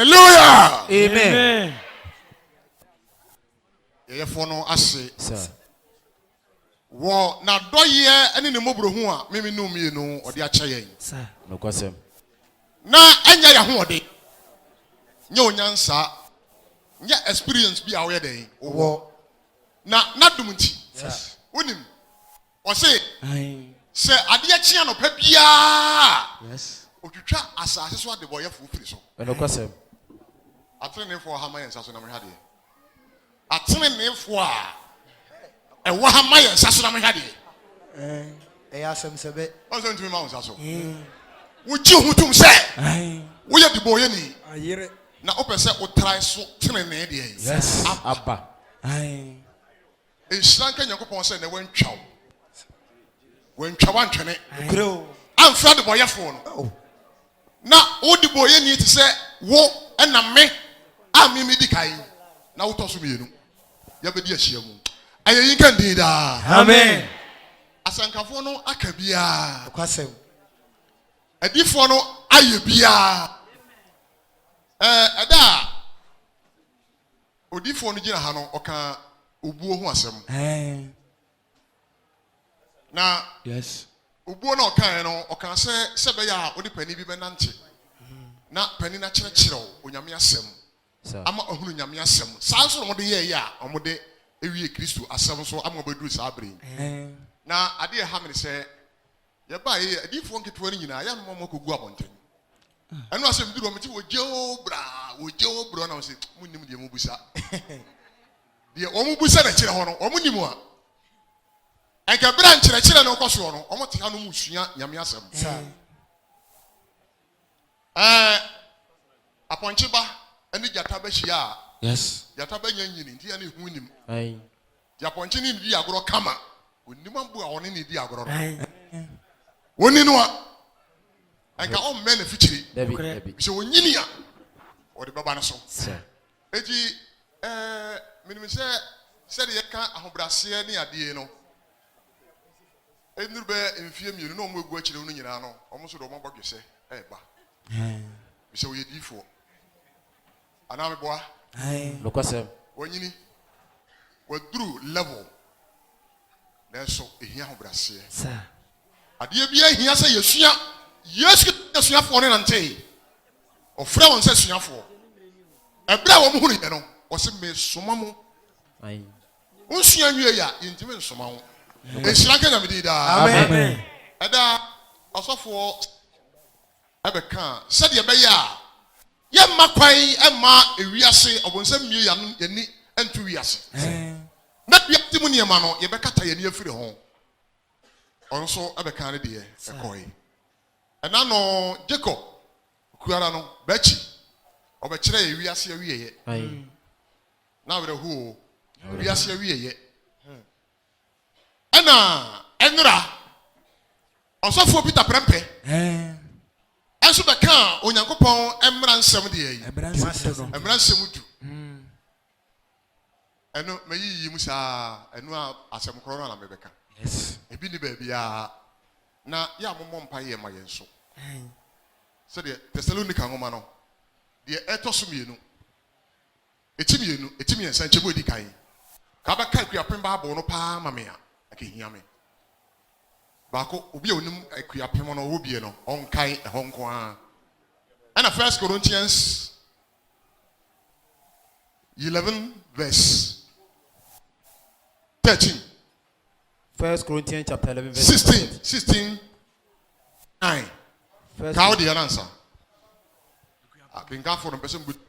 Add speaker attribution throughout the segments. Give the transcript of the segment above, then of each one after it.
Speaker 1: Hallelujah.
Speaker 2: Amen.
Speaker 1: Yefono ase. Sir. Wo na doye ene ne mobro hu a meme no mienu ode ache yen.
Speaker 2: Sir.
Speaker 3: No kwasem.
Speaker 1: Na enya ya ho ode. Nye onyansa. Nye experience bi a wo ye den. Wo. Na dum nti.
Speaker 2: Yes.
Speaker 1: Wonim. O se.
Speaker 2: Aye.
Speaker 1: Se ade achi anopa bia.
Speaker 2: Yes.
Speaker 1: Otwitwa asase so ade boye fu firi so.
Speaker 3: No kwasem.
Speaker 1: Atrenefo ha ma yensa so na me hade. Atrenefo a ewo ha ma yensa so na me hade.
Speaker 4: Asem sebe.
Speaker 1: Onso ntumi ma wonsa so. Wo ji hutum se. Wo ye de boye ni.
Speaker 4: Ayire.
Speaker 1: Na opese o try so trenene de yen.
Speaker 3: Yes. Abba.
Speaker 2: Aye.
Speaker 1: Enhranka Yakobon se na wantwa. Wantwa wantwene.
Speaker 4: Kuro.
Speaker 1: Amfa de boye fo no. Na wo de boye ni ti se wo na me a me di kai. Na wo to so mienu. Ya be di ahia mu. Ayeyin kan din da.
Speaker 2: Amen.
Speaker 1: Asankafo no aka bia.
Speaker 4: Kwasem.
Speaker 1: Adifo no aye bia. Ada odifo no gina ha no oka obuo ho asem. Na
Speaker 2: Yes.
Speaker 1: obuo no oka no oka se be ya odi pani bi benante. Na pani na kyerɛkyerɛ onyame asem. Ama ohunu nyame asem. Saa so no de ye ya omode ewie Kristo asem so ama obeduru saa bere. Na ade ha me se ye ba ye adifo nketewa ni nyina ya no makogu abonten. Anu asem duro meti wogeo bra na se munnim de mubusa. De omubusa na kyerɛ ho no omunim a. Enka bra nkyerɛkyerɛ no kɔso no omote ha no musua nyame asem. Aponcheba ani jata ba hia.
Speaker 2: Yes.
Speaker 1: Jata ba nyanyini nti ani hu nim.
Speaker 3: Aye.
Speaker 1: Ya ponchi ni di agoro kama. Onim ambu a one ni di agoro no. Woni no a. Enka o men na fichiri.
Speaker 3: David.
Speaker 1: So wonyini a. O de baba no so.
Speaker 3: Sir.
Speaker 1: Eti minim se de yeka ahobrase ne ade no. Enuru be mfie mienu no mo egu akire no nyina no. Omo so do mo bodwese ba. Bisa wo yedifo. Ana me boa.
Speaker 3: No kwasem.
Speaker 1: Wonyini. Waduru level. Nenso ehia hobrase.
Speaker 2: Sir.
Speaker 1: Ade bia ehia se yesua. Yesu yesuafo ne nante. Ofra won se suafo. Ebra wo mu hunu ye no. O se me soma mo.
Speaker 3: Aye.
Speaker 1: Unsua nwie ya intime nsoma wo. Ehira ka na me di da.
Speaker 2: Amen.
Speaker 1: Ada asofo abeka said ye be ya ye makwan ema ewiase obonsam mie ya no yani entu wiase. Na bia timu ne ma no ye be kata ye ne afiri ho. Onso abeka ne de ekoi. Ena no Jacob kuara no bachi obekire ewiase awieye.
Speaker 3: Aye.
Speaker 1: Na were hu ewiase awieye. Ena enra osofo Peter Prempe enso beka onyankopon emra nsem de yi emra nsem du eno meyi musa eno asem kro no na mebeka
Speaker 2: Yes.
Speaker 1: ebi ni ba bia na ya mommo mpa ye ma yenso se de Thessalonica ngoma no de etoso mienu etimi ensa nchebo edi kan ka ba ka kuapem ba abo no pa ma me a akehia me bako obi a onim akuapem no wo bie no onkai ehonko a and 1 Corinthians 11 verse 13
Speaker 3: 1 Corinthians chapter 11 verse
Speaker 1: 16 9 how the answer akinga for person good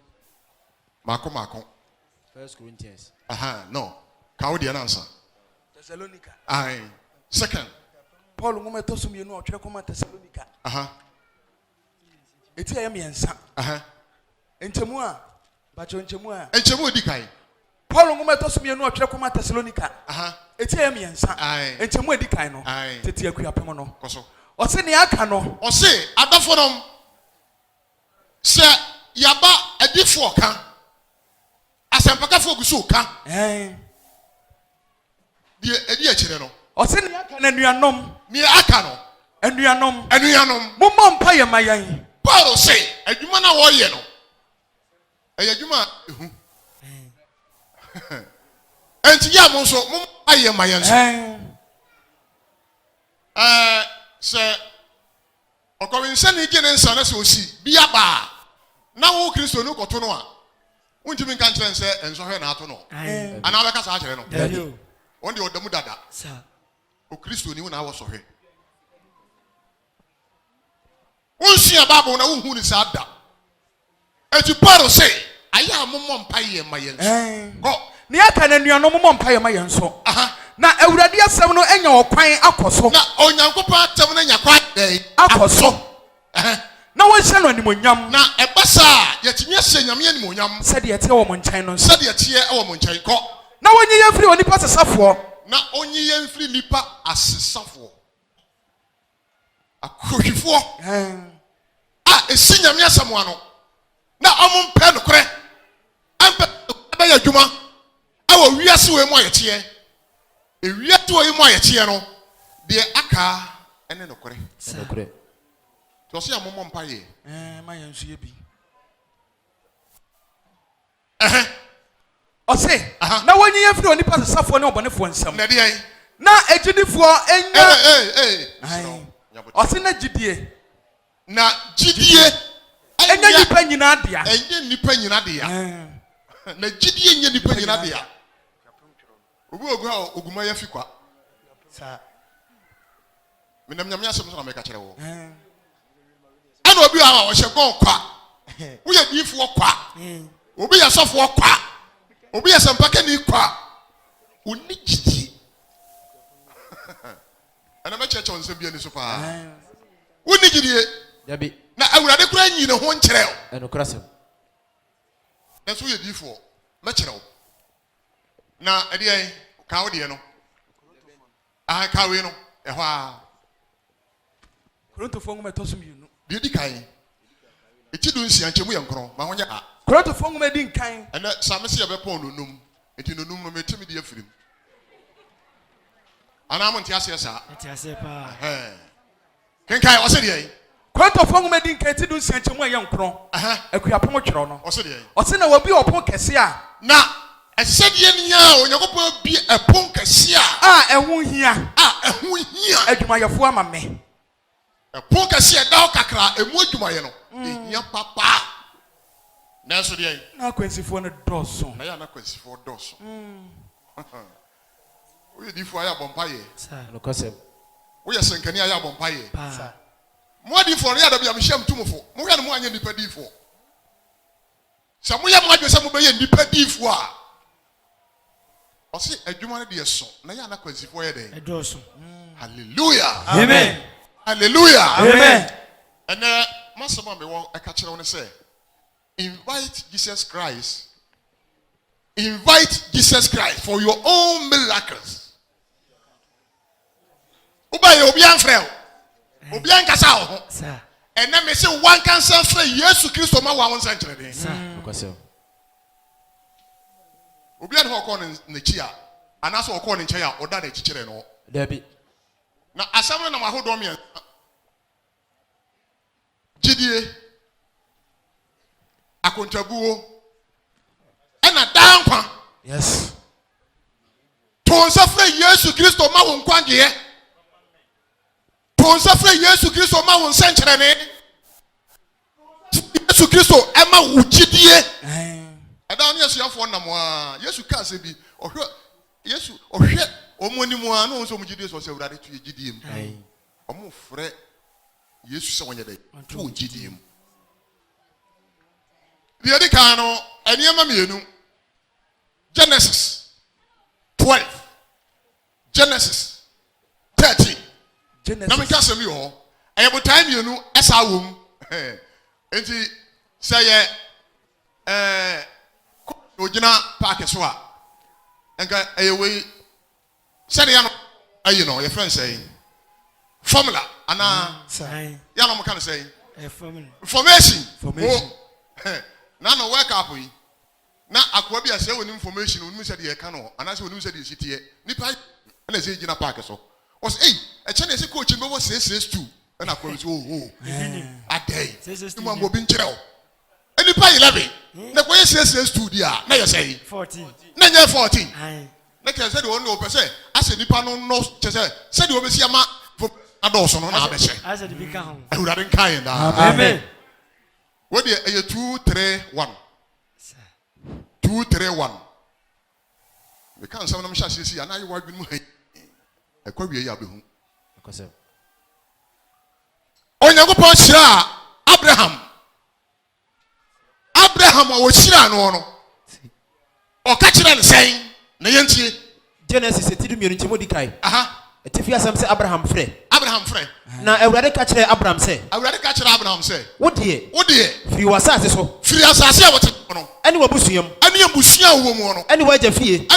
Speaker 1: mako
Speaker 3: 1 Corinthians
Speaker 1: no how the answer
Speaker 4: Thessalonica.
Speaker 1: I second
Speaker 4: Paul ngoma to sum yenu otwere koma Thessalonica. Eti ayem yensa. Entemu a bacho entemu a.
Speaker 1: Entemu odi kai.
Speaker 4: Paul ngoma to sum yenu otwere koma Thessalonica. Eti ayem yensa. Entemu edi kai no. Tete akuapem no.
Speaker 1: Koso.
Speaker 4: O se ne aka no.
Speaker 1: O se adafo nom. Se yaba adifo ka. Asempakafo gusu ka. Die edi akire no. O
Speaker 4: se ne aka na nuanom.
Speaker 1: Ni aka no.
Speaker 4: Anuanom.
Speaker 1: Anuanom.
Speaker 4: Momma mpa ye mayan.
Speaker 1: Paul say adwuma na wo ye no. Eyadwuma ehu. Enti ya mo so mo aye mayenso. Se okowinse ni gye ne nsa na se osi bia ba. Na wo Kristo no koto no a. Wontimi nka nkyerɛ nse ensohwe na ato no. Ana beka sa akyerɛ no. On de odamu dada.
Speaker 2: Sa.
Speaker 1: O Kristo ni wo na wo sohwe. Unsia Bible na wo hu ni sa da. Eti Paul say, aya mommo mpaye mayenso. Go.
Speaker 4: Ne aka na nuanom mommo mpaye mayenso. Na Awurade asɛm no enya okwan akoso.
Speaker 1: Na Onyankopɔn atem no nya kwa
Speaker 4: akoso. Na wonhyɛ no animonyam.
Speaker 1: Na ebasa yetimi ahyɛ nyame animonyam.
Speaker 4: Sɛ de yɛte wɔ mo nkyɛn no.
Speaker 1: Sɛ de yɛte wɔ mo nkyɛn kɔ.
Speaker 4: Na wonyi yɛn firi onipa sesafoɔ.
Speaker 1: Na onyi yɛn firi nipa asesafoɔ. Akohwifoɔ. Esi nyame asɛm ano. Na ɔmo mpɛ no korɛ. Ampɛ bɛ yɛ adwuma. Awo wiase we mu ayɛteɛ. Ewiase we mu ayɛteɛ no. De aka ene no korɛ.
Speaker 3: No korɛ.
Speaker 1: To so ya mommo mpa ye.
Speaker 4: Ma yɛn so ye bi. Ɔse, na wonyi yɛn firi onipa sesafoɔ ne ɔbɔnefoɔ nsɛm.
Speaker 1: Na de yɛn.
Speaker 4: Na agyidifoɔ enya. Ɔse na gyidie.
Speaker 1: Na gyidie
Speaker 4: enya nipa nyina dia.
Speaker 1: Enye nipa nyina dia. Na gyidie enye nipa nyina dia. Obi ogu ha oguma ya fikwa.
Speaker 2: Sa.
Speaker 1: Menam nyame asem so na meka kyerɛ wo. Ana obi ha o hye gon kwa. Wo ye difo kwa. Obi ya sofo kwa. Obi ya sampaka ni kwa. Oni gyidie. Ana me cheche onsem bia ni so pa. Oni gyidie.
Speaker 3: Dabi.
Speaker 1: Na Awurade kura nyi ne ho nkyerɛ o.
Speaker 3: Eno krasem.
Speaker 1: Na so ye difo. Me kyerɛ o. Na ade ai ka wo de no. Ka we no. Ɛhɔ a.
Speaker 4: Korintofo ngoma to so mienu.
Speaker 1: De di kan. Eti do nsia nkyemu yɛ nkron. Ma ho nya a.
Speaker 4: Korintofo ngoma di nkan.
Speaker 1: Ɛna samese ye bɛpɔn nonum. Eti nonum no metimi de afirim. Ana mo ntia se sa.
Speaker 2: Ntia se pa.
Speaker 1: Kenkai o se de ai.
Speaker 4: Korintofo ngoma di nkan ti do nsia nkyemu yɛ nkron. Akuapɔn twɛrɛ no.
Speaker 1: O se de ai.
Speaker 4: Ɔse na wabi ɔpɔn kɛse a.
Speaker 1: Na ɛsɛdeɛ ni a Onyankopɔn bi ɛpɔn kɛse a
Speaker 4: ɛho hia.
Speaker 1: Ɛho hia.
Speaker 4: Adwumayɛfo ama me.
Speaker 1: Ɛpɔn kɛse ɛda kakra emu adwumayɛ no. Ehia papa. Na so de ai.
Speaker 4: Na kwansifo no dɔso.
Speaker 1: Na ya na kwansifo dɔso. Wo ye difo aya bompaye.
Speaker 2: Sa.
Speaker 3: No krasem.
Speaker 1: Wo ye senkani aya bompaye.
Speaker 2: Pa.
Speaker 1: Mo adifo no ya da bia me hyam tumfo. Mo hwɛ no mo anya nipa difo. Sa mo ya mo adwe sa mo be ye nipa difo a. Ɔse adwuma no de so na ya na kwansifo yɛ den.
Speaker 2: Edoso.
Speaker 1: Hallelujah.
Speaker 2: Amen.
Speaker 1: Hallelujah.
Speaker 2: Amen.
Speaker 1: And masama me won eka kyerɛ wo say invite Jesus Christ. Invite Jesus Christ for your own miracles. Ubaye obi anfrɛ o. Obi ankasa wo ho.
Speaker 2: Sa.
Speaker 1: And na me say one can say Jesus Christ ma wa won san kyerɛ den.
Speaker 2: Sa.
Speaker 3: No krasem.
Speaker 1: Obi an ho kɔ ne n'akyi a anaso ɔkɔ ne nkyɛn a ɔda n'akyi kyerɛ no.
Speaker 3: Dabi.
Speaker 1: Na asam no na mahodɔ me gyidie akontabuo ɛna dankwa.
Speaker 4: Yes.
Speaker 1: Tonsa frɛ Yesu Kristo ma wo nkwangeɛ. Tonsa frɛ Yesu Kristo ma wo nsɛnkyerɛne. Yesu Kristo ɛma wo gyidie. Ɛda no Yesuafo nam a Yesu ka sɛ bi ɔhwɛ Yesu ɔhwɛ ɔmonimu a no nso mo gyidie so sɛ Awurade to gyidie mu. Ɔmo frɛ Yesu sɛ wɔnyɛ dɛ to gyidie mu. Deɛ di kan no ɛnneɛma mmienu. Genesis 12. Genesis 13. Na me ka sɛ mi hɔ. Ɛyɛ botae mmienu ɛsa wɔ mu. Enti sɛ yɛ ogyina park so a enka ɛyɛ wei sɛde ya no ayi no yɛ friend say formula ana ya no mo kan say information na no work up yi na akwa bi asɛ woni information woni sɛ de yɛ ka no ana sɛ woni sɛ de yɛ sitie nipa na sɛ gyina park so was ɛkyɛ na sɛ coach no bɛ wɔ 662 na akwa bi so adai ni mo bi nkyerɛ o Enipa 11. Na ko yes studio na you say
Speaker 2: 14.
Speaker 1: Na nya 14.
Speaker 2: Aye.
Speaker 1: Na ke say de won no pese ase nipa no no che say de obesi ama adoso no na abese.
Speaker 2: Ase de bika ho.
Speaker 1: Ewurade nkan da.
Speaker 2: Amen.
Speaker 1: What the 2 3 1. 2 3 1. We can some them shall see and I wa bi mu he. E kwa wie ya be hu.
Speaker 3: Lokosem.
Speaker 1: Onyankopɔn hyira Abraham a wɔhyira no no ɔka kyerɛ ne sɛn na yɛntie
Speaker 3: Genesis etidu mienu nkyɛmu di kai.
Speaker 1: aha
Speaker 3: Etifi asɛm sɛ Abraham frɛ.
Speaker 1: Na
Speaker 3: Awurade ka kyerɛ Abraham sɛ. Wo deɛ firi w'asase so.
Speaker 1: Firi asase a wɔte no.
Speaker 3: Ɛne w'abusua mu.
Speaker 1: Ɛne abusua a wɔ mu no.
Speaker 3: Ɛne w'agya fie.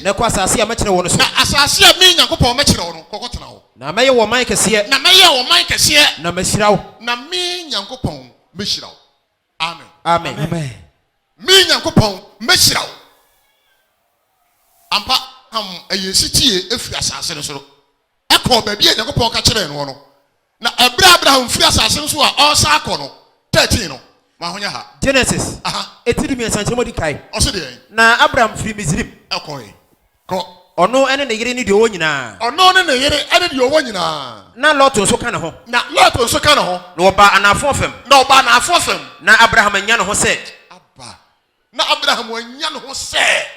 Speaker 1: Na
Speaker 3: kɔ asase a mɛkyerɛ wo no so.
Speaker 1: Na asase a me Nyankopɔn mɛkyerɛ wo no kɔkɔ tena wo.
Speaker 3: Na mɛyɛ wɔ man kɛseɛ.
Speaker 1: Na
Speaker 3: mɛhyira wo.
Speaker 1: Na me Nyankopɔn mɛhyira wo.
Speaker 3: Amen.
Speaker 1: Me Nyankopɔn mɛhyira wo. Ampa ayesitie efiri asase no so. Ɛkɔ baabi a Nyankopɔn ka kyerɛ no no. Na Abraham firi asase no so a ɔsa akɔ no 13 no. Ma honya ha.
Speaker 3: Genesis. Etidu miɛnsa nkyɛmu di kai.
Speaker 1: Ɔso de.
Speaker 3: Na Abraham firi Misrim.
Speaker 1: Ɛkɔ. Kɔ.
Speaker 3: Ɔno ɛne ne yere ne deɛ ɔwɔ nyinaa. Na Lot nso ka ne ho.
Speaker 1: Na
Speaker 3: ɔba anafo fam. Na Abraham anya ne ho sɛ.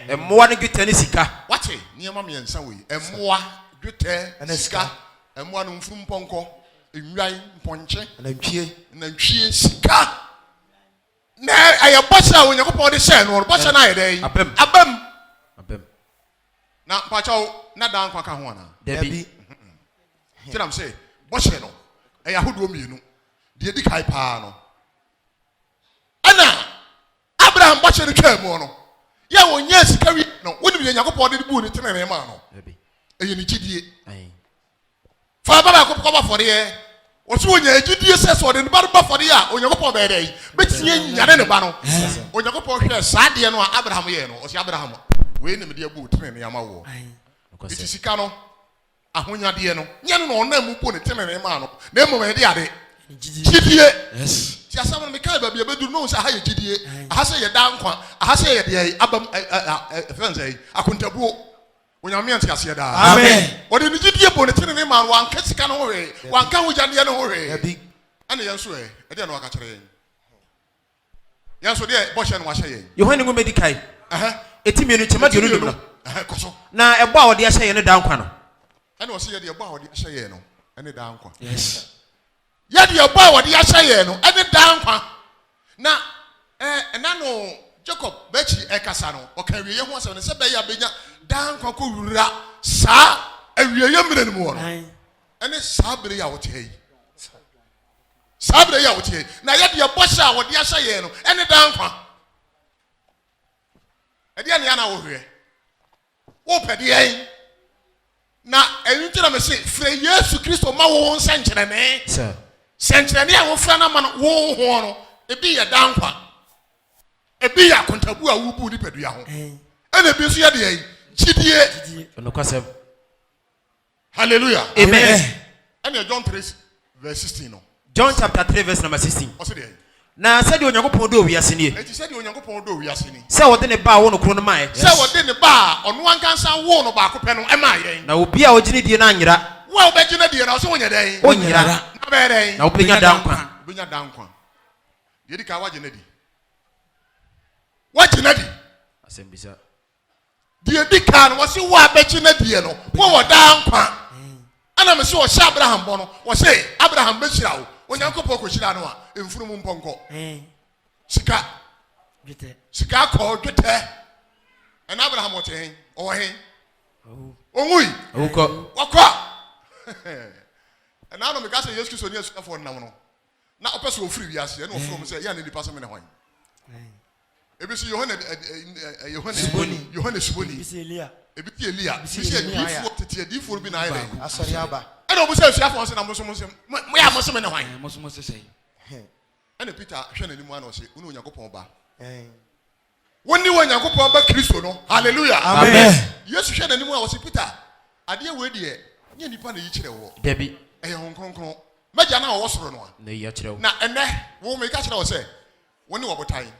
Speaker 3: Mmoa ne dwetɛ ne sika.
Speaker 1: Wate nneɛma mmiɛnsa wɔ yi. Mmoa, dwetɛ, ne sika. Mmoa no mfuru mpɔnkɔ, enwan, mpɔnkye, nantwie, sika. Na ɛyɛ bɔhyɛ a Onyankopɔn de hyɛ no, bɔhyɛ no ayɛ dɛ. Abam. Na mpachaw na dan kwa ka ho ana.
Speaker 3: Dabi.
Speaker 1: Tiram say, bɔhyɛ no. Ɛyɛ ahodoɔ mmienu. De edi kai paa no. Ana Abraham bɔhyɛ no twa mu no. Ya wonya sika wi no. Wodi bi Nyankopɔn de bu ne tenene ma no.
Speaker 3: Dabi.
Speaker 1: Ɛyɛ ne gidie. Fa baba ko ba fɔre ɛ. Wɔso wonya gidie sɛ so de ne ba fɔre a Onyankopɔn bɛɛ dɛ. Betie nyane ne ba no. Onyankopɔn hwɛ saa de no a Abraham yɛ no. Ɔsi Abraham we ne me de abu tenene ama wo. Iti sika no ahonyade no. Nya no na mu po ne tenene ma no. Na emu me de ade. Gidie. Yes. Ti asam no me kai ba bia bedu no sa ha ye gidie. Aha se ye dan kwa. Aha se ye de abam friends ai akontabuo. Onyame ante ase da.
Speaker 2: Amen.
Speaker 1: Ode ne gidie po ne tenene ma no wanka sika no ho we. Wanka hojade no ho we.
Speaker 2: Abi.
Speaker 1: Ana yenso e de na waka kire yen. Yenso de bo hye no wa hye yen.
Speaker 3: Yohane ngo medikai. Eti mienu nkyɛmu di onu no.
Speaker 1: Koso.
Speaker 3: Na ɛbɔ a wɔde ahyɛ yɛ no dan kwa no.
Speaker 1: Ɛna ɔsɛ yɛ de ɛbɔ a wɔde ahyɛ yɛ no ɛne dan kwa. Yes. Yɛ de ɛbɔ a wɔde ahyɛ yɛ no ɛne dan kwa. Na ɛna no Jacob bɛkyi ɛkasa no ɔka wiye ho asɛm ne sɛ bɛyɛ abenya dan kwa kɔ wura saa awiye mmerɛ no mu wɔ no. Ɛne saa bere yɛ a wɔte yi. Saa bere yɛ a wɔte yi. Na yɛ de ɛbɔ hyɛ a wɔde ahyɛ yɛ no ɛne dan kwa. Ɛdeɛ ne yana wo hwɛ. Wo pɛdeɛ na ɛnti na me se frɛ Yesu Kristo ma wo nsɛnkyerɛne. Sɛnkyerɛne a wo fra na ma no wo ho no ebi yɛ dankwa. Ebi yɛ akontabu a wo bu ni pɛdua ho. Ɛna ebi nso yɛ de yi gidie.
Speaker 3: Ɔnokwasɛm.
Speaker 1: Hallelujah.
Speaker 3: Amen.
Speaker 1: Ɛna John 3 verse 16 no.
Speaker 3: John chapter 3 verse number 16.
Speaker 1: Ɔsɛ de.
Speaker 3: Na sɛdeɛ Onyankopɔn dɔ wiase nie.
Speaker 1: Eti sɛdeɛ Onyankopɔn dɔ wiase ni.
Speaker 3: Sɛ wɔde ne ba wo no kro no mae.
Speaker 1: Sɛ wɔde ne ba ɔno ankansa wo no baako pɛ no ɛma yɛn.
Speaker 3: Na obi a ogyine die na anyera.
Speaker 1: Wo a wobɛgyina die na ɔsɛ wonyɛ dɛn.
Speaker 3: Onyera.
Speaker 1: Na bɛyɛ dɛn.
Speaker 3: Na wobɛnya dankwa.
Speaker 1: Wobɛnya dankwa. Deɛ di ka wagyina di. Wagyina di.
Speaker 3: Asɛm bisa.
Speaker 1: Deɛ di ka no wɔsɛ wo a bɛgyina die no wo wɔ dankwa. Ana me sɛ ɔhyɛ Abraham bɔ no wɔsɛ Abraham bɛhyira wo. Onyankopɔn kɔ hyira no a emfunu mu mpɔnkɔ. Sika. Sika kɔ dwetɛ. Ɛna Abraham wɔte hen. Ɔwɔ hen. Ongui.
Speaker 3: Ɔwɔ.
Speaker 1: Wakɔ. Ɛna no me ka sɛ Yesu Kristo ne asufo nam no. Na ɔpɛ sɛ ofiri wiase ɛna ɔfiri mu sɛ yɛ ne nipa sɛ me ne hwan. Ebi so Yohane Suboni. Ebi si Elia. Ebi si Adifo tete Adifo bi na ayɛ.
Speaker 2: Asɔre aba.
Speaker 1: Ɛna ɔmo sɛ asuafo ɔsɛ na mo so mo yɛ mo so me ne hwan.
Speaker 4: Mo so mo sɛ.
Speaker 1: Ɛna Peter hwɛ n'anim ana ɔsɛ wone Onyankopɔn ba. Wone Onyankopɔn ba Kristo no. Hallelujah.
Speaker 2: Amen.
Speaker 1: Yesu hwɛ n'anim a ɔsɛ Peter adeɛ wɔ deɛ nye nipa na yi kyerɛ wɔ.
Speaker 3: Dabi.
Speaker 1: Ɛyɛ hon kronkron. Mɛgya na ɔwɔ soro no a.
Speaker 3: Na yi kyerɛ wo.
Speaker 1: Na ɛnɛ wo me ka kyerɛ wɔ sɛ Woni wabotai.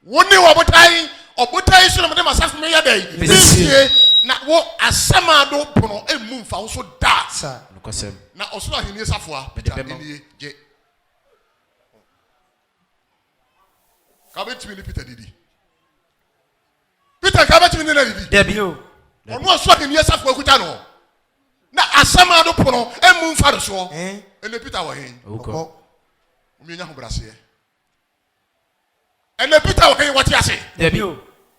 Speaker 1: Woni wabotai. Obotai so na dem asafo me yadai. Bisie na wo asama do pono emu mfa wo so da.
Speaker 2: Sir.
Speaker 3: Nokosem.
Speaker 1: Na osoro ahini safoa Peter eniye je. Kabetimi ni Peter didi. Peter kabetimi ni na didi.
Speaker 3: Debi.
Speaker 1: Ono osoro ahini safoa kuta no. Na asama do pono emu mfa do so. Ene Peter wa hen.
Speaker 3: Oko.
Speaker 1: Omienya ho brase. Ene Peter wa hen wati ase.
Speaker 3: Debi.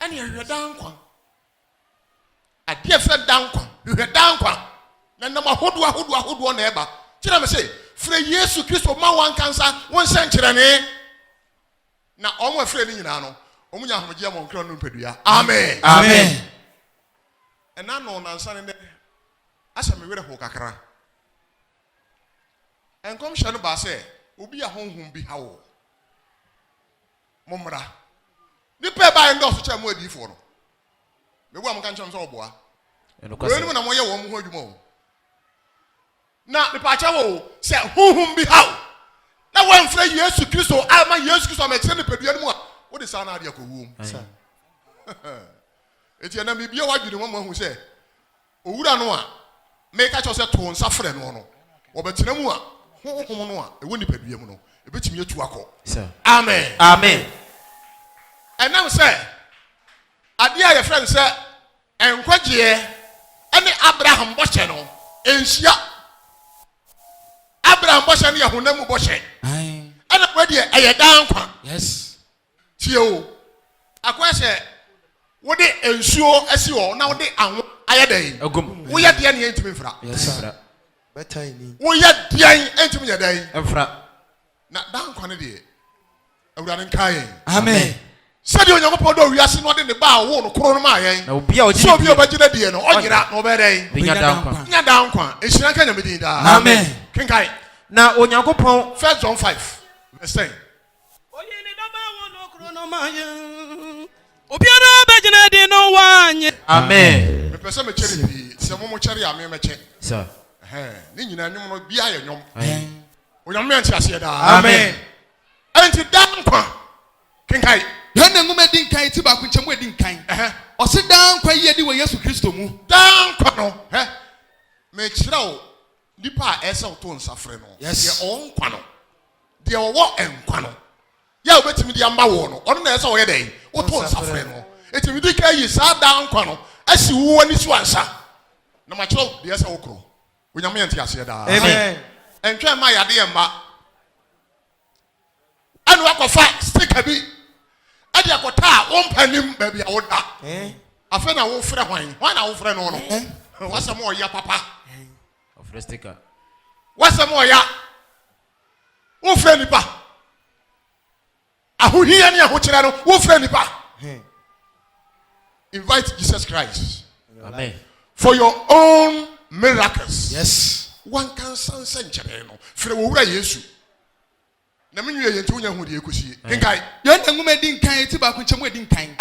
Speaker 1: Ene ehwe dankwa. Ade fe dankwa. Ehwe dankwa. Na nam ahodo na eba. Kira me say, frɛ Yesu Kristo ma wan kansa won senkyere ne. Na omo afrɛ ni nyina no, omo nya homgye am onkra no mpadua. Amen.
Speaker 3: Amen.
Speaker 1: Ena no nansa ne asa me were ho kakra. Enkom hye no ba sɛ, obi a honhom bi ha wo. Momra. Nipa ba endo so kya mo adifo no. Mebu am kan kyam sɛ oboa. Wenu na moyɛ wo mo ho adwuma o. Na nipa kya wo sɛ honhom bi ha wo. Na wan frɛ Yesu Kristo, ama Yesu Kristo ma kyerɛ nipadua no mu a, wo de sa na ade akowum. Eti na me bia wadwene mo ahu sɛ owura no a me ka kyerɛ sɛ to nsa frɛ no no. Wo betena mu a honhom no a ewo nipadua mu no, ebetimi atu akɔ. Amen.
Speaker 3: Amen.
Speaker 1: Enam sɛ ade a yɛfrɛ no sɛ enkwagye ene Abraham bɔhyɛ no enhyia. Abraham bɔhyɛ no yɛ honam bɔhyɛ. Ene kwadi ɛyɛ dankwa.
Speaker 2: Yes.
Speaker 1: Tie o. Akwa sɛ wode ensuo asi hɔ na wode anwo ayɛ dɛn.
Speaker 3: Agum.
Speaker 1: Wo yɛ deɛ ne yɛntimi mfra.
Speaker 2: Yes. Better ni.
Speaker 1: Wo yɛ deɛ yɛntimi yɛ dɛn.
Speaker 3: Mfra.
Speaker 1: Na dankwa ne deɛ awurade nka yɛn.
Speaker 2: Amen.
Speaker 1: Sɛde Onyankopɔn do wiase no de ne ba wo no koro no ma yɛn.
Speaker 3: Na obi a
Speaker 1: So obi obagina die no onyira na obɛdɛn.
Speaker 3: Binya dankwa.
Speaker 1: Nya dankwa. Ehira nka nyamedin da.
Speaker 2: Amen.
Speaker 1: Kenkai.
Speaker 3: Na Onyankopɔn
Speaker 1: 1 John 5 verse 10.
Speaker 4: Obiara bɛgyina di no wanye.
Speaker 3: Amen.
Speaker 1: Me pese me kyere bi, se mo mo kyere ya me kyɛ.
Speaker 3: Sir.
Speaker 1: Ni nyina nwom no bia yɛ nwom. Onyame ante ase da.
Speaker 3: Amen.
Speaker 1: Enti dankwa. Kenkai.
Speaker 5: Yana ngume din kan ti ba ku nkyɛm edi nkan. Ɔse dankwa yi edi wɔ Yesu Kristo mu.
Speaker 1: Dankwa no. Me kyerɛ o nipa a ɛsɛ o to nsafrɛ no.
Speaker 2: Yes.
Speaker 1: Deɛ ɔnkwa no. Deɛ ɔwɔ enkwa no. Ya obetimi di amba wo no. Ɔno na ɛsɛ ɔyɛ dɛn. O to nsafrɛ no. Etimi di ka yi saa dankwa no. Asi wo ani so ansa. Na ma kyerɛ deɛ ɛsɛ okro. Onyame ante ase da.
Speaker 2: Amen.
Speaker 1: Entwa ma yade yɛmba. Anu akɔfa sticker bi. Ade akɔta a wompanim baabi a woda. Afa na wo frɛ hwan? Hwan na wo frɛ no no? Wasɛm ɔya papa.
Speaker 3: Of sticker.
Speaker 1: Wasɛm ɔya. Wo frɛ nipa. Ahohia ne ahokyerɛ no, wo frɛ nipa. Invite Jesus Christ.
Speaker 3: Amen.
Speaker 1: For your own miracles.
Speaker 2: Yes.
Speaker 1: One can sense nkyerɛ no. Frɛ wo wura Yesu. Na me nwie yɛntu nya hu de ekosie. Kenkai.
Speaker 5: Yana ngume din kan ti ba ku nkyɛm edi nkan.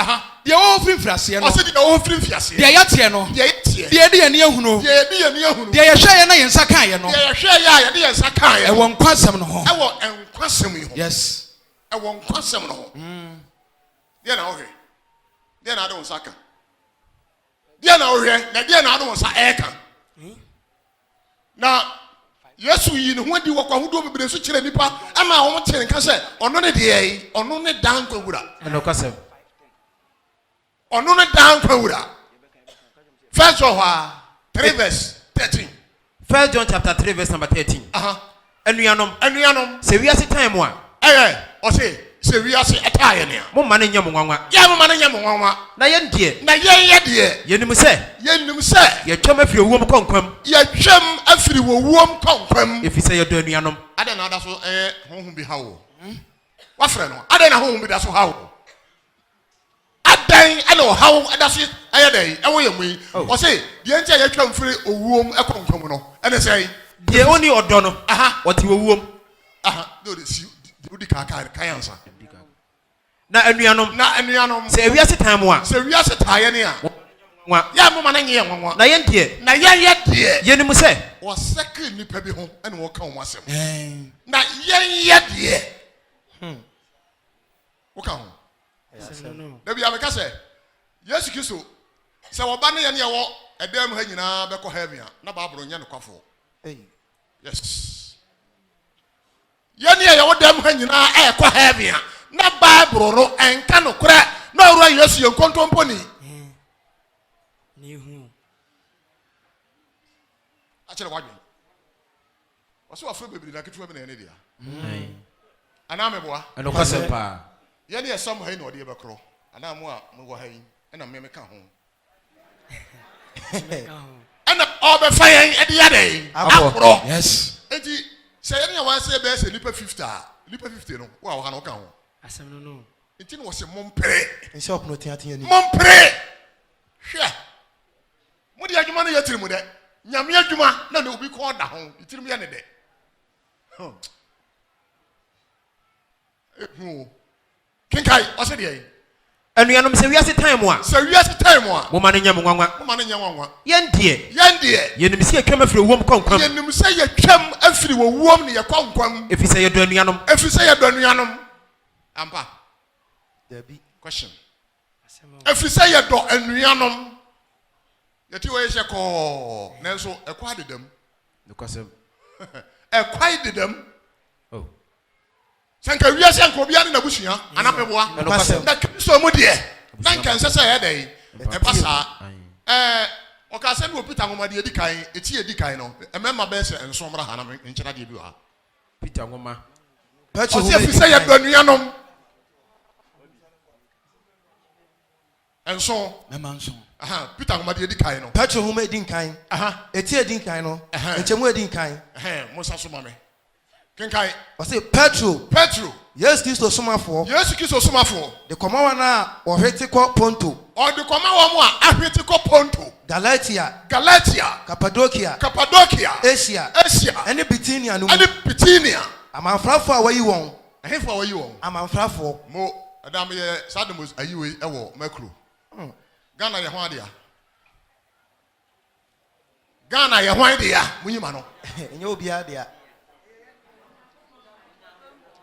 Speaker 5: Deɛ wɔwɔ firi mfiaseɛ no.
Speaker 1: Ɔsɛ deɛ ɔwɔ firi mfiaseɛ.
Speaker 5: Deɛ yɛteɛ no.
Speaker 1: Deɛ yɛteɛ.
Speaker 5: Deɛ yɛde yɛn ahunu.
Speaker 1: Deɛ yɛde yɛn ahunu.
Speaker 5: Deɛ yɛhwɛ yɛn na yɛn nsa kan yɛn no.
Speaker 1: Deɛ yɛhwɛ yɛ a yɛde yɛn nsa kan yɛn.
Speaker 5: Ɛwɔ nkwasɛm no ho.
Speaker 1: Ɛwɔ nkwasɛm yi ho.
Speaker 5: Yes.
Speaker 1: Ɛwɔ nkwasɛm no ho. Deɛ na ɔhwɛ. Deɛ na ade wo nsa ka. Deɛ na ɔhwɛ. Na deɛ na ade wo nsa ɛka. Na Yesu yi ne ho adi wɔ kwahodo bebree so kyerɛ nipa ama wɔn te nka sɛ ɔno ne deɛ yi ɔno ne dankwa wura.
Speaker 3: And okasem.
Speaker 1: Ɔno ne dankwa wura. 1 John 3 verse 13.
Speaker 3: 1 John chapter 3 verse number 13. Anuanom. Se wiase time a.
Speaker 1: Ɔse se wiase ɛtaa yɛ nea.
Speaker 3: Mo ma ne nya mo nwanwa.
Speaker 1: Ya mo ma ne nya mo nwanwa.
Speaker 3: Na yɛn deɛ.
Speaker 1: Na yɛn yɛ deɛ.
Speaker 3: Yɛnim sɛ.
Speaker 1: Yɛtwam
Speaker 3: afiri owuom kɔnkwam.
Speaker 1: Yɛtwam afiri owuom kɔnkwam.
Speaker 3: Efisɛ yɛdɔ anuanom.
Speaker 1: Ada na ada so honhom bi ha wo. Wafrɛ no. Ada na honhom bi da so ha wo. Adan ana ɔhaw ada so ayɛ dɛ ɛwɔ yɛ mu yi. Ɔse deɛ ntia yɛtwam firi owuom kɔnkwam no. Ɛne sɛ
Speaker 3: deɛ oni ɔdɔ no. Ɔte owuom.
Speaker 1: Do de si udi ka ansa.
Speaker 3: Na anuanom. Se wiase time a.
Speaker 1: Se wiase taayɛ ne a.
Speaker 3: Nwa.
Speaker 1: Ya mo ma na nyɛ nwanwa.
Speaker 3: Na yɛn deɛ.
Speaker 1: Na yɛn yɛ deɛ.
Speaker 3: Yɛnim sɛ.
Speaker 1: Wɔsɛke nipa bi ho ɛna wɔka wɔn asɛm. Na yɛn yɛ deɛ. sɛ wɔba ne yɛ ne yɛwɔ ɛdɛm ha nyinaa bɛkɔ heaven a na baabolo nyɛ no kwafo yes yɛ ne yɛwɔ dɛm ha nyinaa ɛkɔ heaven a na baabolo no ɛnka no korɛ na ɔwura Yesu yɛ nkontomponi
Speaker 2: ne hu
Speaker 1: akyerɛ wadwen wɔso afro bebiri na ketewa bi na ɛne dia ana meboa
Speaker 3: ɛno kwasɛm paa
Speaker 1: yɛ ne yɛ sam ha yi na ɔde yɛbɛkorɔ ana mo a mowɔ ha yi ɛna mmemme ka ho ɛna ɔbɛfa yɛn ɛde yɛ dɛ akorɔ
Speaker 2: yes
Speaker 1: enti sɛ yɛne yɛ wansɛ bɛyɛ sɛ nipa 50 a nipa 50 no wo a wɔha no woka ho
Speaker 2: asɛm no
Speaker 1: enti na wɔsɛ mompere
Speaker 2: nhyɛ ɔpono teatea ni
Speaker 1: mompere hwɛ mode adwuma no yɛtiri mu dɛ nyame adwuma na ne obi kɔɔ da ho ɛtiri mu yɛ ne dɛ kenkai ɔsɛ deɛ
Speaker 3: anuanom sɛ wiase time a
Speaker 1: sɛ wiase time a
Speaker 3: moma no nyɛ mo nwanwa
Speaker 1: moma no nyɛ nwanwa
Speaker 3: yɛn deɛ
Speaker 1: yɛn
Speaker 3: yɛnim sɛ yɛtwam afiri owuom kɔnkwam
Speaker 1: yɛnim sɛ yɛtwam afiri wɔwuom ne yɛkɔ nkwam
Speaker 3: ɛfiri sɛ yɛdɔ anuanom
Speaker 1: ɛfiri sɛ yɛdɔ anuanom ampa
Speaker 2: dabi
Speaker 1: question ɛfiri sɛ yɛdɔ anuanom yɛti wɔ yɛhyɛ kɔɔ nanso ɛkɔ adedam
Speaker 3: nokwasɛm
Speaker 1: ɛkɔ dedam sɛ nka wiase nka obiara ne n'abusua anapɛboa na kristo mu deɛ na nka nsɛ sɛ ɛyɛ dɛ ɛba saa ɔka sɛ ne wɔ Peter nwoma deɛ edi kan eti edi kan no ɛmɛma bɛyɛ sɛ nso mmra ha na nkyɛn adeɛ bi wɔ ha
Speaker 3: Peter nwoma
Speaker 1: ɔsɛ ɛfiri sɛ yɛdɔ anuanom nso
Speaker 2: mɛma nso
Speaker 1: Peter nwoma deɛ edi kan no
Speaker 2: Petro homa edi nkan eti edi nkan no nkyɛmu edi nkan
Speaker 1: musa so ma me kenkai
Speaker 2: ɔsɛ Petro Yesu Kristo somafoɔ de kɔma wɔn a wɔhwete kɔ Ponto
Speaker 1: ɔde kɔma wɔn a ahwete kɔ Ponto
Speaker 2: Galatia Cappadocia Asia ɛne Bitinia no mu amanfrafo a wɔyi wɔn
Speaker 1: ɛhefo a wɔyi wɔn
Speaker 2: amanfrafo
Speaker 1: mo adam yɛ sademos ayiwe ɛwɔ makro Ghana yɛ ho adea Ghana yɛ ho adea munyima no
Speaker 2: ɛnyɛ obiara dea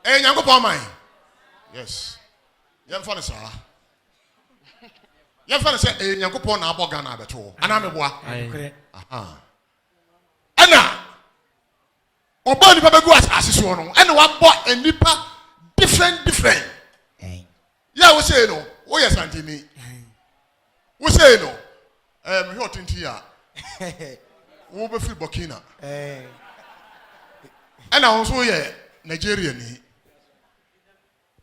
Speaker 1: nyankopɔn man yes yɛmfa no saa yɛmfa no sɛ nyankopɔn na abɔ Ghana abɛto anaa meboa ɛna ɔbɔ nipa bɛgu asase soɔ no ɛna wabɔ nipa different yɛ wo sei no woyɛ santini wo sei no mehwɛ ɔtenti a wo bɛfiri Burkina ɛna wo nso woyɛ Nigeria ni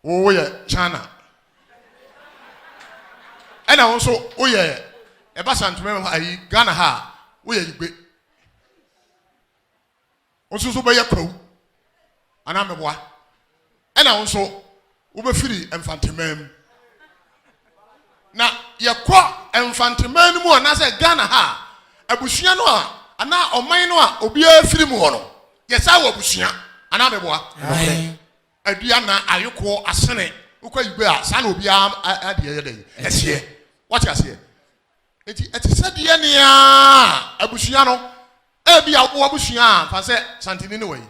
Speaker 1: woyɛ China ɛna wo nso woyɛ ɛba santumɛ ayi Ghana ha woyɛ Igbe wo nso bɛyɛ Kwawu anaa meboa ɛna wo nso wobɛfiri Mfantemam na yɛkɔ Mfantemam mu anaasɛ Ghana ha abusua no a anaa ɔman no a obiara firi mu hɔ no yɛsa wɔ abusua anaa meboa adua na ayoko asene ukwa Igbe a saa na obiara adeɛ yɛ dɛ ɛseɛ wɔte aseɛ enti ɛte sɛ deɛ nea abusua no ebi a wo abusua a fa sɛ santini ne wɔ yi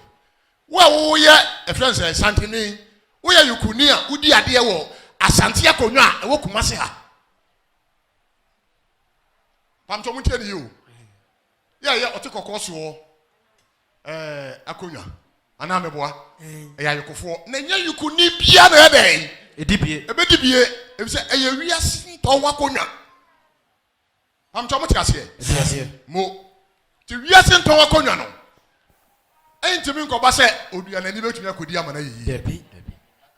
Speaker 1: wo a woyɛ efrɛ sɛ santini woyɛ yukuni a wodi adeɛ wɔ asante akonnwa a ɛwɔ Kumase ha pamto mo tie ne yo yɛ ɔte kɔkɔɔ soɔ akonnwa ana meboa ɛyɛ ayokofo na nya yukuni bia na ɛdɛn
Speaker 3: edibie
Speaker 1: ebedibie ebisɛ ɛyɛ wiase ntɔn akonnwa pamto mo te aseɛ mo ti wiase ntɔn akonnwa no ɛntimi nkɔba sɛ odua n'ani betumi akodi ama na yiyi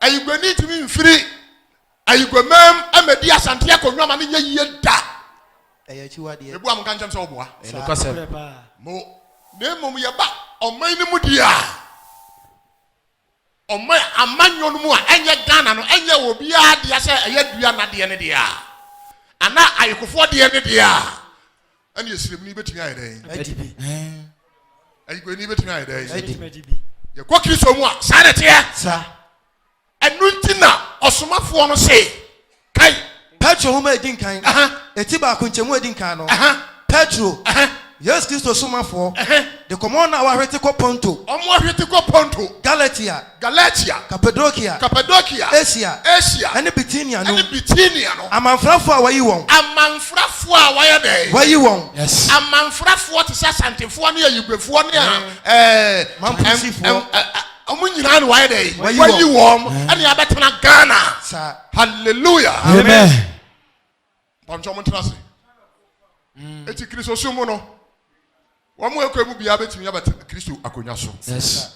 Speaker 1: ayigwani ntimi mfiri ayigwamam amedi asante akonnwa ma ne nya yiye da
Speaker 2: ɛyɛ chiwadeɛ
Speaker 1: ebu am kan kyɛm sɛ oboa
Speaker 3: ɛnokasɛm
Speaker 1: mo na mmom yɛba ɔman no mu di a ɔman amanyo no mu a ɛnyɛ Ghana no ɛnyɛ obiara deɛ sɛ ɛyɛ dua na deɛ ne deɛ ana ayikofoɔ deɛ ne deɛ ɛne yɛsiremni betumi ayɛ dɛn ayigwani betumi ayɛ dɛn yɛkɔ Kristo mu a saa ne teɛ
Speaker 2: sa
Speaker 1: ɛno nti na ɔsomafoɔ no se kai
Speaker 2: Petro homa edi nkan eti baako nkyɛmu edi nkan no Petro Yes, Christo Sumafo. The common our retico Ponto.
Speaker 1: Galatia.
Speaker 2: Cappadocia. Asia. And Bithynia.
Speaker 1: No.
Speaker 2: A man frafua where you want. Where you want.
Speaker 5: Yes.
Speaker 1: A man frafua to Santifonia, you before where you want. And you are better than Ghana. Hallelujah.
Speaker 5: Amen.
Speaker 1: Panchomontrasi. Eti Kristo sumono. Wamu ekwe bi abetimi abata Kristo akonya so.
Speaker 5: Yes.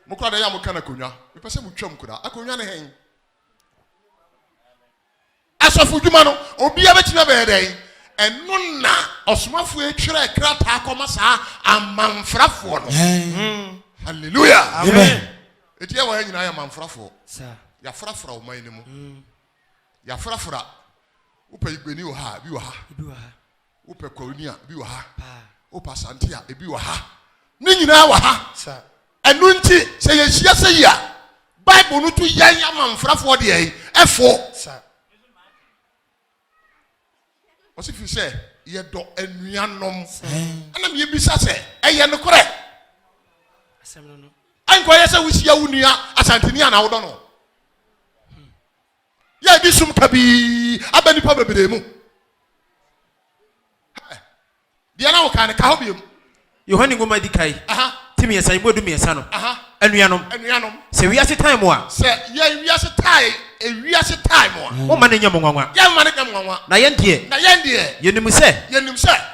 Speaker 1: Mukura da ya muka na konya. Me pese mu twam kura. Akonya ne hen. Asofu dwuma no obi abetimi abeden. Eno na osomafo etwere krata akoma saa amanfrafo no. Hallelujah.
Speaker 5: Amen.
Speaker 1: Eti ya wa nyina ya manfrafo.
Speaker 2: Sir.
Speaker 1: Ya frafra o man ni mu. Ya frafra. Upa igbeni o ha bi o ha. Upa kwawnia bi o ha. Upa santia e bi o ha. Ni nyina wa ha.
Speaker 2: Sir.
Speaker 1: Enu nti se ye hia se ya. Bible no to yan ya manfrafo de e efo.
Speaker 2: Sir.
Speaker 1: Osi fi se ye do anuanom. Ana me bisa se eye no kore.
Speaker 2: Asem no.
Speaker 1: Anko ye se wusia wunua asanteni ana wodo no. Ya bi sum kabi abani pa bebere mu. Dia na wo kan ka ho biem.
Speaker 3: Yohani ngoma di kai. Timi yesa ibodu mi yesa no.
Speaker 1: Anuanom.
Speaker 3: Se wiase time wa.
Speaker 1: Se ye wiase time wa.
Speaker 3: Wo mane nyam nwanwa.
Speaker 1: Ya mane nyam nwanwa.
Speaker 3: Na yendie. Yenim se.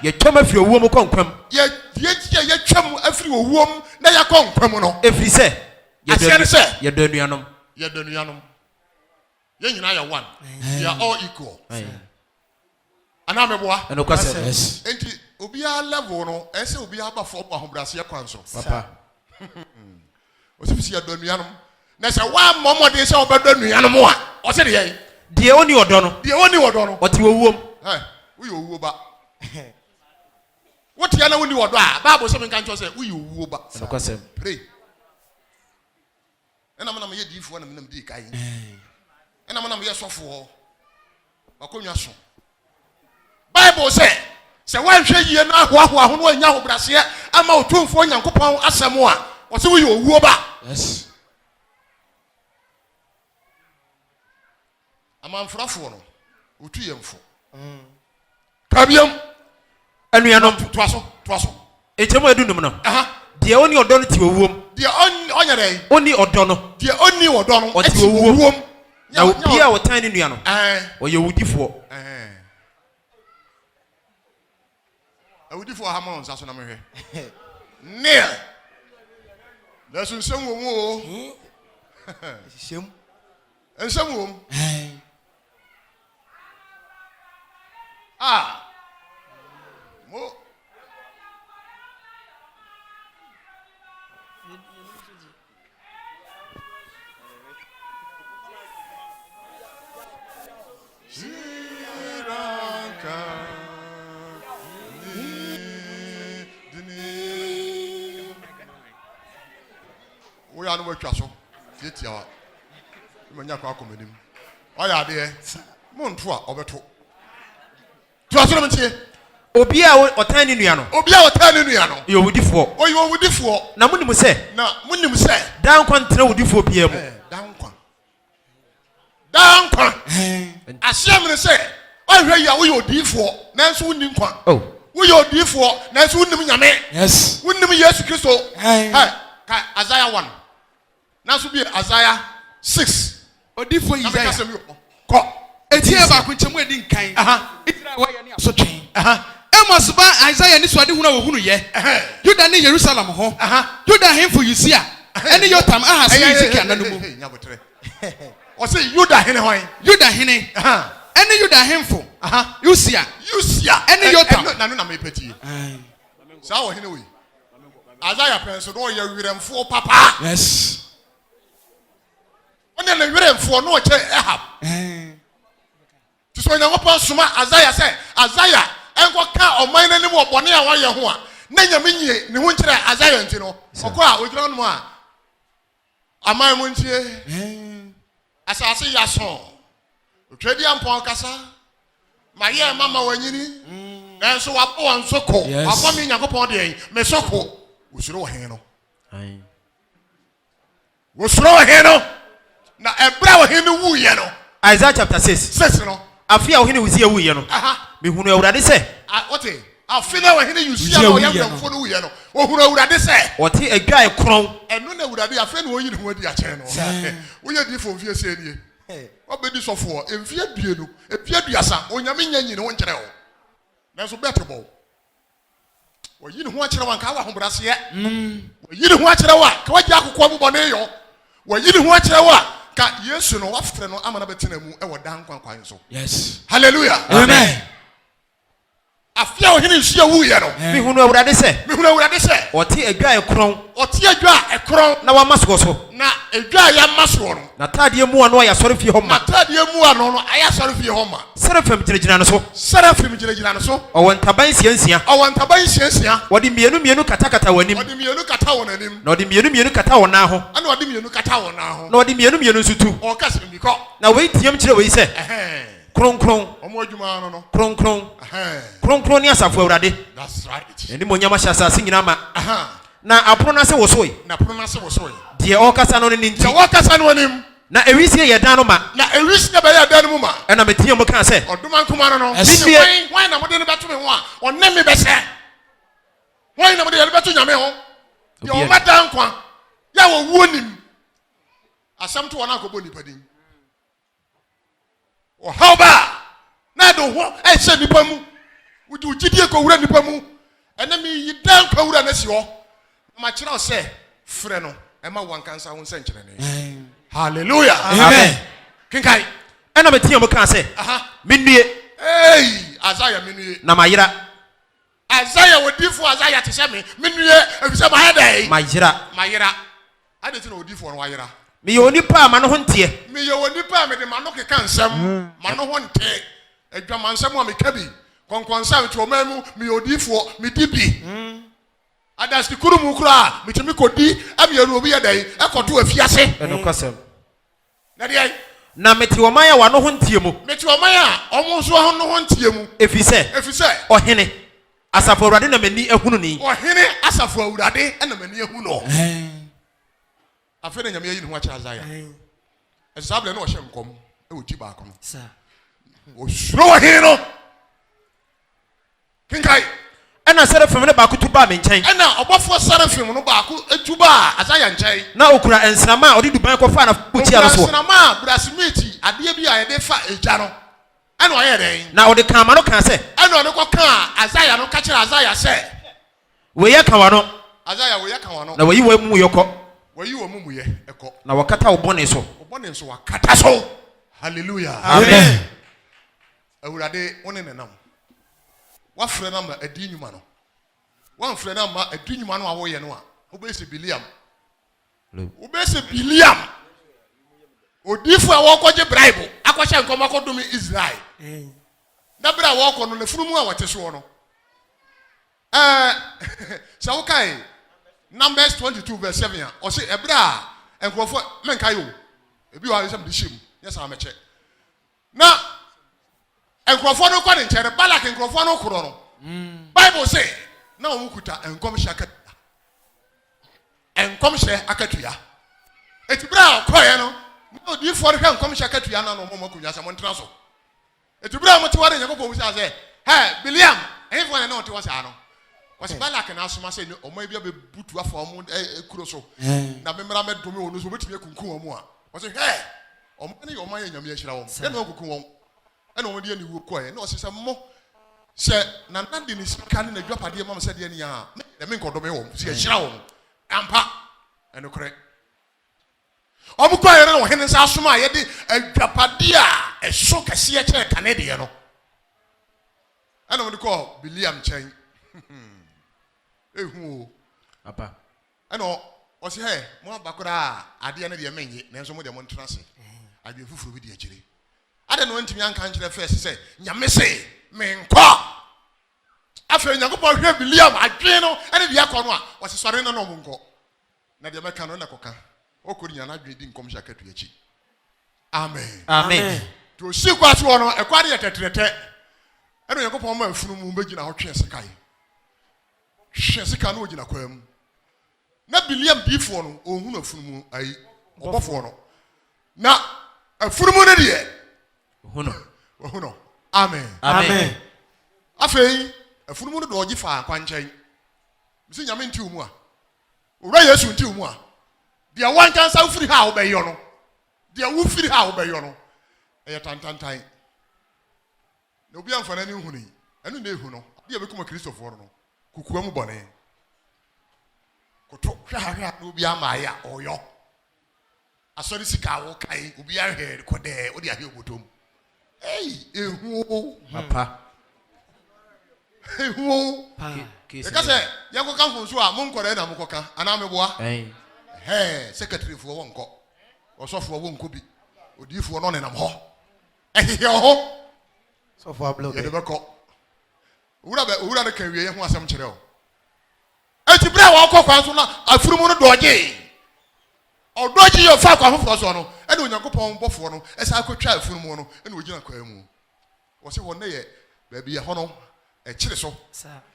Speaker 3: Ye twam afiri owuo mu konkwam.
Speaker 1: Ye twam afiri owuo mu na ya konkwam no.
Speaker 3: Efiri se. Ye do
Speaker 1: anuanom. Ye nyina ya one. They are all equal. Ana meboa.
Speaker 3: Eno kwase.
Speaker 5: Yes.
Speaker 1: Enti obi a level no, ese obi aba for ahobrase kwanso.
Speaker 3: Papa.
Speaker 1: Osifisi ya do anuanom. Na se wa momode se obedo anuanom a, o se de ye.
Speaker 3: Die oni odo no. Oti owuom.
Speaker 1: Uyi owuo ba. What ya na woni odo a, Bible say me kan cho say uyi owuo ba.
Speaker 3: Eno kwase.
Speaker 1: Pray. Ena mana me ye difo na me nam di kai. Ena mana me ye sofo. Akonwa so. Bible say se wan hwe yie na ahoahoa ho no anya hobrase ama otumfo Nyankopɔn asɛm a wo se uyi owuo ba.
Speaker 5: Yes.
Speaker 1: Amanfrafo no otu yemfo. Kabiam
Speaker 3: Anuanom
Speaker 1: toaso.
Speaker 3: Echemo edunum no. Die oni odo no ti owuom.
Speaker 1: Die onya dai.
Speaker 3: Oni odo no.
Speaker 1: Die oni odo no
Speaker 3: oti owuom. Na obi a wotan ni nua no. Oye wudifo.
Speaker 1: Awudifo ha ma onsa so na mehwe. Neil. Lesu nsem wo mu o.
Speaker 2: Shem.
Speaker 1: Nsem wo mu. Mo. We are no watch so. Fieti awa. Manya kwa komenim. Oya de. Monto a obeto. To aso no ntie.
Speaker 3: Obi a otan ni nua no.
Speaker 1: Yo
Speaker 3: wudifo.
Speaker 1: Oyo wudifo.
Speaker 3: Na munim se. Dan kwantra wudifo bia mu.
Speaker 1: Dan kwan. Asiam ne se. Ohwe ya wo yo difo. Nanso wunnim kwan.
Speaker 3: Oh.
Speaker 1: Wo yo difo. Nanso wunnim nyame.
Speaker 5: Yes.
Speaker 1: Wunnim Yesu Kristo. Ka Isaiah 1. Nanso bi Isaiah 6.
Speaker 5: Odifo Isaiah.
Speaker 1: Ko.
Speaker 5: Etie ba kunchemu edi nkan. Israel wa ye ne asotwen. Amos ba Isaiah ni so ade hunu wo hunu ye. Juda ne Jerusalem ho. Juda hemfo Usia. Ene Yotam Ahas Ezekiel nanumu.
Speaker 1: O say Juda hene hoy.
Speaker 5: Juda hene. Ene Juda hemfo. Usia. Ene Yotam.
Speaker 1: Na no na me peti. Sa wo hene we. Isaiah penso no ye wiremfo papa.
Speaker 5: Yes.
Speaker 1: Onye na wiremfo no che Ahab. So Nyankopɔn soma Isaiah say Isaiah enko ka oman nanim obone a waye ho a na nyame nyie ne ho nkyere Isaiah nti no okɔ a ogyina no a aman mu ntie asase ya so otwadi ampɔn kasa maye mama wanyini na so wa po ansoko wa po me Nyankopɔn de me soko osuro wo hen no osuro wo hen no na ebra wo hen no wu ye no
Speaker 3: Isaiah chapter 6
Speaker 1: no
Speaker 3: afia wo hen wu wu ye no me hunu Awurade se
Speaker 1: ote afina wo hen yu sia no yamfo no wu ye no o hunu Awurade se
Speaker 3: ote adwa ekron
Speaker 1: eno na Awurade afia no oyi ne ho adi a kyɛn no wo ye di fo mfie se nie obedi sofo emfie due no efie duasa onyame nya nyine ho nkyerɛ wo na so betebo wo yi ne ho akyerɛ wa nka wa hobrase ye wo yi ne ho akyerɛ wa ka wagye akokɔ mu bɔne yo wo yi ne ho akyerɛ wa ka Yesu no wafre no amana betena mu e wo dan kwankwan so
Speaker 5: yes
Speaker 1: hallelujah
Speaker 5: amen
Speaker 1: afia wo hene nsu awu ye no
Speaker 3: me hunu Awurade se ote adwa ekron na wa maso so
Speaker 1: na adwa ya maso no
Speaker 3: na tade mu ano ya sɔre fie hɔ ma
Speaker 1: tade mu ano no aya sɔre fie hɔ ma
Speaker 3: serafim gyinagyina no so
Speaker 1: gyinagyina no so
Speaker 3: ɔwɔ ntaban siansia wɔde mmienu katakata w'anim
Speaker 1: wɔde mmienu kata wɔ n'anim
Speaker 3: na wɔde mmienu kata wɔ nan ho
Speaker 1: ana wɔde mmienu kata wɔ nan ho
Speaker 3: na wɔde mmienu nso tu
Speaker 1: ɔka sɛ mbikɔ
Speaker 3: na wei tiam kyerɛ wei sɛ kronkron
Speaker 1: ɔmo adwuma no no
Speaker 3: kronkron ne asafo Awurade
Speaker 1: that's right
Speaker 3: ɛni mo nyama hyɛ asase nyinaa ma na apono na se wosoe deɛ ɔkasa no ne nti na ewisie yɛ dan no ma
Speaker 1: na ewisi na bɛyɛ dan no mu ma
Speaker 3: ɛna metia mo ka sɛ
Speaker 1: ɔdoma nkoma no
Speaker 3: bibie
Speaker 1: wɔn na mode ne bɛto me ho a ɔne me bɛsɛ wɔn na mode yɛ bɛto nyame ho deɛ ɔmɛda nkwa yɛ wɔ wuo nim asɛm to wɔn akɔbɔ nipa din ɔhaw ba na do ho ɛhyɛ nipa mu wodi gyidie kɔ wura nipa mu ɛna me yi dan kɔ wura na si hɔ ma kyerɛ sɛ frɛ no ɛma wɔn kansa ho nsɛnkyerɛ ne hallelujah
Speaker 3: amen
Speaker 1: kinkai
Speaker 3: ɛna metia mo ka sɛ menue
Speaker 1: Isaiah menue
Speaker 3: na mayera
Speaker 1: Isaiah wodifo Isaiah te sɛ me menue efisɛ ma hɛdɛ mayera ade te na wodifo no wayera
Speaker 3: meyɛ onipa ma no ho nteɛ
Speaker 1: meyɛ onipa a mede ma no keka nsɛm ma no ho nte adwama nsɛm a meka bi kɔnkɔnsa nti ɔma mu meyɛ odifoɔ medi bi adasti kuru mu kura mitimi kodi amiyaru obi yɛdɛ ɛkɔto afiase
Speaker 3: ɛnokɔsɛm
Speaker 1: na deɛ
Speaker 3: na mete ɔman a wano ho ntie mu
Speaker 1: mete ɔman a ɔmo nso ho no ho ntie mu
Speaker 3: efisɛ ɔhene asafo Awurade na mani ehunu ni
Speaker 1: ɔhene asafo Awurade na mani ehunu no afei na nyame yi ne ho akyerɛ Isaiah ɛsable na ɔhyɛ nkɔm ɛwɔ ti baako no osuro ɔhene no kinkai
Speaker 3: ɛna serafim ne baako tu baa me nkyɛn
Speaker 1: ɛna ɔbɔfoɔ serafim no baako etu baa Isaiah nkyɛn
Speaker 3: na okura nsrama a ɔde duban kɔfa na butia no so
Speaker 1: nsrama a brasimiti adeɛ bi a yɛde fa egya no ɛna ɔyɛ dɛn
Speaker 3: na ɔde kama no kan sɛ
Speaker 1: ɛna ɔde kɔ kan Isaiah no ka kyerɛ Isaiah sɛ
Speaker 3: wɔyɛ kawa no
Speaker 1: Isaiah wɔyɛ kawa no
Speaker 3: na wɔyi wɔ mu yɔkɔ
Speaker 1: wɔyi wɔ mu yɛ ɛkɔ
Speaker 3: na wɔkata wo bɔne so
Speaker 1: ɔbɔne nso wakata so hallelujah
Speaker 3: amen
Speaker 1: Awurade wone ne nam wafrɛ na ma adi nnwuma no wamfrɛ na ma adi nnwuma no a woyɛ no a wobɛsɛ Biliam odifo a wɔkɔgye bribe akɔhyɛ nkɔm akɔdome Israel na bere a wɔkɔ no na funumu a wɔte so no sɛ wokae Numbers 22 verse 7 a ɔse ɛbere a nkurɔfoɔ menkae o ebi wɔ sɛ mede hyɛ mu nyɛ saa mɛkyɛ na nkurɔfoɔ no kɔ ne nkyɛn Balak nkurɔfoɔ no korɔ no Bible say na wɔn kuta nkɔmhyɛ akatua eti bere a ɔkɔɛ no na odiifoɔ no hwɛ nkɔmhyɛ akatua na wɔn mo akonnwa sɛ mo ntena so eti bere a mo te hɔ de Nyankopɔn wusa sɛ Biliam ɛyɛfoɔ na ɔte hɔ saa no wɔsi Balak na asoma sɛ ɔmo ebi abebutu afa ɔmo kuro so na mmemmara mɛdome wɔn no so obetumi akunkun wɔn a wɔsi ɔmo ne yɛ ɔmo ayɛ nyame ahyira wɔn ɛna wɔn kunkun wɔn ɛna wɔn de yɛ ne wuo kɔɛ na ɔsi sɛ mo sɛ nana de ne sika ne n'adwapadeɛ mam sɛ deɛ ne yɛ a ɛmi nkɔdɔmɛ wɔn si ahyira wɔn ampa ɛno korɛ ɔmo kɔɛ yɛrɛ na ɔhene nsa asoma a yɛde adwapadeɛ a ɛso kɛseɛ kyerɛ kane deɛ no ɛna wɔn de kɔ Biliam nkyɛn ehu o
Speaker 3: apa
Speaker 1: ɛna ɔsi mo aba koraa adeɛ no deɛ mɛnye nanso mo deɛ mo ntena se adwe fufuo bi di akyire ada no ntumi anka nkyerɛ first sɛ nyame se menkɔ afei Nyankopɔn hwɛ Biliam adwe no ɛne bia kɔ no a ɔsi sɔre na ɔmo nkɔ na deɛ mɛka no na kɔka ɔkɔ nyana adwe di nkɔmhyɛ akatua akyi amen
Speaker 3: amen
Speaker 1: to si kwase wɔ no ɛkɔ ade yɛ tɛtɛtɛ ɛno Nyankopɔn ma afunumu bɛgyina hɔ twe sekai hwe seka no ogina kwam na Biliam difoɔ no ohun afunumu ayi ɔbɔfoɔ no na afunumu no deɛ ohuno amen afei afunumu no dɔɔgye fa kwankyɛn bisi nyame nti umu a owura Yesu nti umu a deɛ wankansa ufiri ha wobɛyɔ no deɛ wufiri ha wobɛyɔ no ɛyɛ tantantan na obi amfa n'ani hunu yi ɛno na ehu no deɛ bɛkuma Kristofoɔ no kukuwa mu bɔne koto hwahwɛ na obi ama ya ɔyɔ asɔre sika wo kai obi ahwɛ kɔdɛ odi ahwɛ obotom ehu
Speaker 3: papa
Speaker 1: ehu ekase yanko kan fo so a mo nkɔrɛ na mo kɔka ana me boa secretary fo wo nkɔ ɔsɔfo wo nkɔ bi odiifo no nenam hɔ ehihɛ hɔ
Speaker 2: sɔfo ablo
Speaker 1: ye de bɛkɔ owura no kan wie ho asɛm kyerɛ o enti bra wa kɔ kwan so na afurumu no dɔgye ɔdɔgye yɛ fa kwa foforɔ so no ɛne Onyankopɔn bɔfoɔ no ɛsa akɔtwa afurumu no ɛne ogina kwa mu wɔse wɔ ne yɛ baabi yɛ hɔ no ɛkyere so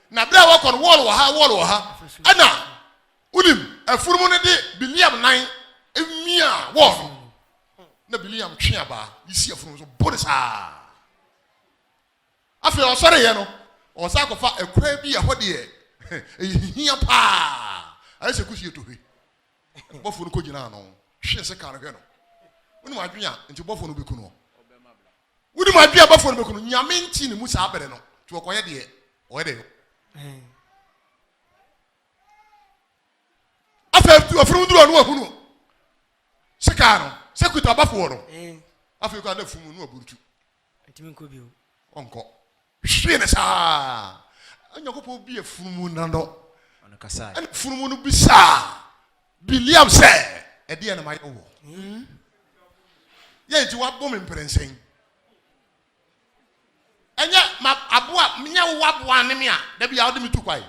Speaker 1: na bra wa kɔ no wall wɔ ha ɛna unim afurumu no de Biliam nan emia wɔ na Biliam twe aba yisi afurumu so bɔne saa afei ɔsɔre yɛ no ɔsa akɔfa ekura bi yɛ hɔ deɛ ehihia pa ayɛ sɛ kusi etohe bɔfo no kɔgyina no hwe se ka no hwɛ no wonim adwenya nti bɔfo no bɛku no wonim adwenya bɔfo no bɛku no nyame nti ne mu saa bere no nti wɔkɔyɛ deɛ ɔyɛ deɛ afei ɔforo nduro no ahunu se ka no se kuta bɔfo no afei kɔ na fumu no aburutu
Speaker 6: ntimi nkɔ bio
Speaker 1: ɔnkɔ hwe ne saa Nyankopɔn bi afunumu nando
Speaker 3: ɔnakasa
Speaker 1: ɛna funumu no bi saa Biliam sɛ ɛdeɛ na mayɛ wɔ yɛ nti wabɔ me mprɛnsɛn ɛnyɛ ma aboa menya wo aboa ne me a da bi a wode me tu kwae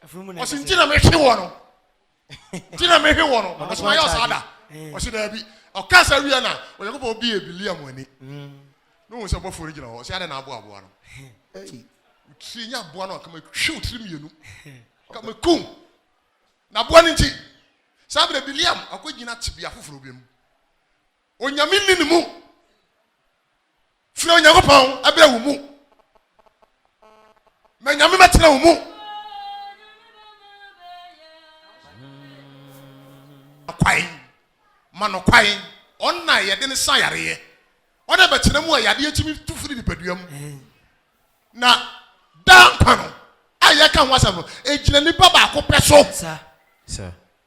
Speaker 6: afunumu na
Speaker 1: ɔsi nti na mehwe wɔ no nti na mehwe wɔ no ɔsi mayɛ ɔsa da ɔsi da bi ɔkasa wie na Nyankopɔn bi Biliam ani no wo sɛ bɔfo ri gyina hɔ ɔsi ada na aboa no si nya boa no kama twi otiri mienu kama kum na boa nti sabre Biliam akɔgyina tibia foforo bi mu onyame nini mu fira Onyankopɔn abira wo mu ma nyame matena wo mu akwai manokwai onna yɛde ne sa yareyɛ ɔna bɛtena mu a yade atimi tufiri nipaduam na dan pano ayɛ ka ho asɛm no egyina nipa baako pɛ so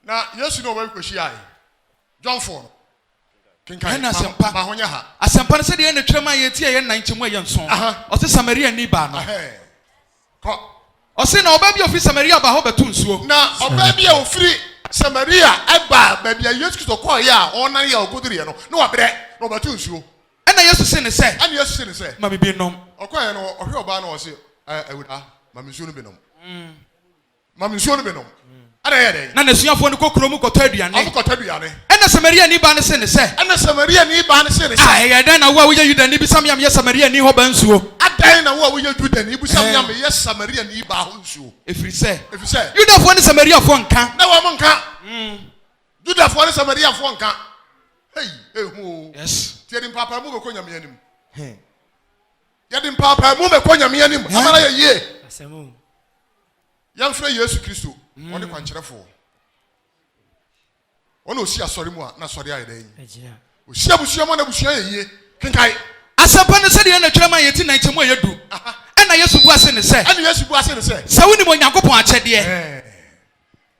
Speaker 1: na Yesu no wɔbɛ kɔhyi ai John 4 kinkan
Speaker 5: ɛna asɛmpa
Speaker 1: ma honya ha
Speaker 5: asɛmpa no sɛ deɛ na twɛm a yɛti a yɛ 9 mu a yɛ nson ɔse Samaria ni ba no
Speaker 1: kɔ
Speaker 5: ɔse na ɔba bi ofi Samaria ba hɔ bɛto nsuo
Speaker 1: na ɔba bi a ofiri Samaria ɛba baabi a Yesu Kristo kɔɔ yɛ a ɔnan yɛ ɔkodiri yɛ no na wabrɛ na ɔbɛto nsuo
Speaker 5: ɛna Yesu se ne sɛ
Speaker 1: ɛna Yesu se ne sɛ
Speaker 5: ma bibi nom
Speaker 1: ɔkɔɛ no ɔhwɛ ɔba na ɔse awura ma nsuo no bi nom ma nsuo no bi nom ada yɛ dɛ
Speaker 5: na nasuafoɔ no kɔ kurom kɔtɔ aduane
Speaker 1: ɔkɔtɔ aduane
Speaker 5: ɛna Samaria ni ba ne se ne sɛ
Speaker 1: ɛna Samaria ni ba ne se ne sɛ
Speaker 5: ɛyɛ dɛn na wo a woyɛ Yudani bi sam yam yɛ Samaria ni hɔ ba nsuo
Speaker 1: adan na wo a woyɛ Yudani bi sam yam yɛ Samaria ni ba hɔ nsuo
Speaker 5: ɛfiri sɛ
Speaker 1: Yudafoɔ
Speaker 5: ne Samariafoɔ nka
Speaker 1: na wɔn nka Yudafoɔ ne Samariafoɔ nka hey ehu
Speaker 5: yes
Speaker 1: tiɛdi mpapa mu bɛkɔ nyame anim yɛdi mpapa mu bɛkɔ nyame anim amana yɛ yie
Speaker 6: asɛmu
Speaker 1: yɛmfrɛ Yesu Kristo ɔde kwankyerɛfoɔ ɔna osi asɔre mu a na asɔre ayɛ dɛ
Speaker 6: agyina
Speaker 1: osi abusua mu na abusua yɛ yie kenkae
Speaker 5: asɛmpa no sɛdeɛ na twɛm a yɛti 9 mu a yɛdu ɛna Yesu bu ase ne sɛ
Speaker 1: ɛna Yesu bu ase ne sɛ
Speaker 5: sɛ wonim Onyankopɔn akyɛdeɛ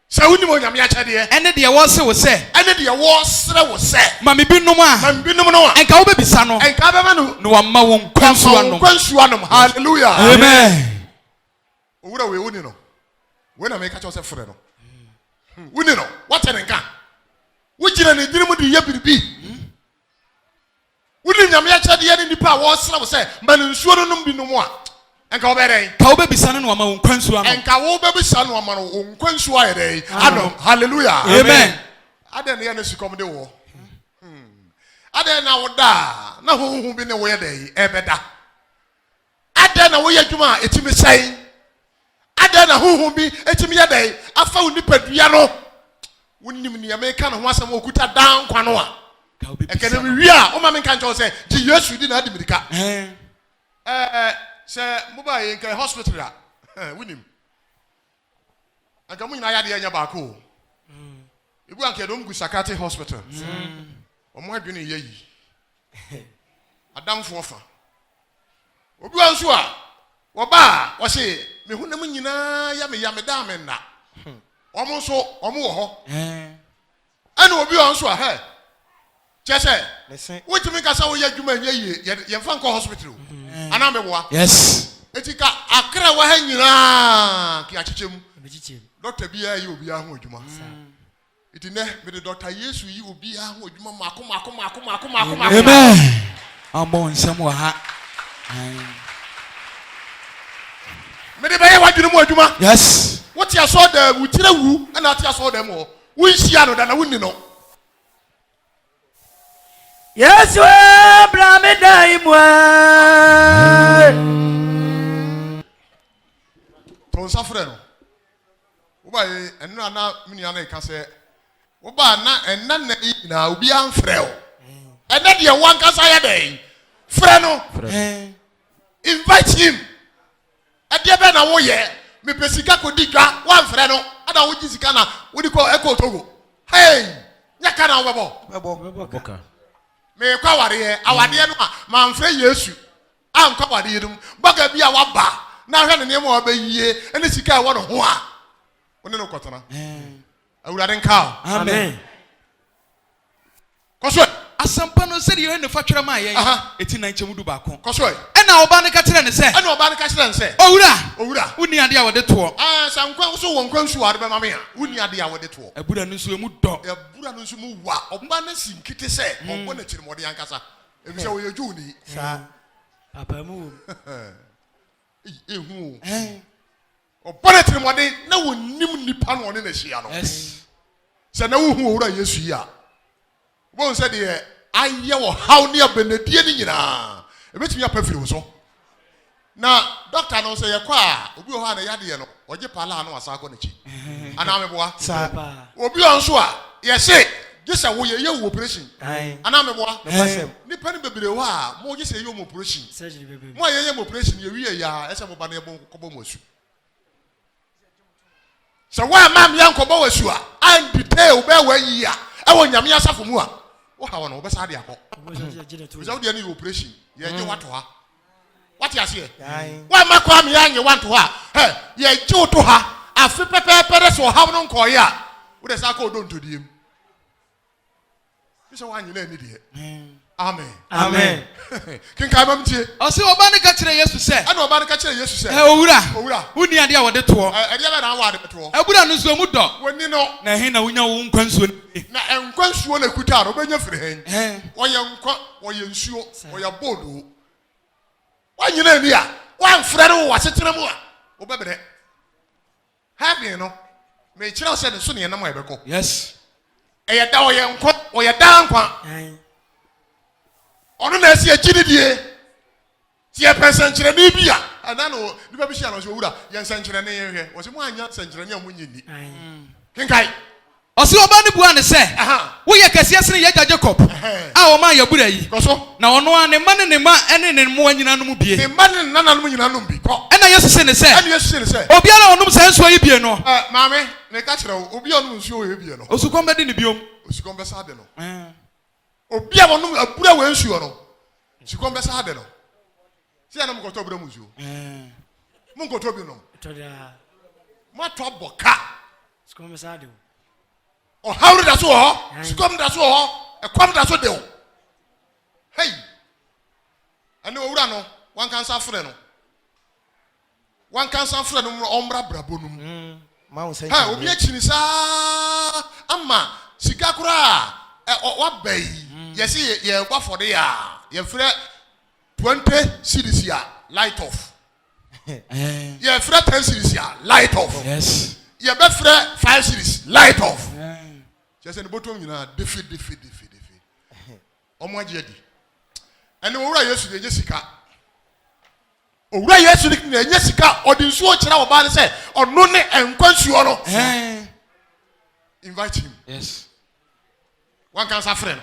Speaker 1: sɛ wonim onyame akyɛdeɛ
Speaker 5: ɛne deɛ wɔse wo sɛ
Speaker 1: ɛne deɛ wɔsrɛ wo sɛ
Speaker 5: ma me bi nom a
Speaker 1: ma bi nom no a
Speaker 5: ɛnka wobɛbisa no
Speaker 1: ɛnka bɛma no
Speaker 5: na wamma wo
Speaker 1: nkwansuo anom hallelujah
Speaker 5: amen
Speaker 1: owura wei woni no wei na meka kyɛw sɛ frɛ no woni no wɔte ne nka wogyina ne diri mu de yɛ biribi woni nyame akyɛdeɛ ne nipa a wɔsrɛ wo sɛ ma ne nsuo no nom bi nom a enka obere
Speaker 5: ka wobebisa no ama wo nkwansu ano
Speaker 1: enka wobebisa no ama wo nkwansu ayere ano hallelujah
Speaker 5: amen
Speaker 1: ade ne ya na sikom de wo ade na woda na huhu bi ne wo ye dey ebeda ade ada na wo ye adwuma etimi sai ada na huhu bi etimi ye dai afa wo nipadua no wonnim ne America na ho asem okuta dan kwa no a ekene mi wi a o ma me kan cho say ji Yesu di na adi mirika se mobile in ka hospital a wonim aka mu nyina ya de nya ba ko ibu anke do mgu sakati hospital omo adwene ye yi adamfo fa obi anso a wo ba wo se me hunam nyina ya me da me na omo so omo wo ho ana obi anso a he chese wotimi ka sa wo ya dwuma nya yi ye fa nko hospital ana me boa
Speaker 5: yes
Speaker 1: etika akra wa ha nyina ki achechemu doctor bi ya yi obi ahụ adwuma iti ne me de doctor Yesu yi obi ahụ adwuma mako
Speaker 5: amen Amponsem wa ha
Speaker 1: me de baye wadwene mu adwuma
Speaker 5: yes
Speaker 1: what ya so da wutire wu na ati so da mo wu hia no da na wunni no
Speaker 6: Yesu bra me dai mo
Speaker 1: to safre no wo ba enu ana mini ana ka se wo ba na enna na ina obi anfrɛ o enna de wan ka sa ya dai frɛ no invite him ade be na wo ye me pesika ko digwa wan frɛ no ada wo ji sika na wo di ko eko togo hey nya ka na wo bebo
Speaker 3: boka
Speaker 1: me kwa ware awade no a ma mfrɛ Yesu an kwa ware dum baga bi a waba na hwɛ ne nemo obeyie ene sika wo no ho a one no kotana awurade nka
Speaker 6: amen
Speaker 1: koso
Speaker 5: asampa no se de ne fa twere ma ye eti na nchemu du ba ko
Speaker 1: koso
Speaker 5: ena oba ne ka kire ne se owura uni ade a wode to
Speaker 1: sankwa so won kwansu ade be mame a uni ade a wode to
Speaker 5: abura no so emu do
Speaker 1: abura no so mu wa oba na sinkite se obo na chirimode yankasa emi se wo ye juni
Speaker 6: sa papa mu
Speaker 1: ehu obo na chirimode na wonnim nipa no one na hia no
Speaker 5: yes
Speaker 1: se na wo hu owura Yesu yi a wo nse de aye wo haw ne abenedie ni nyina ebetumi apafiri wo so na doctor no say yakwa obi o ha na yade no oje pala no asako ne chi ana meboa
Speaker 6: sa
Speaker 1: obi on so a ye say gisa wo ye wo operation ana meboa ni pani bebere ho a mo gisa ye wo operation
Speaker 6: surgery bebe
Speaker 1: mo ye operation ye wi ya ese mo ba na ebon kobo mo asu so wa mam yan kobo wasu a and detail be wa yi a e wo nyame asafo mu a wo ha wono wo be sa de akọ without any operation ye je wato ha what you say why ma kwa me anye wanto ha ye je to ha afi pepe so ha no nko ye a wo de sa ka odo ntodiem so wa nyina ni de amen kin ka mam tie
Speaker 5: o se oba ne ka kire Yesu se
Speaker 1: ana oba ne ka kire Yesu se
Speaker 5: owura uni ade a wode to
Speaker 1: ade be na wa de to
Speaker 5: abura no so emu do
Speaker 1: woni no
Speaker 5: na he na wonya wo nkwansuo
Speaker 1: na enkwansuo na kuta no benya firi hen oye nkwa oye nsuo oye bodo wanyina ni a wanfrɛ no wa setere mu a wo bɛbrɛ heaven no me kyerɛ sɛ ne so ne nam a yɛbɛkɔ
Speaker 5: yes
Speaker 1: ɛyɛ da oye nkwa oye da nkwa ɔno na esi agyi die tie pɛsɛnkyerɛ ne bi a ana no nipa bi hyia no so wura yɛ nsɛnkyerɛ ne yɛhwɛ wɔse mu anya nsɛnkyerɛ ne a mu nyini kenkai
Speaker 5: ɔsi oba ne bua ne sɛ wo ye kɛseɛ sene ye Jacob a o ma ya bura yi na ɔno a ne ma ene ne mo anyina no mu bie
Speaker 1: ne ma ne nana no mu nyina no bi kɔ
Speaker 5: ɛna Yesu se ne sɛ obi ara ɔnom sɛ nsuo yi bie no
Speaker 1: maame ne ka kyerɛ obi a ɔnom nsuo yi bie no
Speaker 5: osukɔm bɛdi ne biom
Speaker 1: osukɔm bɛsa ade no obi a ɔnom abura wɔ nsuo no osukɔm bɛsa ade no si anam kɔtɔ abura mu nsuo mu nkɔtɔ bi no mo atɔ bɔka
Speaker 6: sukɔm bɛsa ade
Speaker 1: o hawri da so ho sukom da so ho e kwam da so de o hey ani owura no wan kan sa frɛ no ombra brabo no
Speaker 2: ma won sɛ
Speaker 1: ha obi akini sa ama sika kura wa bai yesi ye gba for de ya ye frɛ 20 cedis ya light off ye frɛ 10 cedis ya light off
Speaker 5: yes
Speaker 1: ye be frɛ 5 cedis light off just in the bottom nyina defi omo agye di ene owura Yesu de sika owura yesu ni na enye sika odi nsuo kira oba ne se ono ne enkwansuo no invite him.
Speaker 5: Yes.
Speaker 1: One can suffer.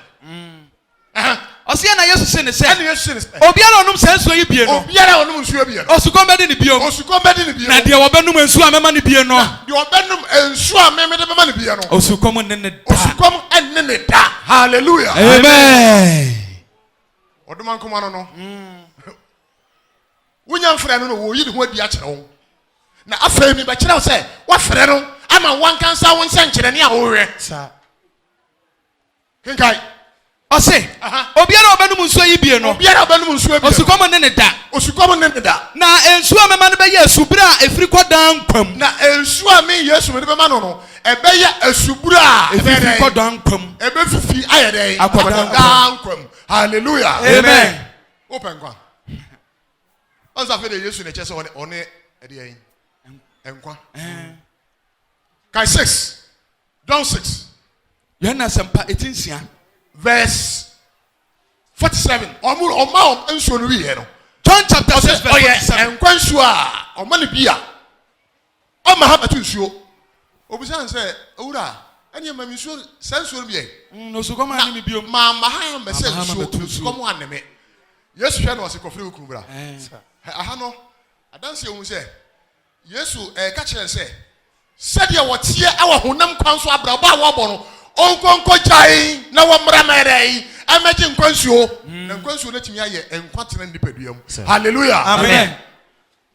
Speaker 5: Osia na Yesu se ne se.
Speaker 1: Ani Yesu se ne se.
Speaker 5: Obiara onum se nsuo yi bie no.
Speaker 1: Obiara onum nsuo bie no.
Speaker 5: Osukom bedi ni bie no.
Speaker 1: Osukom bedi ni bie no.
Speaker 5: Na de obenum nsuo amema ni bie no.
Speaker 1: De obenum nsuo amema de bema ni bie no.
Speaker 5: Osukom ne da.
Speaker 1: Osukom enne ne da. Hallelujah.
Speaker 5: Amen.
Speaker 1: Oduma nkoma no. Wonya mfra no wo yi de ho adi a kyerɛ wo. Na afra mi ba kyerɛ wo sɛ wa frɛ no ama wan kansa won sɛnkyerɛ ne a wo hwɛ. Sa. Kinkai.
Speaker 5: Ose. Obiara obenum nsuo yi bie no.
Speaker 1: Obiara obenum nsuo bie.
Speaker 5: Osukom ne da.
Speaker 1: Osukom ne da.
Speaker 5: Na ensuo amema no be ye asubura efiri kodan kwam.
Speaker 1: Na ensuo ame Yesu me de bema no no. Ebe ye asubura
Speaker 5: efiri kodan kwam.
Speaker 1: Ebe fifi ayede.
Speaker 5: Akodan
Speaker 1: kwam. Hallelujah.
Speaker 5: Amen.
Speaker 1: Open kwa. Onza fe de Yesu ne chese one ede yin. Enkwa. Kai 6. John 6.
Speaker 5: Yana sempa etinsia.
Speaker 1: Verse 47. Oma ensuo no wi he no.
Speaker 5: John chapter 6 verse 47.
Speaker 1: Enkwansuo a oma ne bia. Oma ha batu nsuo. Obusan se owura ene ma nsuo sansuo no bi
Speaker 5: no osukom ani mi biom.
Speaker 1: Ma ha me se nsuo osukom aneme. Yesu hwe no se kofre okuru bra. Aha no adanse ehun se Yesu ka kire se sɛdeɛ wɔteɛ awɔ honam kwan so abra ba wɔbɔ no onkonko gyae na wɔmmra mɛrɛ amagye nkwansuo na nkwansuo no tumi ayɛ nkwa tena nipadua mu. Hallelujah.
Speaker 5: Amen.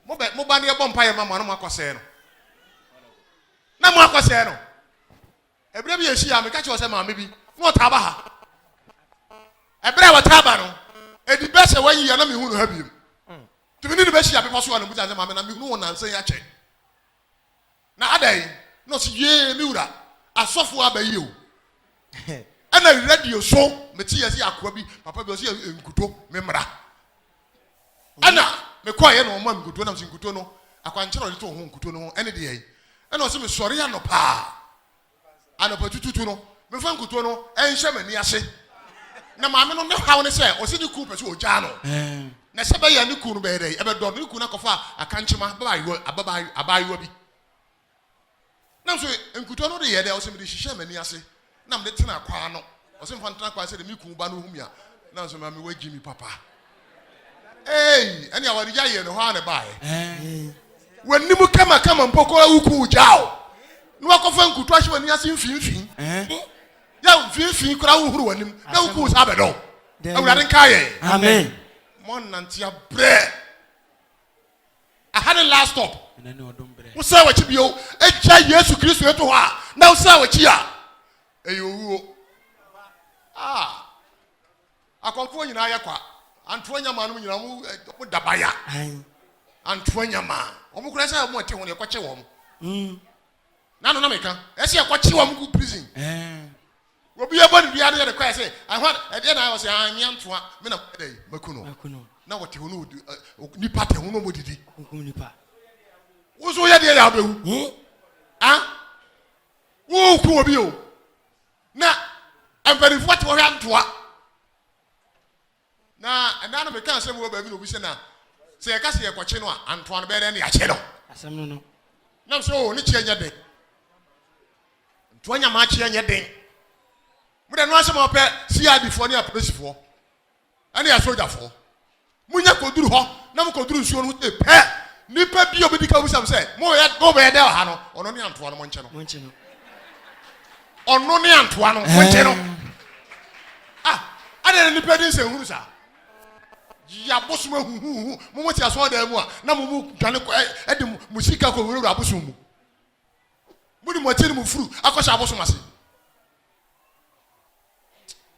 Speaker 1: Moba ne yɛbɔ mpa yɛ mama no makɔsɛɛ no na mo akɔsɛɛ no ɛberɛ bi yɛhyi a meka kyerɛ sɛ maame bi na ɔtaa ba ha ɛberɛ a wɔtaa ba no ɛdi bɛ sɛ wayi yɛ na mehu no ha biom tumi ne ne bɛhyia bepɔ so a no buta sɛ maame na mehu wɔ nansɛ yɛ akyɛ na adai no si ye mi wura asofo abayi o ana radio so meti yesi akoa bi papa bi o si enkuto memra ana me kwa ye no ma nkuto na nkuto no akwankyere o to ho nkuto no ho ene de yi ana o si me sori ano pa ana pa tututu no me fa nkuto no enhye mani ase na maame no ne hawo ne se o si ni ku pese o gya no na se ba ya ni ku no be dai e be do ni ku na kofa akankyema abayiwa bi na so enkuto no de ye de o se me de hihye mani ase na me de tena kwa no o se mfa tena kwa se de mi ku ba no humia na so ma me wagi mi papa eni awari ya ye no ho ane bae wanimu kama mpoko uku jao no akofa nkuto ahye mani ase mfimfim ya mfimfim kura uhuru wanim na uku sa bedo awurade nka ye
Speaker 6: Amen.
Speaker 1: mon nantia bre I had a last stop. Usa wachi bio echa Yesu Kristo eto ha na usa wachi a eyo akonfo nyina ya kwa anto nyama no nyina mu dabaya anto nyama omu kura sa mu ate ho ne kwache wo na no na meka ese kwache wo mu ku prison obi e body bia de kwa say I want e dey na I was an antoa me na dey makuno na wote ho no nipa te ho no modidi
Speaker 6: Nipa.
Speaker 1: Wozo ya de ya bewu wo ku obi o na emperi fo te wo hwa ntoa na enda no meka asem wo ba bi no bi se na se ya ka se ya kwache no a antoa no be de na ya che no
Speaker 6: Asem no
Speaker 1: na so ni che nya den ntoa nya ma che nya den mu de no asem ope CID fo ne a police fo ani ya soldier fo munya koduru ho na mu koduru nsuo no te pe nipa bi obedi ka busam se mo ya go be de ha no ono ne antoa no mo nche no ono ne antoa no mo nche no ade nipa din se huru sa ya bosuma hu mo ti aso da mu a na mo dwane e de musika ko wura abosum mu budi mo tiri mu furu akosha abosum ase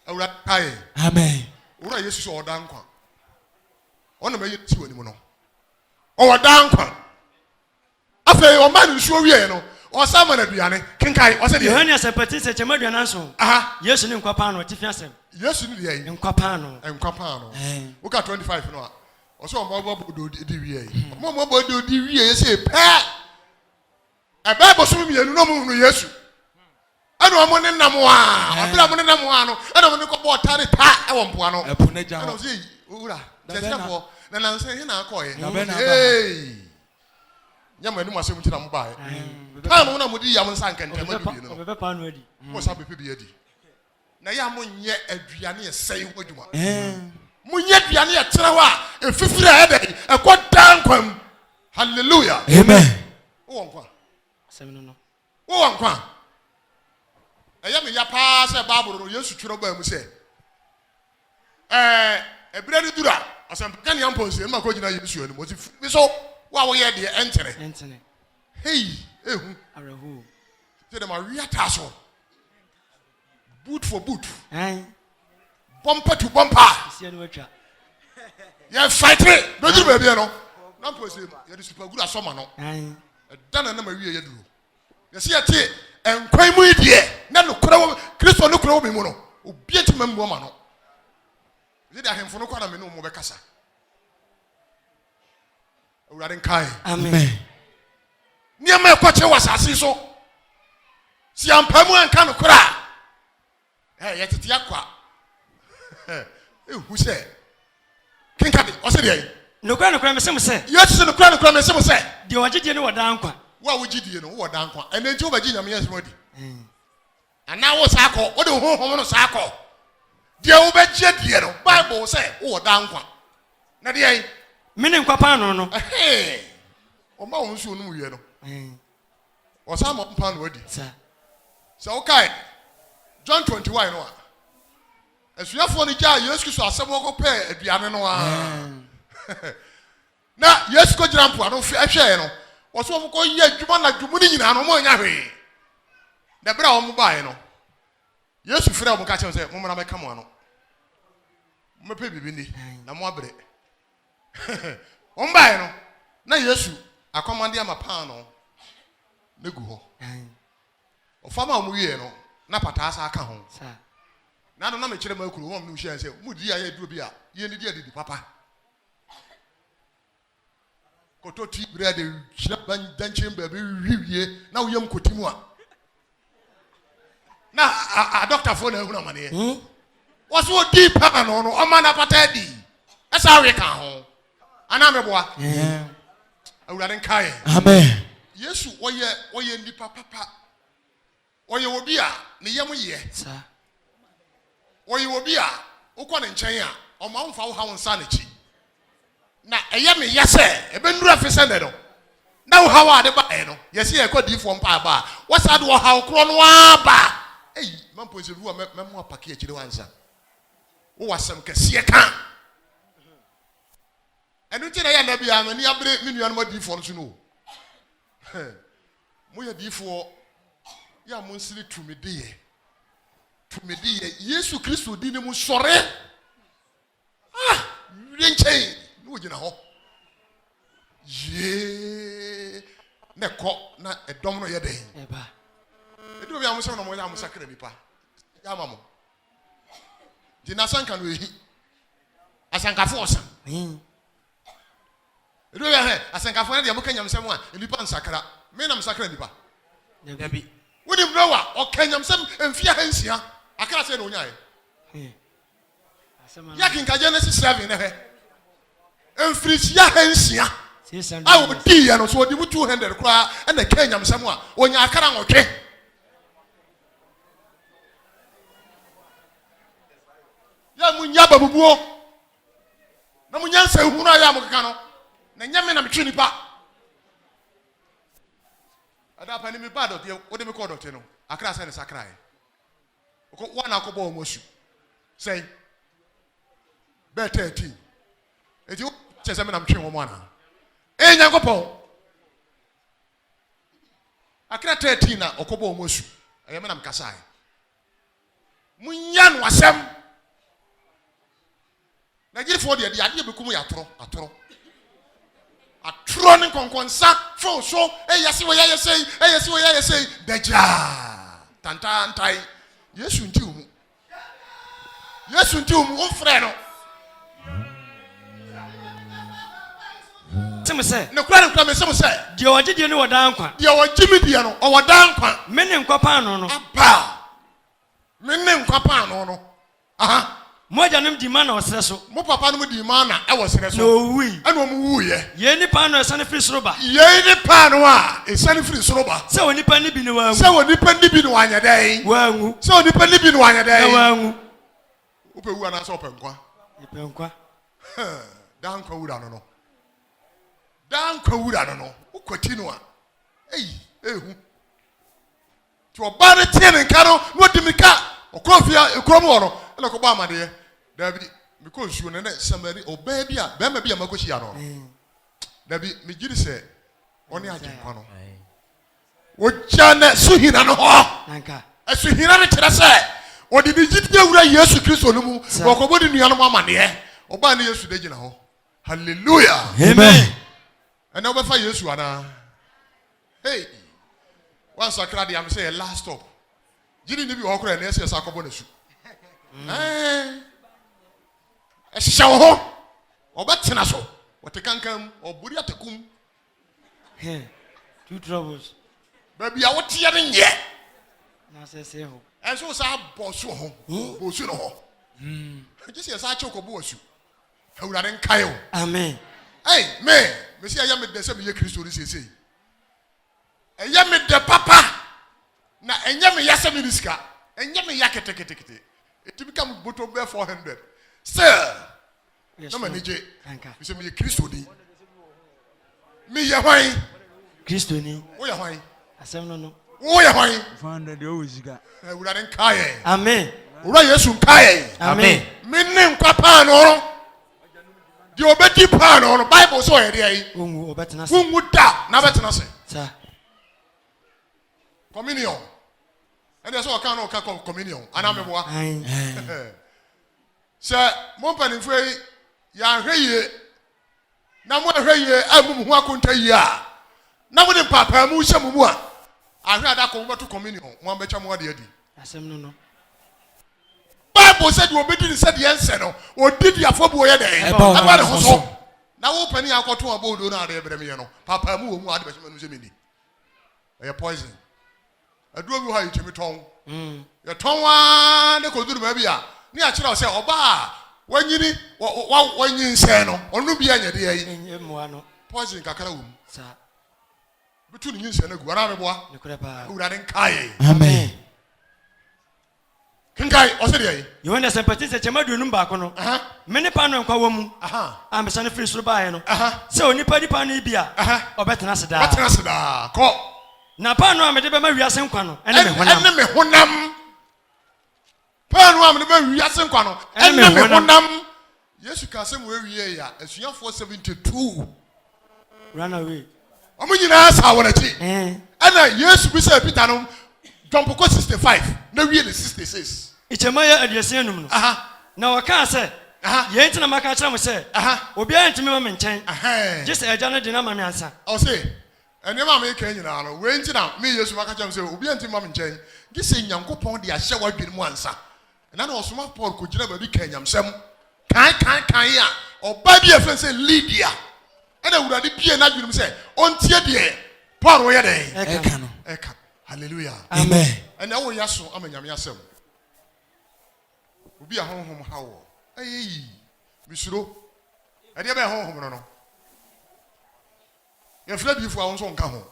Speaker 1: awura kai
Speaker 5: Amen.
Speaker 1: wura Yesu so odan kwa ona me yeti wani mu no o odan kwa afa o man nsuo wie no o sama na duane kenkai o se de
Speaker 6: Yohane asepati se chema duane so. Yesu ni nkwa pa no tifi asem.
Speaker 1: Yesu ni de yi
Speaker 6: Nkwa pa no.
Speaker 1: Nkwa pa no. Wo ka 25 no a o so mo bo di wie yi. Mo bo di wie yi se pe. E ba bo so mi enu no mo hunu Yesu. I don't want to know. I don't want to know. I don't want to go to the I want one. I don't see. Ura. Then I'm saying, I call it. Hey. Yaman was saying to them by. I'm one of the young sank and what's up with the na ya monye aduane say what you want monye aduane ya terawa e fifira head e kwatan kwam hallelujah
Speaker 2: amen
Speaker 1: wo nkwa asem no wo nkwa eya me ya pa se bible no yesu twero ba mu se ebire ni dura asem kan ya Amponsem ma ko gina yesu ani mo ti so wa wo ye de entere hey ehu arahu se de ma wiata so boot for boot. Bumper to bumper. You fight it. Don't you baby no? Amponsem, you super good at summer no. Dana na mawie ya duro. You see ate enkwan mu die. Na no kura Kristo no kura obi mu no. Obi atima mu ma no. Is it ahemfo no kwa na me no mo be kasa. Owurade nkai.
Speaker 2: Amen.
Speaker 1: Niam e kwache wasase so. Si ampamu anka no kura. Yet it yakwa. Who said? King Caddy, or said, no grand crime, some say. Yes, the crown of crime, some say. Do I did know down? What would you know what down? And then Joe Virginia means ready. And now what's Sako? What do home Sako? Dear Obed Bible say, oh, down. Now, the meaning Papano. Hey, or Mount soon, you know. Or some of pound ready, sir. So, okay. John 21 no. As you have for the jar, yes, you saw some go pay at the other no. Now, yes, go jump. I don't share no. Was one going yet, you want like to money in no more. The brown mobile no. Yes, you feel catch and say, Mama, I come on. My baby, no more bread. On by no. Now, yes, you. I command you my pano. Nego. O farmer no. Na patasa aka ho sa na no na me kire makuru won no hia se mudi aye duro bia ye ni dia di papa koto ti bread hia ban danche mba be wiwie na wo yam kotimu a na a doctor for na hu na mane wo so di papa no no o ma na pata di esa we kan ho ana me boa awurade nkai
Speaker 2: amen
Speaker 1: yesu wo ye ndi papa oye obi a ne yam ye sa oye obi a ukọ ne nchen a o ma mfa wo ha wonsa na chi na eye me yese e be ndura fe sende no na wo ha wa de ba e no yesi e kwa difo mpa ba wo sa de wo ha kro no aba ei Amponsem wo memo apake akire wansa wo wasem kese ka enu ti na ya na bia no ni abre minua no difo no so no mo ya difo ya monsiri tumediye Yesu Kristo di ne mu sore renche no gina ho ye ne ko na edom no ye den eba edu bia mo se no mo ya mo sakra nipa ya mamo di na sanka no ehi asanka fo osa edu bia he asanka fo na de mo kanyam sem a nipa nsakra me na msakra nipa dabi woni mrowa o kanyam sem emfia hansia akara se no nyae ya kinka Genesis 7 ne he emfirisia hansia awu di ya no so di 200 kra e na kanyam sem a onya akara nwotwe ya munya babubuo na munya nsa hu na ya mokaka no na nyame na metwe nipa ada pani mi bad o ode me call doctor no akra say ne sakra e ko wana akobo o mosu say be 13 eti o chese me na mtwe ho mo ana nyankopon akra 13 na okobo o mosu eye me na mkasa e munya no asem na gifo de ade bekum ya atoro atro ne konkonsa fo so eyase wo ya sei daja tantantai Yesu nti umu o frɛ no
Speaker 6: me say.
Speaker 1: Ne kura ne kura me sem say.
Speaker 6: Die oje die ne wodan kwa.
Speaker 1: Die oje mi die no, o wodan kwa.
Speaker 6: Me ne nkwa pa no no.
Speaker 1: Aba. Me ne nkwa pa no no. Aha.
Speaker 6: Mo ajanom di ma na osere so.
Speaker 1: Mo papa no di ma na e wo sere so.
Speaker 6: No wi.
Speaker 1: E no mu wu ye.
Speaker 6: Ye ni pa no esane free soro ba.
Speaker 1: Ye ni pa no a esane free soro ba.
Speaker 6: Se woni pa ni bi ni wa ngu.
Speaker 1: Se woni pa ni bi ni wa nya dai.
Speaker 6: Wa ngu.
Speaker 1: Se woni pa ni bi ni wa nya dai.
Speaker 6: Wa ngu.
Speaker 1: Upe wu ana so pe nkwa.
Speaker 6: Ipe nkwa.
Speaker 1: Dan kwa wura no no. Dan kwa wura no no. Ukwati no a. Ehu. Ti oba ne tie ne nka no, no di mika. Okrofia ekrom wo no. Ele ko ba amade. David, because you know somebody obey bia, be ma bia makoshi ya no. David, me giri se oni ajenkwa no. Wo jana suhina no ho.
Speaker 6: Nanka.
Speaker 1: Suhina ne kire se odi bi gidi awura Yesu Kristo no mu, wo ko bodi nua no mu amane. Oba ne Yesu de gina ho. Hallelujah.
Speaker 6: Amen.
Speaker 1: And now befa Yesu ana. Hey. Once akra dey am say last stop. Gidi ni bi wo kora na ese akobo na su. Ehyehyɛ wo ho obetena so wote kankan oburi atakum
Speaker 6: Two troubles
Speaker 1: baby a wote ye ne nye
Speaker 6: na se ho
Speaker 1: enso sa boso ho boso no ho just yes a che ko bo asu awurade nkae wo
Speaker 6: amen
Speaker 1: me see ayam de se me ye Kristo ni sesei ayam de papa na enya me yase me riska enya me yaketekete it become bottle be 400. Sir, no manage. You say me Kristo ni. Me ya hwan?
Speaker 6: Kristo ni.
Speaker 1: Wo ya hwan?
Speaker 6: Asem no.
Speaker 1: Wo ya hwan?
Speaker 4: 400 yo wizika.
Speaker 1: Wurade nkae.
Speaker 6: Amen.
Speaker 1: Wura Yesu nkae.
Speaker 6: Amen.
Speaker 1: Me ne nkwa pa no. Di obedi pa no. Bible so here dey.
Speaker 6: Ungu obetena se.
Speaker 1: Ungu da na betena se.
Speaker 6: Sa.
Speaker 1: Communion. And that's what kind of communion. Anameboa. Sir, mon panifwe ya hweye na mo hweye amum ho akonta yi a na mo de papa mu hye mu a ahwe ada ko mo to communion mo ambecha mo de adi
Speaker 6: asem no
Speaker 1: Bible said you obedi ni said the answer no odidi afobu ye den aba de ho so na wo pani akoto abodo na ade brem ye no papa mu wo mu ade be se manu se meni e poison aduro bi ha yitimi ton ye ton wa ne ko duru ba bi a ni a kira o se oba wanyini wanyin se no onu bi anya de yi
Speaker 6: mo ano
Speaker 1: poison kakara wo
Speaker 6: sa
Speaker 1: bitu ni nse na gu ara meboa
Speaker 6: ne kure pa
Speaker 1: urade nkae
Speaker 6: amen
Speaker 1: kinkai o se de yi
Speaker 6: you want sympathy se chema dunum ba ko no me ne pa no nkwa wo mu am be sane free suru ba ye no se onipa dipa no bia obetena se da
Speaker 1: betena se da ko
Speaker 6: na pa no am de be ma wiase nkwa no ene
Speaker 1: me honam pa no am de be wiase nkwa no ene me honam Yesu ka se mo wiye ya asuafo 72
Speaker 6: run away
Speaker 1: omo nyina sa wona chi ana Yesu bi se Peter no jump ko 65 na wiye ne 66
Speaker 6: ichema ya aduase anum no na waka se ye ntina maka kira mo se obi a ntimi ma me nchen just eja no de na ma me ansa
Speaker 1: o se ene ma me kan nyina no we ntina me Yesu maka kira mo se obi a ntimi ma me nchen gi se Nyankopon de ahye wadwene mu ansa na na osoma Paul ko gina ba bi kan nyamsem kan ya oba bi efen se Lydia ena wurade bie na dwene mu se ontie de Paul wo ye den eka hallelujah
Speaker 2: amen
Speaker 1: ena wo yaso amanyame asem obi a honhom hawo misuro ade be honhom no ye fla bifu a won nka ho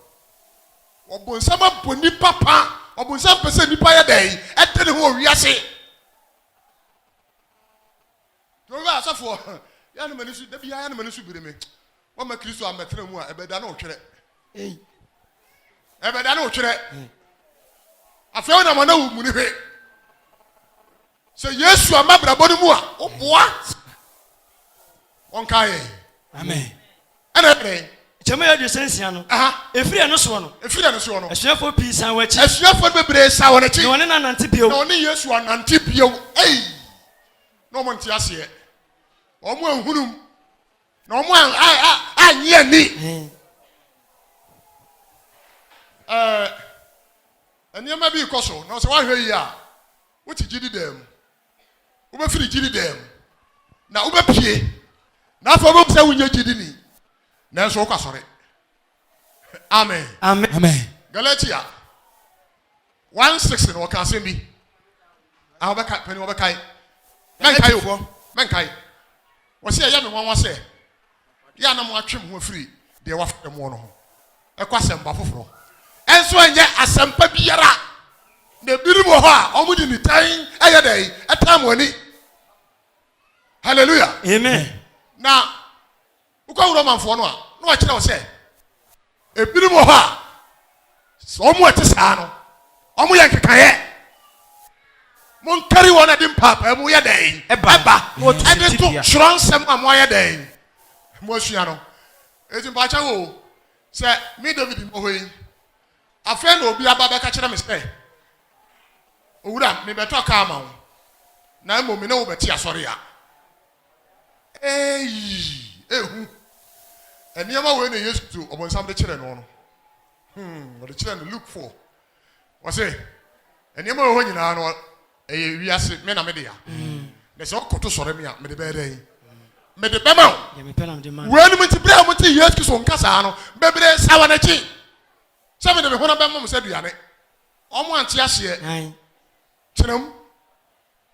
Speaker 1: obonsam aboni papa obonsam pese nipa ye den etene ho wiase to ba asafo ya no manisu da bia ya no manisu bireme wa ma Kristo ametre mu a ebeda na otwere ebeda na otwere afewo na mana wu mu ni hwe se Yesu amabra boni mu a oboa onkae
Speaker 2: amen
Speaker 1: ana bre
Speaker 6: chema ya de sensia no efiri no so no asuafo pi san wachi
Speaker 1: asuafo bebre sa wona chi
Speaker 6: no ne na nante bio
Speaker 1: no ne Yesu anante bio no mo ntia se omo ahunum no mo anye ni eniema bi koso no se wa hwe yi a wuti gidi dem wo be firi gidi dem na wo be pie na afọ bo se wunye gidi ni nanso okwa sore amen
Speaker 5: Amen.
Speaker 1: Galatia 1:6 no ka asem bi abaka pani obakai menkai wo se ya me nwanwa se ya na mo atwem ho afiri de wafem wo no ho ekwasem ba foforo enso enye asempa biara na biri mo ho a omudi ni tan eye dai etam woni hallelujah
Speaker 6: Amen.
Speaker 1: na ukwa romanfo no a no wa kire wo se ebiri mo ho a omo ete saa no omo ye nkekaye mon kari wona dim papa mu ye dai eba ade to shransem am ye dai mo asua no eti ba cha wo se me David mo hoyi afa na obi aba be ka kire me se owura me beto ka ama wo na mo me na wo beti asori ya ehu eniyama we na Yesu to obonsam de kire no no what the children look for was it eniyama we ho nyina no wiase me na me de ya de so koto sore me a me de be dey me de be ma
Speaker 6: Ya me penam de man.
Speaker 1: we ni mti bra mti Yesu so nkasa no bebre sawa na chi se me de me ho na be mo se duane omo ante ase
Speaker 6: Ai.
Speaker 1: chenam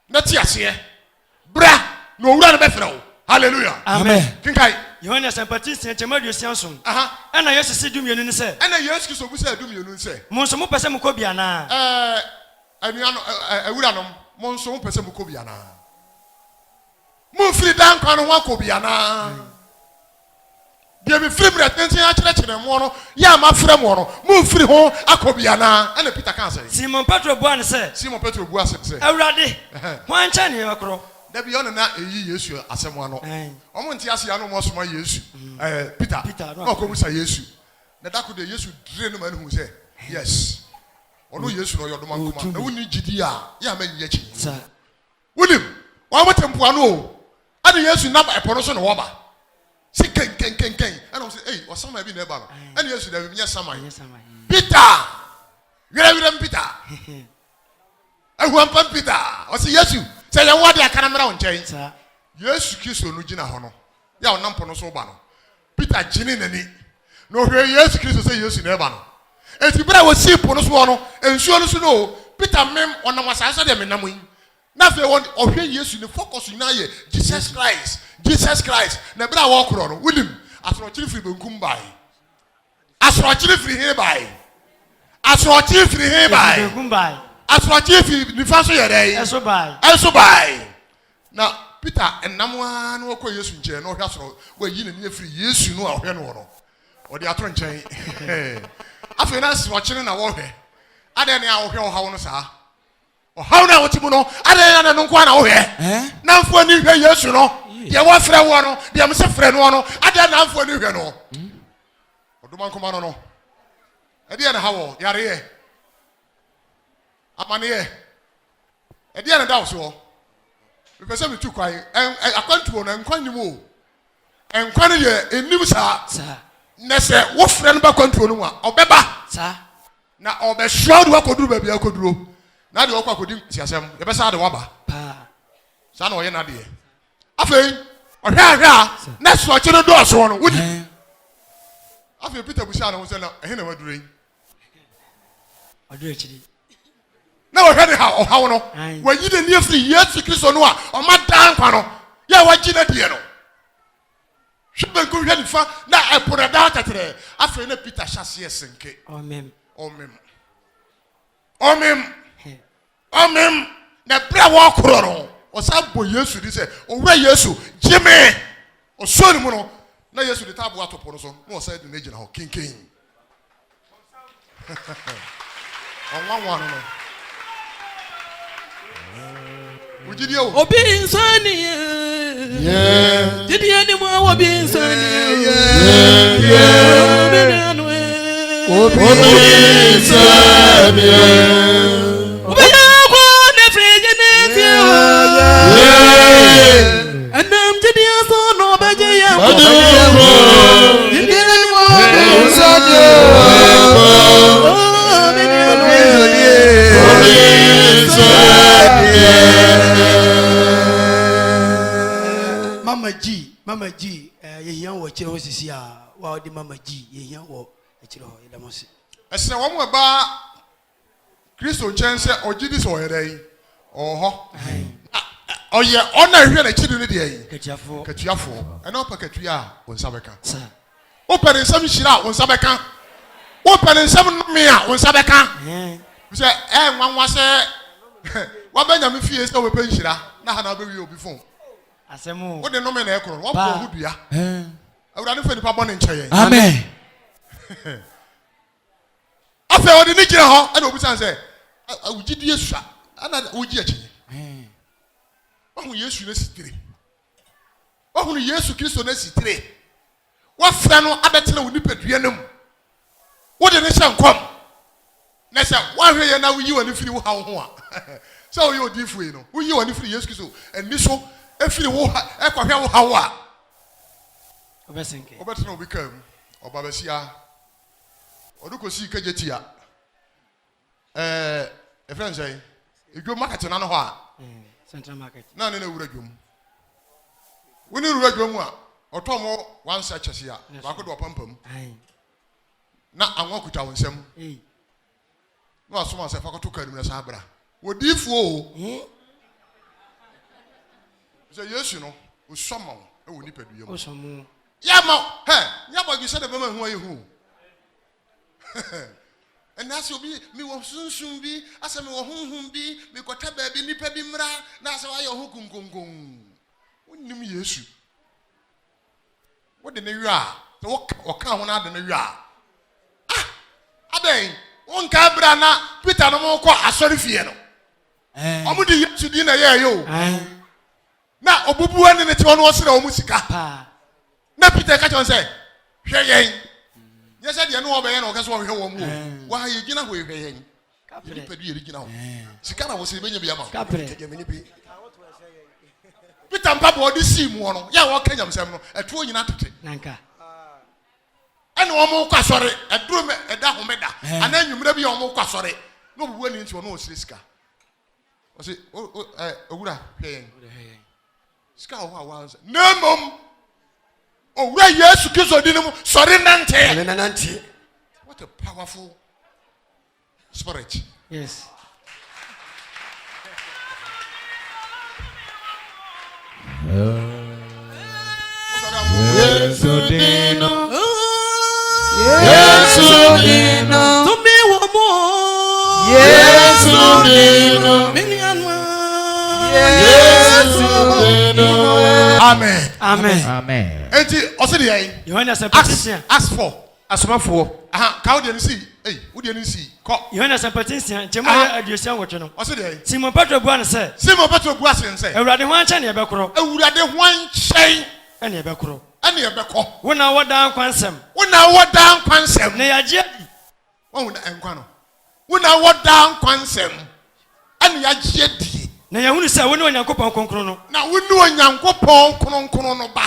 Speaker 1: na ti ase bra no owura na be frɛ wo hallelujah
Speaker 5: Amen.
Speaker 1: kinkai
Speaker 6: Yohane sympathy se chema duosia so.
Speaker 1: aha
Speaker 6: Ana Yesu si dumienu ne se.
Speaker 1: ena Yesu so bu se adum yenu nse
Speaker 6: Mo so mo pese mo kɔ bia na.
Speaker 1: anuano awura nom mo nso mo pese mo kɔ bia na mo firi dan kwa no ho akɔ bia na de me firi mra tenten a kyerɛ mo no ya ma frɛ mo no mo firi ho akɔ bia na ena Peter kan sɛ
Speaker 6: Simon Petro bo an se.
Speaker 1: Simon Petro bu ase sɛ
Speaker 6: Awurade. Ho ancha ne yakro.
Speaker 1: da bi ona na eyi Yesu asɛm ano omo nti ase ya no mo soma Yesu Peter no ko musa Yesu na da ko de Yesu dire no ma no hu sɛ yes ono Yesu no yodo man kuma na woni gidi a ya ma nyi achi
Speaker 6: Sa.
Speaker 1: wonim wa mo tempo ano o ade Yesu na ba epo no so no wo ba si ken ana say eh osama bi na ba no ane Yesu da bi nya sama Peter wira Peter ehuampa Peter o say Yesu say ya wade akana mra wo nkyɛn
Speaker 6: Sa.
Speaker 1: Yesu Kristo no gina ho no ya onam po no so ba no Peter gini nani no hwe Yesu Kristo say Yesu na ba no enti bra wo si po no so no ensuo no so no Peter mem onam asase de menam yi na fe won ohwe Yesu ne focus na ye Jesus Christ na bra wo kro no wulim asoro kiri firi benkum bai asoro kiri firi he bai asoro kiri firi he bai
Speaker 6: Benkum bai.
Speaker 1: asoro kiri firi nifa so ye dai eso bai na Peter enamwa na okọ Yesu nche na ohwa soro wa yi na ni firi Yesu no ahwe no no o de atoro nchen afi na asoro kiri na wo hwe ade ne ahwe o hawo no saa o hawo na wotimu no ade na no nko na wo hwe na mfo ni hwe Yesu no de wo frɛ wo no de am se frɛ no no ade na mfo ni hwe no oduma nkoma no no ade na hawo yare ye amane ye ade na dawo so because me too kwai akwantuo na nkwan nim o nkwan ye enim saa na se wo frɛ no ba kwantuo no mu a obeba
Speaker 6: Sa.
Speaker 1: na obehwa do akoduru ba bia akoduro na de okwa akodi siasem ye be sa de waba
Speaker 6: Pa.
Speaker 1: sa na oye na de afei ohwa ahwa na so kye no do so no wudi afei Peter busa na wo se na ehe na waduru yi
Speaker 6: Odo echiri.
Speaker 1: na ohwa ne ha ohawo no wayi de nie firi Yesu Kristo no a o ma dan kwa no ya waji na die no hwebe ko hwe nifa na epore da tatere afei na Peter hyase esenke omem na bra wo koro no o sa bo Yesu di se o we Yesu jime o so ni mu no na Yesu de tabo atopo no so na o sa de na gina ho kinkin on no Ujidi o
Speaker 5: Obi insani yeah didi ani mo obi insani yeah obi insani obi ya ko ne frije ne ti yeah anam didi aso no beje ya didi ani mo insani
Speaker 2: Mama G, ye yan wo kire ho sisi a wa di Mama G, ye yan wo kire ho ida mo se.
Speaker 1: Ese wo mo ba Kristo chense ogidi so yere oho. Oye ona hwe na chidu ne de yi. Katuafo. E na opa katua a wonsa beka.
Speaker 2: Sa.
Speaker 1: Opa ne nsam hira wonsa beka. Opa ne nsam no me a wonsa beka. Se nwanwa se wa benya me fie se obepe hira na ha na be wi obi fon.
Speaker 6: Asemu.
Speaker 1: Wo de no me na ekro wo ko hudua. Awura ne fa nipa bɔ ne nkyɛn.
Speaker 5: Amen.
Speaker 1: Afa odi ni gire ho na obi san se awugidi Yesu ana ogi achi. Wahu Yesu na sitire. Wahu Yesu Kristo na sitire. Wa fra no abetena wo nipadua nam. Wo de ne hye nkom. Na se wa hwe ye na wo yi wani firi wo ha ho a. Se wo yi odifu yi no. Wo yi wani firi Yesu Kristo. Eni so efiri wo ha ekwahwe wo ha wo a.
Speaker 6: Obesenke.
Speaker 1: Obetena obi kam. Oba besia. Odukosi kajetia. Friends say, you market na no ho a.
Speaker 6: Central market.
Speaker 1: Na ne wura dwom. Woni wura dwom a, otomo wan sa chese a, ba ko do pampam. Na anwa kuta wonsam. No asoma se fa ko to karim na sa bra. Wodifo o. Se Yesu no, osoma e woni padua mu.
Speaker 6: Osomo.
Speaker 1: Ya ma, nya ba gi se de be ma hu ayi hu. And as you be, me was soon be, as I me won be, me got a baby, nipa bimra, that's why your hook gong. What name Yesu? What the new are? The walk or come out the new are. Abe, one cabrana, Peter no more call a sorry fieno. Omudi Yesu dinner, yo. Now, Obubu and the one was no musica. Na Peter catch on say, yes, I know obey no case what we want. Why you gina we pay? You pay the original. Sikana was even be amount. Peter Papa this sim one. Ya what can you say? A 2 year to take.
Speaker 6: Nanka.
Speaker 1: And one more sorry, a drum a dahomeda. And then you may be almost sorry. No one into no siska. Was it Ura paying? Scout was no mum. Oh, where yes, kiss or dinner, sorry, Nante. What a powerful spirit.
Speaker 6: Yes.
Speaker 1: Yes, Dino.
Speaker 2: Yes, Dino.
Speaker 5: To me one more.
Speaker 2: Yes, Dino. Yes, Dino.
Speaker 1: Amen.
Speaker 6: Amen.
Speaker 3: Amen.
Speaker 1: Enti osidi yen.
Speaker 6: Yohana Sampatisia.
Speaker 1: Ask for.
Speaker 3: Asomafo.
Speaker 1: Ka wo de nsi. Wo de nsi. Ko.
Speaker 6: Yohana Sampatisia. Jema aduosia nwotwe no.
Speaker 1: Osidi yen.
Speaker 6: Simon Petro bua ne se.
Speaker 1: Simon Petro bua se nse.
Speaker 6: Ewurade ho anche ne ebekoro.
Speaker 1: Ewurade ho anchen.
Speaker 6: Ene ebekoro.
Speaker 1: Ene ebekọ.
Speaker 6: Wona woda kwansem.
Speaker 1: Wona woda kwansem.
Speaker 6: Ne yaje di.
Speaker 1: Wona enkwa no. Wona woda kwansem. Ene yaje di.
Speaker 6: Na yahunu se woni onyankopon konkron no.
Speaker 1: Na woni onyankopon kronkron no ba.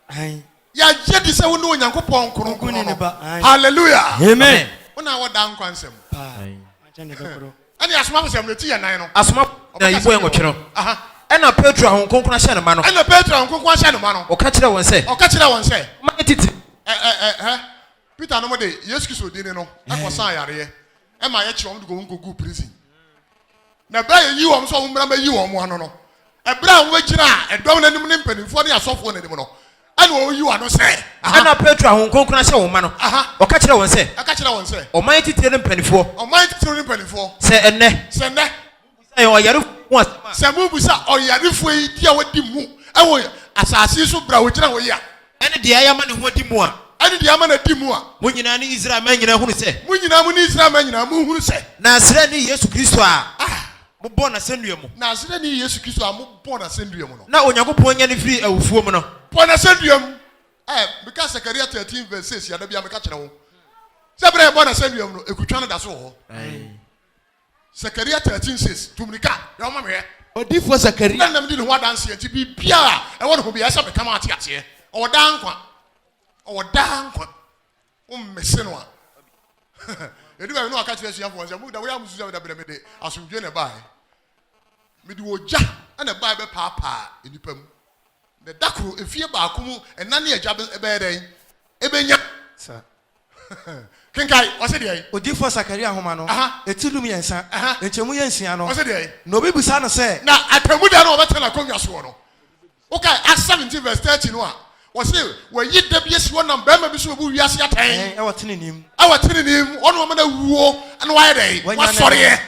Speaker 6: Ai.
Speaker 1: Yaje di se woni onyankopon kronkron
Speaker 6: Ni
Speaker 1: no
Speaker 6: ba.
Speaker 1: Hallelujah.
Speaker 6: Amen.
Speaker 1: Wona woda kwansem.
Speaker 6: Ai. Anche ne ebekoro.
Speaker 1: Ene asoma fasem ne ti ya nan no.
Speaker 3: Asoma na yibo enwotwe no. Ena Petro ahon konkron hye ne ma no.
Speaker 1: Ena Petro ahon konkron hye ne ma no.
Speaker 3: O ka kire won se.
Speaker 1: O ka kire won se.
Speaker 3: Ma titi.
Speaker 1: Peter no mo de Yesu Kristo din no. Akosan yare. E ma ye kire won de go go prison. Na bra ye yi won so won bra ma yi won mo ano no. E bra won wagina e dom nanim ne mpanimfo ne asofo nanim no. Ana o yi wa no se.
Speaker 3: Ena Petro ahon konkron hye won ma no. O ka kire won se.
Speaker 1: O ka kire won se.
Speaker 3: O man titi ne mpanimfo.
Speaker 1: O man titi ne mpanimfo.
Speaker 3: Se enne.
Speaker 1: Se enne.
Speaker 3: Se o yare fu asema.
Speaker 1: Se mu bu sa o yare fu yi dia wadi mu. E wo asase so bra wo gina wo ya.
Speaker 3: Ene de ayama ne ho di mu a.
Speaker 1: Ene de ayama na di mu a.
Speaker 3: Mo nyina ne Israel man nyina hunu se.
Speaker 1: Mo nyina mu ni Israel man nyina mu hunu se.
Speaker 3: Na asra ni Yesu Kristo a. Mo bo na sendua mu.
Speaker 1: Na asra ni Yesu Kristo a mo bo na sendua mu no.
Speaker 3: Na Onyankopon nya ne firi awufuo mu no.
Speaker 1: Bo na sendua mu. Because Zechariah 13 verse 6 ya da bia me ka kire wo. Se bra bo na sendua mu no ekutwa no da so ho. Zechariah 13:6 tumrika ya ma me.
Speaker 5: Odifo Zachariah.
Speaker 1: Na nam di ne ho adanse enti bi bia e wo ne ho bia se me ka ma ate ate. O dan kwa. O dan kwa. O mese no a. Edi ba no aka kire suya fo nse mu da wo ya musu da bra me de asumdwe ne bae. Me di oja na bae be papa enipa mu. the dakro efie ba akumu enane agya be den ebenya
Speaker 2: Sir.
Speaker 1: Kenkai o se de
Speaker 2: Odifo Sakaria homa no etidum yensa enchemu yensia no
Speaker 1: o se de
Speaker 2: no bibusa no se
Speaker 1: na atamu da no obetena konwa so no okay Acts 17 verse 30 no a o se we yi da bi esi wonam ba ma bi so obu wiase atan
Speaker 2: e wotene nim
Speaker 1: ono ma na wuo na wa ye wa sore ye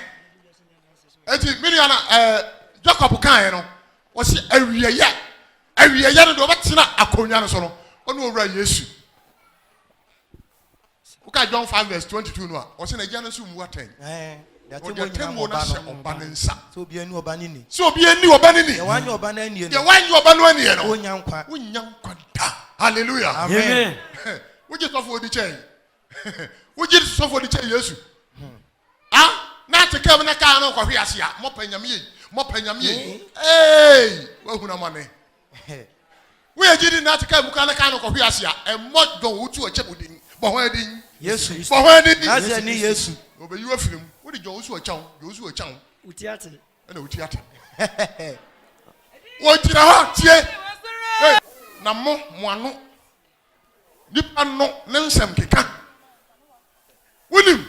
Speaker 1: enti miniana Jacob kan no o se awieye no do obetena akonwa no so no ono owura Yesu. Okay, John 5 verse 22 no. O se na gya no so mu aten. O temo na se oba ne nsa.
Speaker 2: So obi ani oba ne ni.
Speaker 1: So obi ani oba ne ni.
Speaker 2: Ye wanyi oba na ani
Speaker 1: Ye wanyi oba no ani no.
Speaker 2: Onya nkwa
Speaker 1: da. Hallelujah.
Speaker 6: Amen.
Speaker 1: We just suffer the chain. We just suffer the chain Yesu. Ah, na te kam na ka no kwa hwe ase a. Mo panyame yi. Hey, we hu na mane. We agidi na te kam ka na ka no kwa hwe ase a. E mo don wutu o chebudin. Bohwadin
Speaker 2: Yesu.
Speaker 1: Bohwadin
Speaker 2: ni Yesu.
Speaker 1: Obe you afirim. Wo di Josu o chan.
Speaker 6: Utiate.
Speaker 1: Na utiate. Wo tira ha tie. Hey, na mo ano. Nipa no ne nsem keka. Wonim.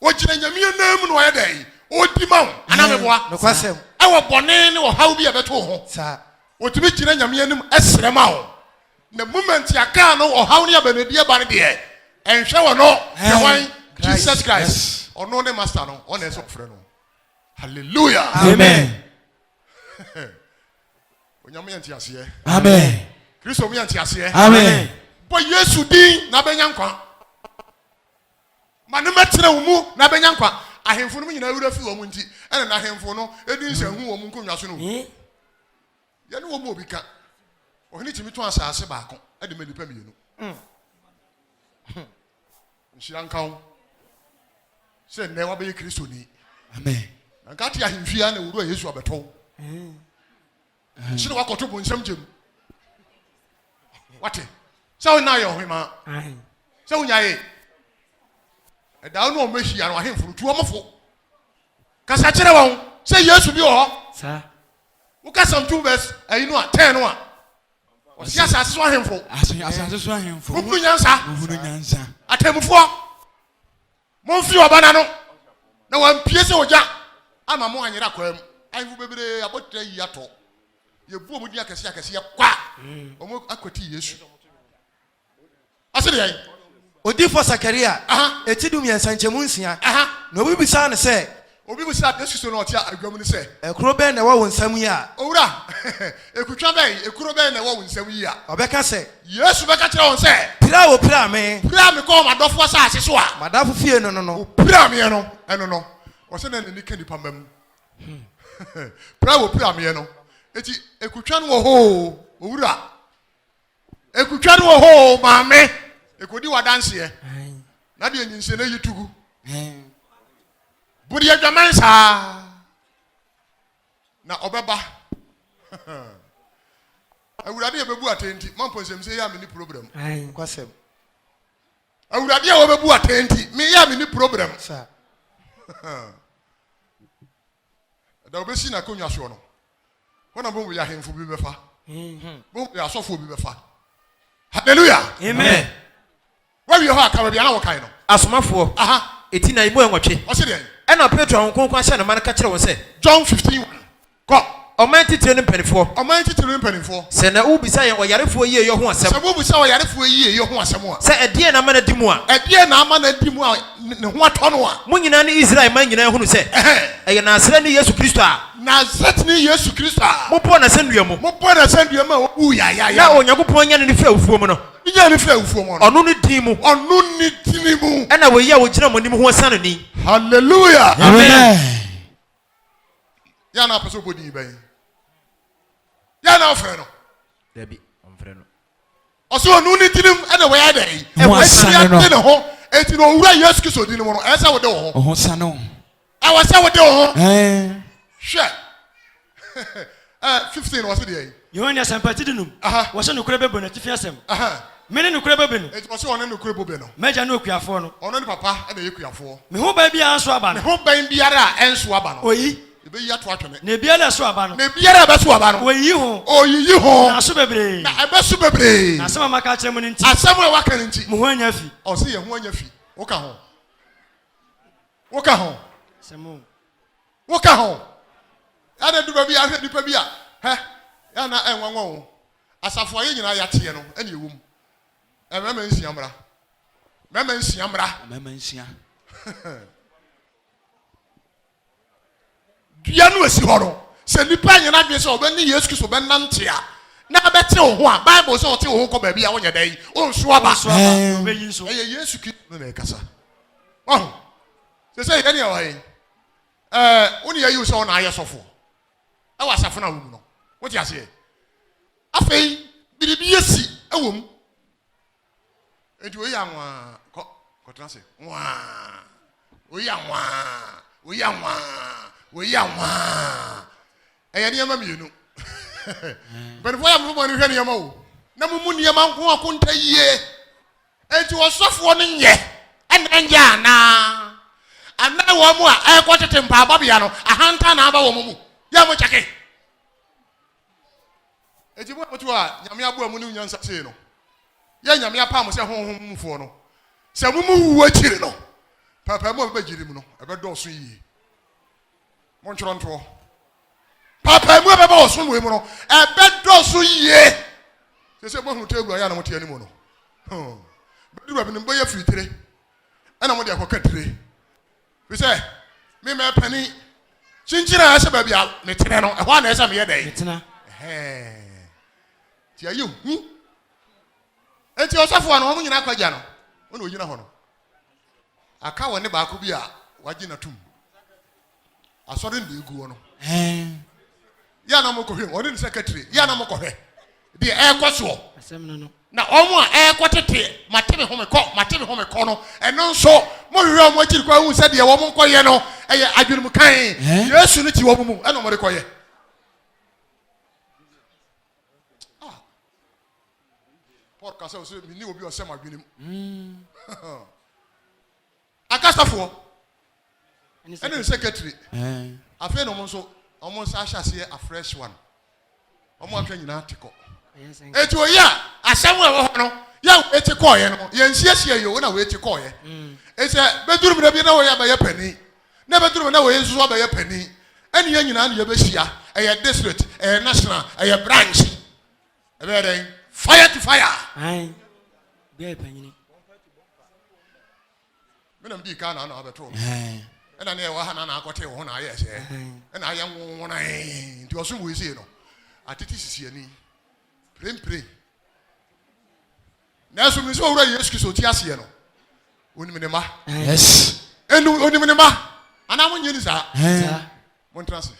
Speaker 1: Wo gina nyame nam no ya dai. O di ma wo. Ana meboa.
Speaker 2: No kwasem.
Speaker 1: E wo bone ne wo haw bi e beto ho.
Speaker 2: Sa.
Speaker 1: O timi gina nyame anim esre ma wo. Na moment ya ka no o haw ne abanadi e ba ne de. Enhwe wo no. Jesus Christ. Ono ne master no. Ono eso frɛ no. Hallelujah.
Speaker 6: Amen.
Speaker 1: Onyame yanti ase.
Speaker 6: Amen.
Speaker 1: Kristo mu yanti ase.
Speaker 6: Amen.
Speaker 1: Bo Yesu din na benya nkwa. Ma ne metere wo mu na benya nkwa. Ahemfo no nyina wura fi wo mu nti. Ene na ahemfo no edin se hu wo mu nkonwa so no. Ye ne wo mu obika. Ohini timi to asase baako. Ede me nipa mienu. Nshira nkaw. Se ne wa be Kristo ni.
Speaker 5: Amen.
Speaker 1: Nka ti ahemfia na wura Yesu abeto. Shine wakoto bo nsam gem. Wate? Se wo na ye ohima. Se wo nyaye. Da no omehia no ahemfo tu omofo. Kasa kire won. Se Yesu bi ho.
Speaker 6: Sa.
Speaker 1: Wo kasa 2 verse ayi no a 10 no a. O sia asase so ahemfo.
Speaker 5: Asase so ahemfo.
Speaker 1: Wo nyansa.
Speaker 5: Wo nyansa.
Speaker 1: Atemfo. Mo fi obana no. Na wan pie se oja. Ama mo anyira kwam. Ahemfo bebre abotre yi ato. Ye bu omudi akese kwa. Omo akwati Yesu. Ase de
Speaker 2: Odifo Sakaria etidum yensa nchemu nsia na obi bisa ne se
Speaker 1: obi bisa Yesu so no tia agwam ni se
Speaker 2: ekuro ben na wo nsam yi a
Speaker 1: owura ekutwa ben ekuro ben na wo nsam yi a
Speaker 2: obeka se
Speaker 1: Yesu beka kire won se
Speaker 2: pira me
Speaker 1: ko madofo sa ase so a
Speaker 2: madafo fie no
Speaker 1: pira me no eno no wo se na ni kani pamam pira me no eti ekutwa no wo ho owura ekutwa no wo ho maame ekodi wadanse ye na de nyinse na yitugu budi adwamansa na obeba awurade ye bebu atenti Amponsem se ya me ni problem
Speaker 2: kwasem
Speaker 1: awurade ye wo bebu atenti me ya me ni problem
Speaker 2: sa
Speaker 1: da obesi na konwa so no wona bo ya hemfo bi befa bo ya sofo bi befa hallelujah
Speaker 6: Amen.
Speaker 1: Where you are, Caribbean, I kind of.
Speaker 3: Asomafo eti na imu enwotwe
Speaker 1: What's it?
Speaker 3: e na Petro honkonkon ahye na man ka kire won se
Speaker 1: John 15. Go.
Speaker 3: oman titire ne mpanifo
Speaker 1: Oman titire ne mpanifo
Speaker 3: se na ubisa ye oyarefo yie yo ho asem
Speaker 1: se ubisa oyarefo yie yo ho asem a
Speaker 3: se edie na mana dimu a
Speaker 1: edie na amana dimu a ne ho ato no a
Speaker 3: munyina ne Israel man nyina hunu se eye na asra ne Yesu Kristo a
Speaker 1: Nazareth ni Yesu Kristo a
Speaker 3: mopo na sandua mu
Speaker 1: mopo na sandua ma u ya
Speaker 3: na Onyankopon nya ne fra ufuo mu no
Speaker 1: nya ne fra ufuo mu no
Speaker 3: onu ne din mu
Speaker 1: onu ne din mu
Speaker 3: e na we ya wo gina monim ho asane ni
Speaker 1: hallelujah
Speaker 5: Amen.
Speaker 1: Ya na paso bodi ben ya na ofre no
Speaker 3: dabi omfre no
Speaker 1: oso onu ne din e na we ya dai
Speaker 5: Ho asane no.
Speaker 1: ne ho enti no owura Yesu Kristo din mu no e sa wo de ho
Speaker 5: Oho sano.
Speaker 1: I was say wo de ho Sure. 15 was it there?
Speaker 6: Yohane asampati dinum. Wo se nokure bebo na tifi asem. Mene nokure bebo no.
Speaker 1: It was one nokure bebo no.
Speaker 6: Meja no okuafo no.
Speaker 1: Ono ni papa e na yekuafo.
Speaker 6: Me ho ba bia anso aba
Speaker 1: Me
Speaker 6: no.
Speaker 1: ho ban biara enso aba no.
Speaker 6: Oyi.
Speaker 1: ebe yi ato atwene
Speaker 6: na biara so aba no
Speaker 1: na biara be so aba no
Speaker 6: oyi ho
Speaker 1: oyiyi ho
Speaker 6: na so bebre
Speaker 1: na ebe so bebre
Speaker 6: na asɛm maka kyerɛ mu nti
Speaker 1: asɛm a waka nti
Speaker 6: mo ho anya fi
Speaker 1: o se ye ho anya fi woka ho
Speaker 6: sɛmo
Speaker 1: woka ho ada du ba bi ahwe nipa bi a he ya na enwanwa wo asafo aye nyina ya te no ene ewum mema nsia mra dua no asi hɔ no sɛ nipa nyina dwe sɛ ɔbɛni Yesu Kristo bɛnante a na bɛte wo ho a Bible sɛ ɔte wo ho kɔ baabi a wonyɛ dai onso aba
Speaker 6: obeyi nso
Speaker 1: ɛyɛ Yesu Kristo na ɛkasa ɔho sɛ yɛ ne ɛwɔ woni yɛ yi sɛ ɔna ayɛ sɔfo ɛwɔ asafo na wo mu no wote ase afei biribi yɛsi ɛwɔ mu enti oyi anwa kɔtena se oyi anwa ɛyɛ nneɛma mmienu bɛnifo yɛ mfo bɔne hwɛ nneɛma o na mumu nneɛma nko akonta yie enti wɔsɔfoɔ no nyɛ ɛna nyɛ anaa wɔ mu a ɛkɔ tete mpaaba bia no ahanta na aba wɔ mu yɛ mo kyɛke enti mo amoto a nyame aboa mu ne nyansa sei no yɛ nyame apa mo sɛ honhom mfoɔ no sɛ mumu wu akyiri no papa mo be giri mu no ɛbɛdɔɔso yie mo ntworo ntoɔ papa mu ɛbɛba ɔso no mu no ɛbɛdɔɔso yie sɛ mo hu tegu ayɛ na mo te ani mu no bɛdu ba binim bɛyɛ fitire ɛna mo de akɔka tire bi sɛ me mɛ pani chinchina ɛsɛ baabi a me tene no ɛhɔ na ɛsɛ me yɛ dɛ
Speaker 6: metena
Speaker 1: ti ayi hu enti ɔsɔfo ano mo nyina akɔgya no wona ogyina hɔ no aka wɔ ne baako bi a wagye na tum asɔre ndi egu no ya na mo kɔhwɛ ɔne ne secretary ya na mo kɔhwɛ de ɛkɔ soɔ
Speaker 6: asɛm no
Speaker 1: na ɔmo a ɛkɔ tete mateme home kɔ no ɛno nso mo hwehwɛ ɔmo akyiri kɔ hu sɛ deɛ wɔn nkɔyɛ no ɛyɛ adwenem kan Yesu no ti wɔ mu ɛna ɔmo de kɔyɛ Paul kasa o sɛ minni obi ɔsɛm adwenem akasafoɔ ɛne ne secretary afei na ɔmo nso ahyɛ aseɛ a fresh one ɔmo atwa nyinaa te kɔ eti oyi a asɛm a ɛwɔ hɔ no yɛ eti kɔɔyɛ no yɛn siesie yɛ o na wɔn eti kɔɔyɛ ɛsɛ bɛduru mu na bi na wɔyɛ abɛyɛ panin na bɛduru mu na wɔyɛ nso abɛyɛ panin ɛne yɛn nyinaa na yɛbɛhyia ɛyɛ district ɛyɛ national ɛyɛ branch ɛbɛyɛ dɛ fire to fire.
Speaker 6: Aye. Be panyini.
Speaker 1: Menam di kana na abeto. Ɛna ne ɛwɔ ha na akɔte wo ho na ayɛ sɛ. Ɛna ayɛ nwona nti ɔso mu esi no. Atete sisi ani. Prempre. Na so mi so owura Yesu Kristo ti ase no. Onim ne ma.
Speaker 2: Yes.
Speaker 1: Enu onim ne ma. Ana mo nyini sa. Mo ntrase.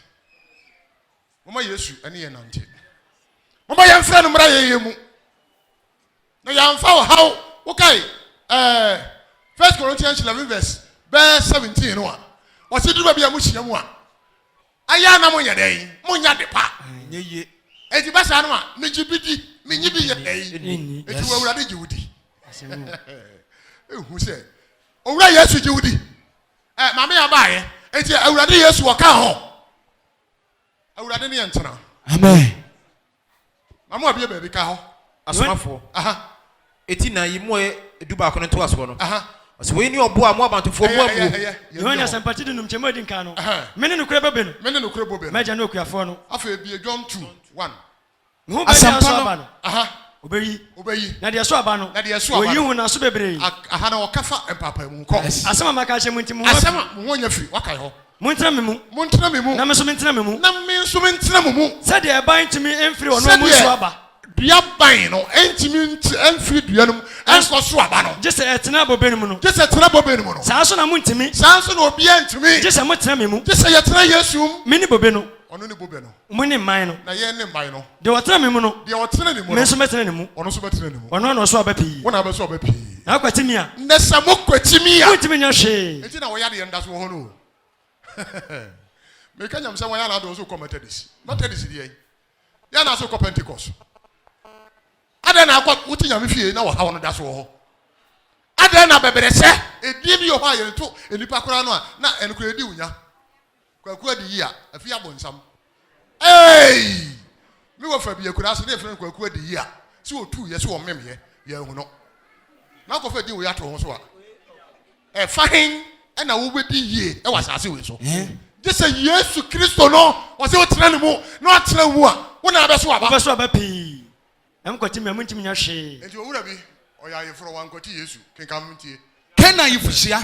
Speaker 1: Mo ma Yesu ɛne yɛ nante. Mo ma yɛn frɛ no mra yɛ mu. Na yɛmfa wo haw wo kai 1 Corinthians 11 verse 17 no a wɔse du ba bia mo hyia mu a aya na mo yɛ dɛn mo nya de pa
Speaker 2: Nyeye.
Speaker 1: enti ba sa no a megye bidi menyi bi yɛ dɛn enti wo awurade gye wudi ehu sɛ owura Yesu gye wudi maame ya baayɛ enti awurade Yesu wɔka ho awurade ne yɛ ntena
Speaker 2: Amen.
Speaker 1: mamu abie baabi ka ho
Speaker 3: asomafo eti na yi mo edu ba ko no to aso no ɔsɛ wo ni ɔbo a mo abantofo mo amu
Speaker 6: yohane asɛmpati de numkyɛm adi nka no mene no kura bɛbɛ no
Speaker 1: mene no kura bɔbɛ
Speaker 6: magya no okuafoɔ no
Speaker 1: afei bie John 2:1
Speaker 6: ho bɛyɛ so aba no
Speaker 1: obeyi
Speaker 6: na deɛ so aba no oyi hu na so bebree
Speaker 1: aha na ɔkafa mpapa mu kɔ
Speaker 6: asɛm a maka kyerɛ mu nti mo
Speaker 1: asɛm a mo nya fi wakae hɔ
Speaker 6: montena me mu na me so mentena me mu
Speaker 1: na me nso mentena mo mu
Speaker 6: sɛdeɛ ɛban ntumi ɛmfiri ɔno mu so aba
Speaker 1: dua ban no ɛntumi ɛmfiri dua no mu ɛnkɔ so aba no
Speaker 6: gye sɛ ɛtena bobe no mu no
Speaker 1: gye sɛ tena bobe no mu no
Speaker 6: saa so na montumi
Speaker 1: saa nso na obiara ntumi
Speaker 6: gye sɛ motena me mu
Speaker 1: gye sɛ yɛtena Yesu mu
Speaker 6: me ne bobe no
Speaker 1: ɔno ne bobe no
Speaker 6: mo ne mman no
Speaker 1: na yɛn ne mban no
Speaker 6: deɛ ɔtena me mu no
Speaker 1: deɛ ɔtena ne mu
Speaker 6: me
Speaker 1: no
Speaker 6: nso mɛtena ne mu
Speaker 1: ɔno nso bɛtena ne mu
Speaker 6: ɔno na ɔso aba pii
Speaker 1: wɔn na abɛso ɔbɛ pii
Speaker 6: na akwati mi a
Speaker 1: nnɛ sɛ mokwatimi a
Speaker 6: montumi nyɛ hwee
Speaker 1: enti na wɔyɛ adeɛ nda so wɔ hɔ no meka nyam sɛ wɔyɛ na adɔ so kɔ Methodist deɛ yɛ na so kɔ Pentecost ada na akɔ wote nyame fie na wɔha wɔn da so wɔ hɔ ada na bɛbɛrɛ sɛ edie bi wɔ hɔ a yɛn to enipa koraa no a na ɛnokora edi wunya kwaku adi yi a afi abonsam hey me wo fa bi akura so na efren kwaku adi yi a si otu ye so wo memye ye hu no na ko fa di wo ya to ho so a fahin na wo be di yi e wa sase we so just say Yesu Kristo no wo se o tena ne mu na o tena mu a wo na abeso aba
Speaker 6: pi em kwati me muntim nya hwe
Speaker 1: enti owura bi o ya yefro wan kwati Yesu kenka mtie
Speaker 5: Kena yifusia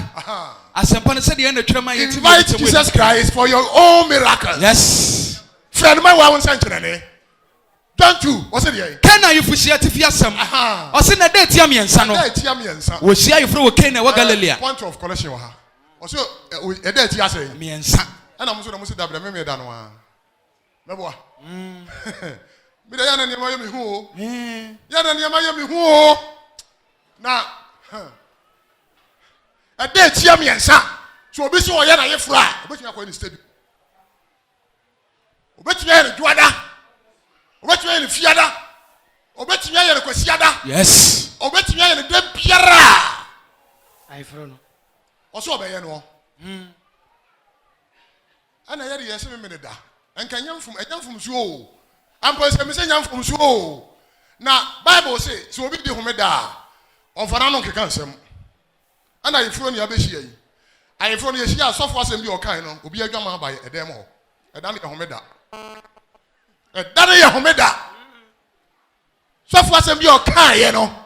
Speaker 5: asempa ne said na twema yeti
Speaker 1: invite Jesus Christ for your own miracle.
Speaker 5: Yes.
Speaker 1: Friend my wa won sankyerene don't you what say there
Speaker 5: Kena yifusia tifi asem o se na date ya miensa no
Speaker 1: date ya miensa
Speaker 5: wo sia yefro wo Kena wa Galilea
Speaker 1: point of collection wa ha o so e date ya say
Speaker 5: miensa
Speaker 1: ana mo so na mo se dabra me da no a mebo mi da ya na ne ma yemi hu o ya na ne ma yemi hu o na a day tia miensa so obi so oye na yefra obi tumi akọ ni stadium obi tumi aye duada obi tumi aye fiada obi tumi aye kwasiada
Speaker 5: yes
Speaker 1: obi tumi aye de biara
Speaker 6: ai fro no
Speaker 1: oso obeye no ana ye de yese me da enka nyamfum so o Amponsem se nyamfum so o na Bible say so obi di homeda onfana no keka nsem ana yefro ni abehia yi ayefro ni yehia asofo asem bi okan no obi adwama aba edem ho eda ne homeda eda ne homeda sofo asem bi okan ye no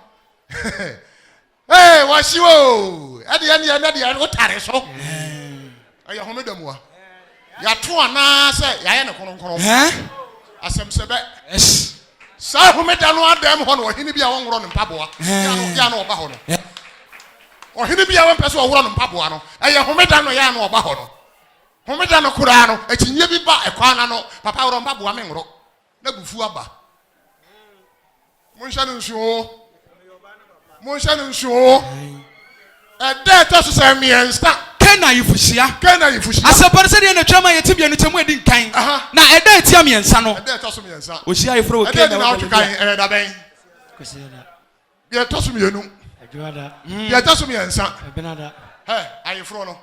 Speaker 1: eh washiwo ade ya no tare so aye homeda mu a ya to ana se ya ye ne kononkoro asem sebe
Speaker 5: yes
Speaker 1: sa homeda no adem ho no ohini bi a wonworo ne mpaboa ya no oba ho no ohini bia won pese oworo no mpaboa no eye homeda no ya no oba ho no homeda no kura no akinye bi ba ekwana no papa woro mpaboa me nworo na bufu aba monhya no nsuo ede to so se miensta
Speaker 5: Kena yifusia asepare said na twema yeti bia no temu edi nkan na eda etia miensa no
Speaker 1: ede to so miensa
Speaker 5: o sia yefro wo Kena
Speaker 1: na otwekan da ben
Speaker 6: kwasiada
Speaker 1: bia to so mienu
Speaker 6: adwada
Speaker 1: bia to so miensa
Speaker 6: benada
Speaker 1: ayefro no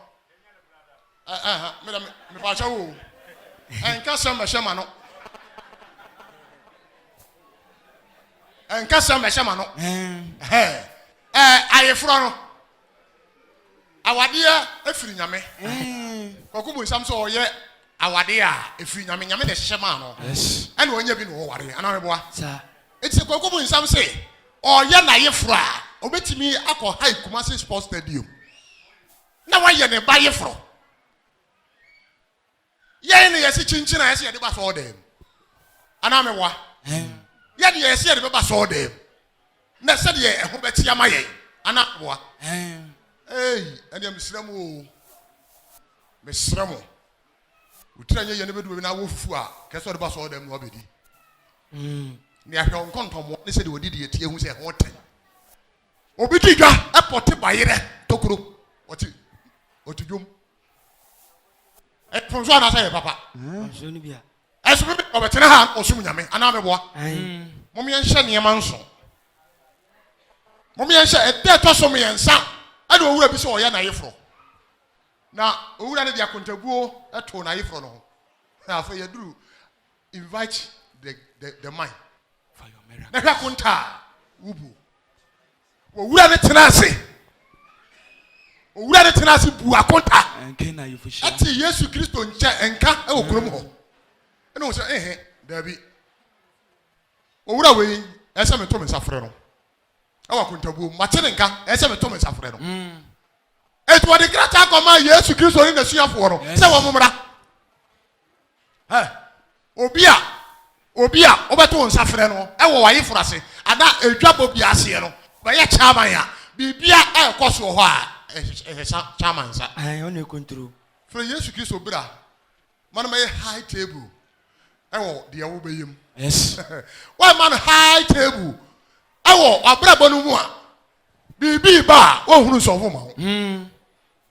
Speaker 1: me pa cha wo enka sam shema no enka sam shema no ayefro no awade afiri nyame kokubu nsam so oye awade a afiri nyame nyame de hyema no
Speaker 5: yes
Speaker 1: ene onye bi no ware ana meboa
Speaker 6: sa
Speaker 1: eti kokubu nsam se oye na yefro a obetimi akọ high Kumasi sports stadium na waye ne ba yefro ye ne yesi chinchina yesi ye de ba so dem ana meboa ye de yesi ye de ba so dem na se de eho beti amaye ana meboa ene mesramo utira nye ne bedu na wo fufu a keso de ba so dem no obedi ni ahwe onkontomo ne se de odidi etie hu se ho ten obi diga airport bayire tokuro oti dwom ponzo na say papa
Speaker 6: so ni bia
Speaker 1: eso be obetena ha osum nyame ana meboa mom ye nhye ne manso mom ye nhye ede to so me yensa ade owura bi so oya na yefro na owura ne dia kontabuo eto na yefro no na afa yaduru invite the mind
Speaker 5: for your miracle
Speaker 1: na hwa konta wubu owura ne tenase bu akonta
Speaker 5: Kena yifusia
Speaker 1: ati Yesu Kristo nche enka e okrom ho ene wo se dabi owura we ese me to me nsafre no awa kontabuo matene nka ese me to me nsafre no eto de grata akoma Yesu Kristo ni nasuafo no se wo momra obi a obeto nsafre no e wo waye frase ana edwabo bi ase no ba ye chairman ya bibia e koso ho a chairman sa
Speaker 6: ai on e control
Speaker 1: for Yesu Kristo bra man may high table e wo de wo beyim
Speaker 5: yes
Speaker 1: why man high table e wo abrabo no mu a bibi ba wo hunu so fo ma ho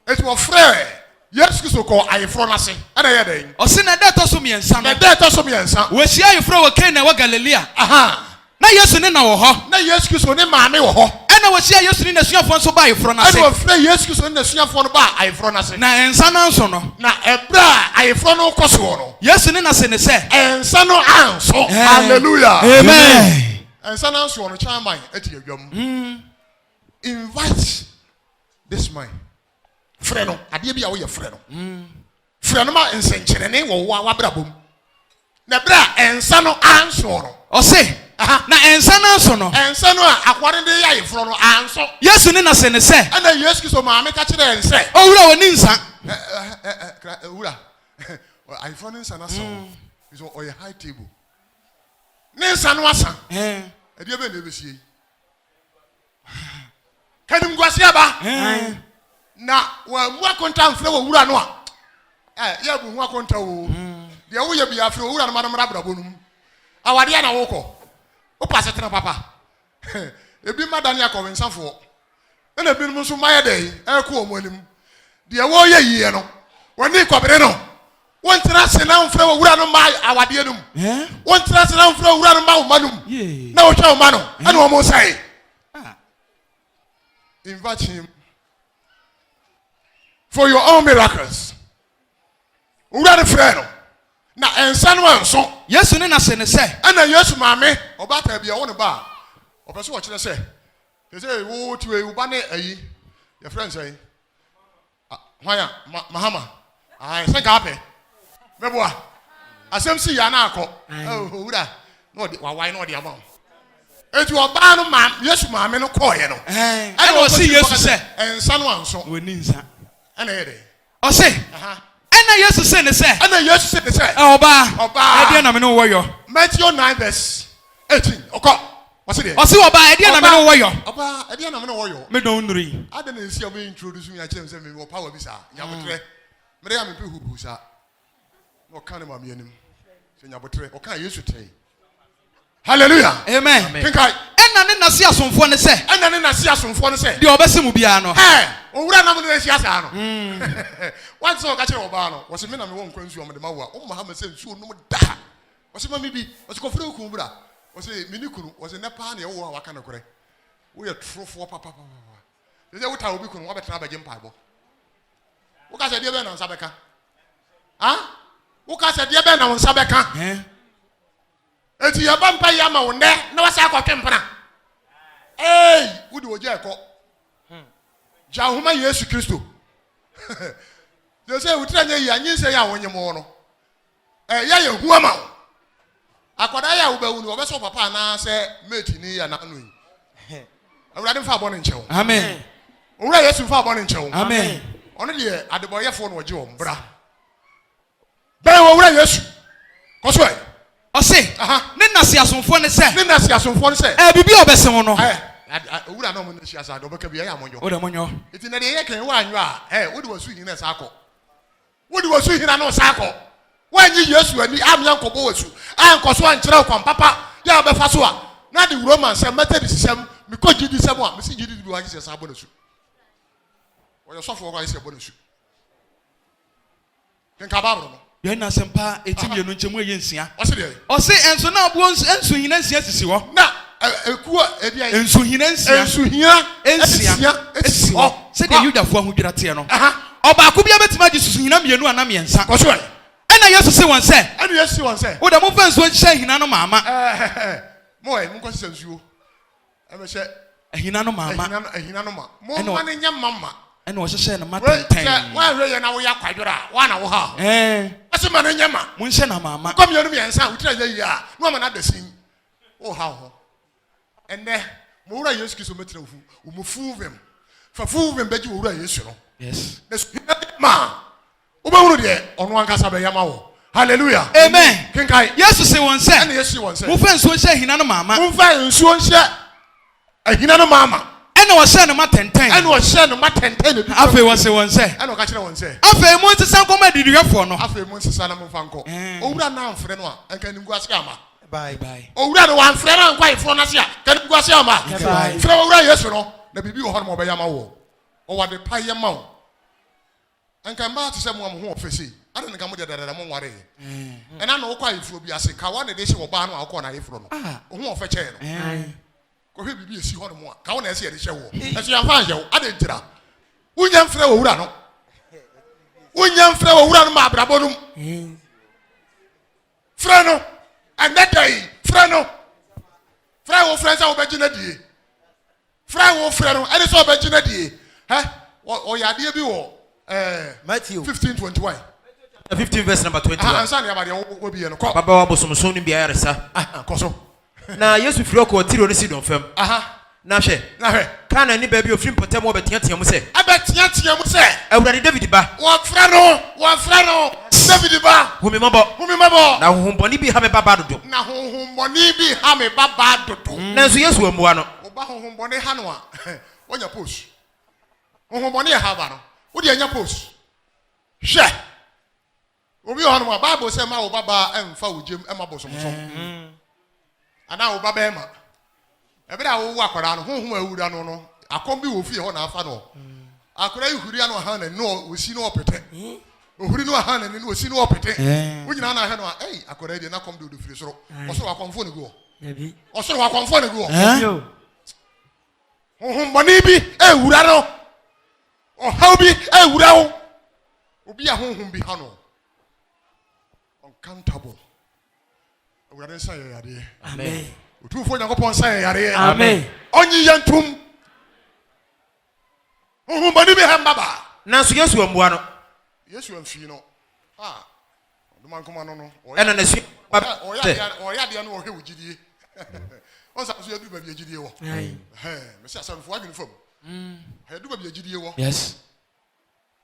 Speaker 1: it was free Yesu Kristo ko ayefro na se ana ye den
Speaker 5: o se na data so miensa no
Speaker 1: data so miensa
Speaker 5: wo sia ayefro wo Kena wa Galilea na Yesu ne na wo ho
Speaker 1: na Yesu Kristo ne maame wo ho
Speaker 5: ɛna wɔhyia yesu ne n'asuafoɔ nso baa ayeforo no ase
Speaker 1: ɛna wɔfrɛ yesu kristo ne n'asuafoɔ no baa ayeforo no ase
Speaker 5: na ɛnsa no anso no
Speaker 1: na ɛbrɛ a ayeforo no kɔ soɔ no
Speaker 5: yesu ne n'ase ne sɛ
Speaker 1: ɛnsa no anso hallelujah
Speaker 5: amen
Speaker 1: ɛnsa no anso no kyɛn man ati adwam invite this man frɛ no adeɛ bi a woyɛ frɛ no frɛ no ma nsɛnkyerɛnne wɔ wo abrabom na ɛbrɛ a ɛnsa no anso no
Speaker 5: ɔse na ɛnsa no anso no
Speaker 1: ɛnsa no a akware de yɛ ayeforo no anso
Speaker 5: yesu ne n'ase ne sɛ
Speaker 1: ɛna yesu kristo maame ka kyerɛ ɛnsɛ
Speaker 5: owura wɔ ne nsa
Speaker 1: wura ayeforo no nsa no asa wo ɔyɛ high table ne nsa no asa ɛdeɛ bɛn na ɛbɛsie yi kanim guase aba na wɔamu akonta mfrɛ wɔ wura no a yɛ bu hu akonta o deɛ woyɛ bi afrɛ wɔ wura no ma no mmara brabɔ no mu awadeɛ na wokɔ wopa asetena papa ebi ma dane akɔ wensafoɔ ɛna ebinom nso mayɛ dɛ ɛkɔ wɔn anim deɛ wɔyɛ yie no wɔne kɔbere no wɔntena se na mfrɛ wɔ wura no ma awadeɛ no mu wɔntena se na mfrɛ wɔ wura no ma wo ma no mu na wɔtwa wo ma no ɛna wɔn nsae invite him for your own miracles wura no frɛ no na ɛnsa no anso
Speaker 5: yesu ne n'ase ne sɛ
Speaker 1: ɛna yesu maame ɔbaata bi a ɔwɔ ne ba a ɔpɛ so wɔkyerɛ sɛ sɛ wo tiwe wo ba ne ayi yɛfrɛ nsɛ hwan a mahama sɛ nka apɛ mɛboa asɛm si yɛ na akɔ wura na ɔde wawae na ɔde ama wo eti ɔbaa no ma yesu maame no kɔɔyɛ no
Speaker 5: ɛna ɔsi yesu sɛ
Speaker 1: ɛnsa no anso
Speaker 5: wɔ ne nsa
Speaker 1: ɛna yɛ dɛ
Speaker 5: ɔse ɛna yesu se ne sɛ
Speaker 1: ɛna yesu se ne sɛ
Speaker 5: ɔbaa ɛdeɛ na me ne wɔ yɔ
Speaker 1: Matthew 9 verse 18 ɔkɔ ɔse deɛ
Speaker 5: ɔse ɔbaa ɛdeɛ na me ne wɔ yɔ
Speaker 1: ɔbaa ɛdeɛ na me ne wɔ yɔ
Speaker 5: me dɔn nuri
Speaker 1: ade na esi a mo introduce me akyerɛ sɛ me wɔ power bi saa nyabotre me de ya me pe hubu saa na ɔka ne ma me anim sɛ nyabotre ɔka yesu tɛn hallelujah
Speaker 5: amen
Speaker 1: kenkai
Speaker 5: ɛna ne nase asomfoɔ ne sɛ
Speaker 1: ɛna ne nase asomfoɔ ne sɛ
Speaker 5: deɛ ɔbɛsɛ mu biara no
Speaker 1: owura nam ne ahyia saa no wɔn sɛ ɔka kyerɛ ɔbaa no wɔsɛ me na me wɔ nkwa nsuo ɔmde ma wo a ɔmma ha ma sɛ nsuo nom da wɔsɛ ma me bi wɔsɛ kɔfrɛ okun bra wɔsɛ mini kunu wɔsɛ ne paa na ɛwɔ a waka no korɛ woyɛ torofoɔ papapapa sɛ wota obi kunu wabɛtena abɛgye mpaebɔ woka sɛ deɛ bɛn na nsa bɛka woka sɛ deɛ bɛn na wo nsa bɛka eti yɛba mpa yi ama wo nnɛ na wasa akɔtwe mpena wode wɔgya ɛkɔ gya homa yesu kristo sɛ wotira nyɛ yi anyi nsɛ yɛ a wonyem wo no yɛ hu ama wo akwadaa yɛ a wobɛwu no wɔbɛsɛ papa anaa sɛ mate ni yɛ nano yi awurade mfa abɔ ne nkyɛw
Speaker 5: amen
Speaker 1: owura yesu mfa abɔ ne nkyɛw
Speaker 5: amen
Speaker 1: ɔno deɛ adebɔyɛfoɔ no wɔgye wɔn bra bɛn wɔ owura yesu kɔso
Speaker 5: ɔse ne nase asomfoɔ ne sɛ
Speaker 1: ne nase asomfoɔ ne sɛ
Speaker 5: bibi a ɔbɛsɛ wo no
Speaker 1: owura na ɔmo ne hyia saa dɔbɛka bi ɛyɛ amɔnyɔ
Speaker 5: wode monyɔ
Speaker 1: eti na deɛ yɛ kɛn wɔ anyo a wode wɔsu hina saa kɔ wode wɔsu hina no saa kɔ wɔanyi yesu ani amia nkɔbɔ wɔsu ankɔ so ankyerɛ kwan papa yɛ a bɛfa so a na de roman sɛ mɛtɛdi sisɛm mekɔ gyidi sɛm a mesi gyidi bi wɔagye sɛ saa bɔ ne su wɔyɛ sɔfoɔ kɔ ayɛ sɛ bɔ ne su kenka baaboro no
Speaker 5: yɛn na asɛmpa eti mmienu nkyɛmu ɛyɛ nsia
Speaker 1: ɔse deɛ
Speaker 5: ɔse ɛnso na aboɔ nso hina nsia sisi hɔ
Speaker 1: na ekuo ebi ayi
Speaker 5: nso hina nsia
Speaker 1: nsia
Speaker 5: esi hɔ sɛdeɛ yudafoɔ ahodwira teɛ no ɔbaako bi abɛtumi agye susu hina mmienu anam mmiɛnsa
Speaker 1: kɔso ɛ
Speaker 5: ɛna yesu se wɔn sɛ
Speaker 1: ɛna yesu se wɔn sɛ
Speaker 5: wode momfa nsuo nhyɛ hina no maama
Speaker 1: mo nkɔ sisa nsuo ɛbɛhyɛ
Speaker 5: ahina no maama
Speaker 1: ahina no ma mo ma ne nyɛ mama
Speaker 5: ɛna ɔhyehyɛ no ma tɛntɛn
Speaker 1: wɔahwɛ yɛ na woyɛ akwadwere a woana wo ha ɛsɛ ma no nyɛ ma
Speaker 5: monhyɛ no maama
Speaker 1: kɔ mmienu mmiɛnsa a wotira yɛ yie a na ɔma no ada sin wo ha wo ho ɛnnɛ mo wura yesu kristo mɛtena wo mu fuuvem fa fuuvem bɛgye wo wura yesu no
Speaker 5: yes
Speaker 1: na ma wobɛhunu deɛ ɔno ankasa bɛyɛ ma wo hallelujah
Speaker 5: amen
Speaker 1: kenkai
Speaker 5: yesu se wɔn sɛ
Speaker 1: ɛna yesu wɔn sɛ
Speaker 5: momfa nsuo nhyɛ ahina no maama
Speaker 1: momfa nsuo nhyɛ ahina no maama
Speaker 5: ɛna wɔhyɛ no ma tɛntɛn
Speaker 1: ɛna wɔhyɛ no ma tɛntɛn na
Speaker 5: afei wɔse wɔn sɛ
Speaker 1: ɛna ɔka kyerɛ wɔn sɛ
Speaker 5: afei mo nsesa nkɔma adidihwɛfoɔ no
Speaker 1: afei mo nsesa na momfa nkɔ owura na amfrɛ no a ɛnka nimgu ase ama
Speaker 5: bye bye
Speaker 1: owura no wamfrɛ no ankɔ ayeforɔ no ase a ka nimgu ase ama frɛ owura yesu no na biribi wɔ hɔ no ma ɔbɛyɛ ama wo ɔwɔde pa yɛ ma wo ɛnka mmaa te sɛ mo a mo ho ɔfɛ sei ade ne ka mo deɛ dadada mo nware ɛna na wokɔ ayeforɔ bi ase ka wa ne de hyɛ ɔbaa no a wokɔ na ayeforɔ no wo ho ɔfɛ kyɛɛ no ko he bibi esi ho no mo a ka wo na ese ye de hye wo eso ya fa hye wo ade ntira unya mfrɛ wo wura no unya mfrɛ wo wura no ma abrabɔ no frɛ no ande dai frɛ no frɛ wo frɛ sa wo begina die frɛ wo frɛ no ade so begina die o ya de bi wo
Speaker 2: Matthew
Speaker 1: 15:21
Speaker 3: 15 verse number 21
Speaker 1: ansa ne abade wo bi ye no ko
Speaker 3: baba wa bosomso ni bia yaresa
Speaker 1: ko so
Speaker 3: na Yesu firi ko tiro ne sidon fam na hwɛ kana ni baabi ofiri potem wo beteatea mu sɛ
Speaker 1: abeteatea mu sɛ
Speaker 3: Awurade David ba
Speaker 1: wo frɛ no David ba
Speaker 3: humi mabɔ na honhombɔne bi ha me baba dodo nanso Yesu amua no
Speaker 1: wo ba honhombɔne ha no a wonya post honhombɔne ya ha ba no wo de anya post hwɛ obi ho no Bible sɛ ma wo baba emfa wo gem ema bosomsom ana wo baba ema ebira wo akwara no honhom awura no akom bi wo fie ho na afa no akwara ihuria no ha na no osi no opete ohuri no ha na no osi no opete wo nyina na ha no akwara de na kom do firi soro osoro akomfo ne go osoro akomfo ne go honhom boni bi ewura no ohaw bi ewura wo obi a honhom bi ha no uncountable awura den san yade
Speaker 3: amen
Speaker 1: utufo nyakopon san yare
Speaker 3: amen
Speaker 1: onyi yantum honhom bi ha mbaba
Speaker 3: nanso Yesu amua no
Speaker 1: Yesu amfi no oduman koma no
Speaker 3: ɛna na su
Speaker 1: oya de no wo hwe wugidie on sa so yadu ba bi agidie wo me se asam fo adwene fam yadu ba bi agidie wo
Speaker 2: yes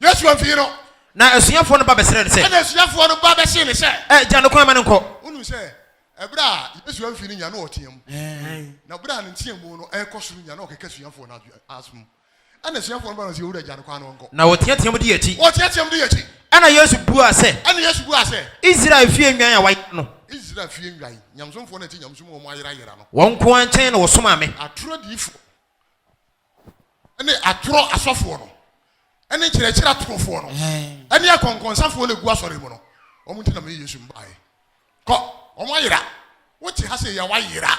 Speaker 1: Yesu amfi no
Speaker 3: na asuafo no ba besere ne sɛ
Speaker 1: na asuafo no ba bɛse ne sɛ
Speaker 3: gya no kwan ma ne nkɔ
Speaker 1: unu sɛ ebra Yesu amfi ni nya no otiam na bra ne ntiam mu no ɛkɔsoro nya no keka asuafo no asum ana asuafo no ba no sɛ wura gya no kwan no nkɔ
Speaker 3: na wotiatia mu de yati
Speaker 1: wotiatia mu de yati
Speaker 3: ana Yesu bua sɛ Israel fie nwan a wayɛ no
Speaker 1: Israel fie nwan nyamsomfo na ti nyamsom wo mo ayera no
Speaker 3: wɔn ko ankyɛn na wɔsoma me
Speaker 1: atoro difo ene atoro asɔfo no ene kyerɛkyerɛ atorofo no ene akonkonsafo le gu asɔre mu no ɔmo ntina me Yesu mbae kɔ ɔmo ayera wote ha sɛ ya wayera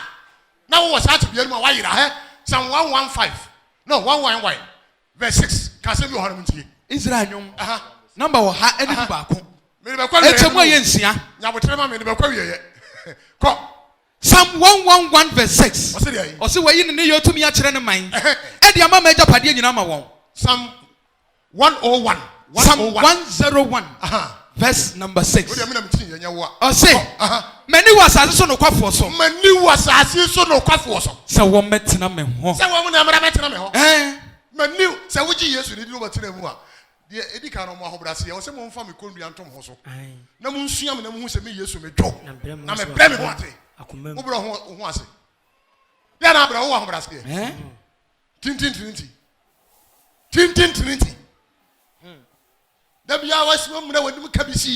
Speaker 1: na wo wasa ate bia mu wayera Psalm 115 no 111 verse 6 ka sɛ bi ɔhɔre mu ntie
Speaker 5: Israel nyom number wo ha ene ba ko
Speaker 1: me be kwa
Speaker 5: etemu ayensia
Speaker 1: nyabotere ma me be kwa wiye kɔ
Speaker 5: Psalm 111 verse 6 ɔse wayi ne yɛ otumi akyerɛ ne man ɛde ama ma agya padeɛ nyina ma wɔn
Speaker 1: Psalm 101
Speaker 5: Psalm 101 verse number 6
Speaker 1: wo de me na mti yenya wo
Speaker 5: ɔse mani wɔ asase so no kwafoɔ so
Speaker 1: mani wɔ asase so no kwafoɔ so
Speaker 5: sɛ wɔn mɛtena me ho
Speaker 1: sɛ wɔn na mra mɛtena me ho mani sɛ wo gi Yesu ne di no mɛtena mu a de edika no mo ahobrase ye wo se mo mfa me kondua ntom ho so na mo nsua me na mo hu se me Yesu me dwo na me brɛ me ho ate wo bro ho ase ya na bra wo ahobrase ye tintintinti da bia wasimo mu na wanim kabisi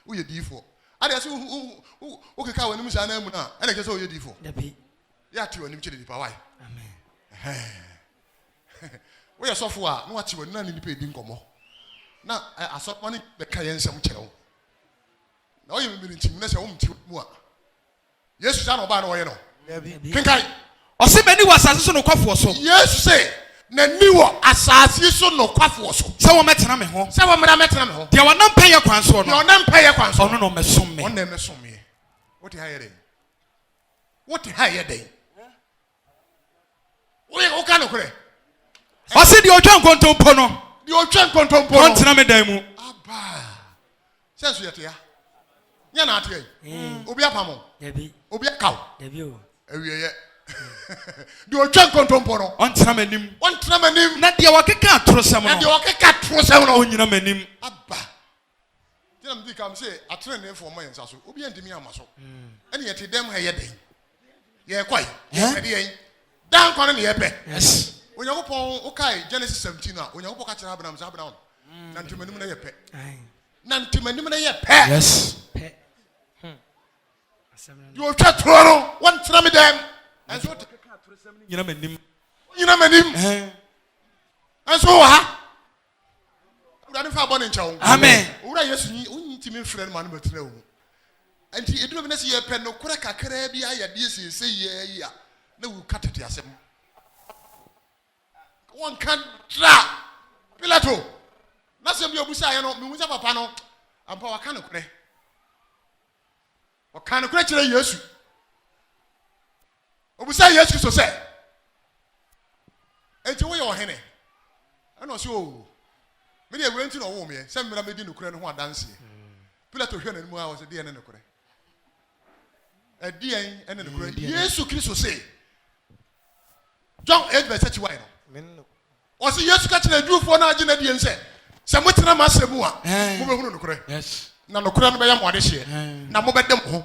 Speaker 1: wo ye difo ade ase wo keka wanim sa na mu na ene kese wo ye difo da bi ya ti wanim chede dipa why amen wo ya sofo a no ati wani na nipa edi nkomo na asofo ne be ka yen nsem kyerɛ wo na wo ye me ntim na sɛ wo mti mu a Yesu sa na oba na wo ye no kenkai
Speaker 5: ɔse bɛni wɔ asase so no kwafoɔ so
Speaker 1: Yesu sɛ na ni wɔ asase so no kwafoɔ so
Speaker 5: sɛ wɔn mɛtena me ho
Speaker 1: sɛ wɔn mɛtena me ho
Speaker 5: deɛ wɔn nam pɛyɛ kwan so no
Speaker 1: deɛ wɔn nam pɛyɛ kwan so
Speaker 5: ɔno na ɔmɛsom me
Speaker 1: ɔno na ɔmɛsom me wote ha yɛ dɛ wote ha yɛ dɛ wo ka no korɛ
Speaker 5: ɔse deɛ ɔtwa nkontompo no
Speaker 1: deɛ ɔtwa nkontompo no
Speaker 5: ɔntena me dan mu
Speaker 1: aba sɛ so yɛ te ya nya na ate obi apamo obi akaw awieyɛ deɛ ɔtwa nkontompo no
Speaker 5: ɔntena m'anim na deɛ wɔkeka atorosɛm no ɔnyina m'anim
Speaker 1: aba tina mdi kam sɛ atere ne fo mo yɛ nsa so obi antimi ama so ɛne yɛte dɛm ha yɛ dɛn yɛ kwai yɛ de yɛn dan kwan ne yɛ pɛ
Speaker 5: yes
Speaker 1: Onyankopɔn okay Genesis 17 a Onyankopɔn ka kyerɛ Abraham sɛ Abraham na ntimanim na yɛ pɛ na ntimanim na yɛ pɛ
Speaker 5: yes
Speaker 1: you twa toro no one tena me dem enso
Speaker 5: nyina m'anim
Speaker 1: enso wɔ ha owura ne fa bɔ ne nkyɛw
Speaker 5: amen
Speaker 1: owura Yesu nyi ntimi mfrɛ no ma no betena wo and you do not see a pen no crack a carabia, say, yeah, no, cut it yourself. One can't drop Pilato. Nothing your Busaya, no, Musa Pano, and Power Canocre. What kind of creature are you? Obusa Yesu so say. Enti wo ye ohene. Ana so o. Me dey went no wo me. Say me na me di nukure no ho adanse. Pilato hwe na mu a wo se dey na nukure. E di en ene nukure. Yesu Kristo say. John 8:31 no. O se Yesu ka kire adufo na age na die nse. Se motena masemu a, mo be hunu nukure.
Speaker 5: Yes.
Speaker 1: Na nukure no be ya mo ade hye. Na mo be dem ho.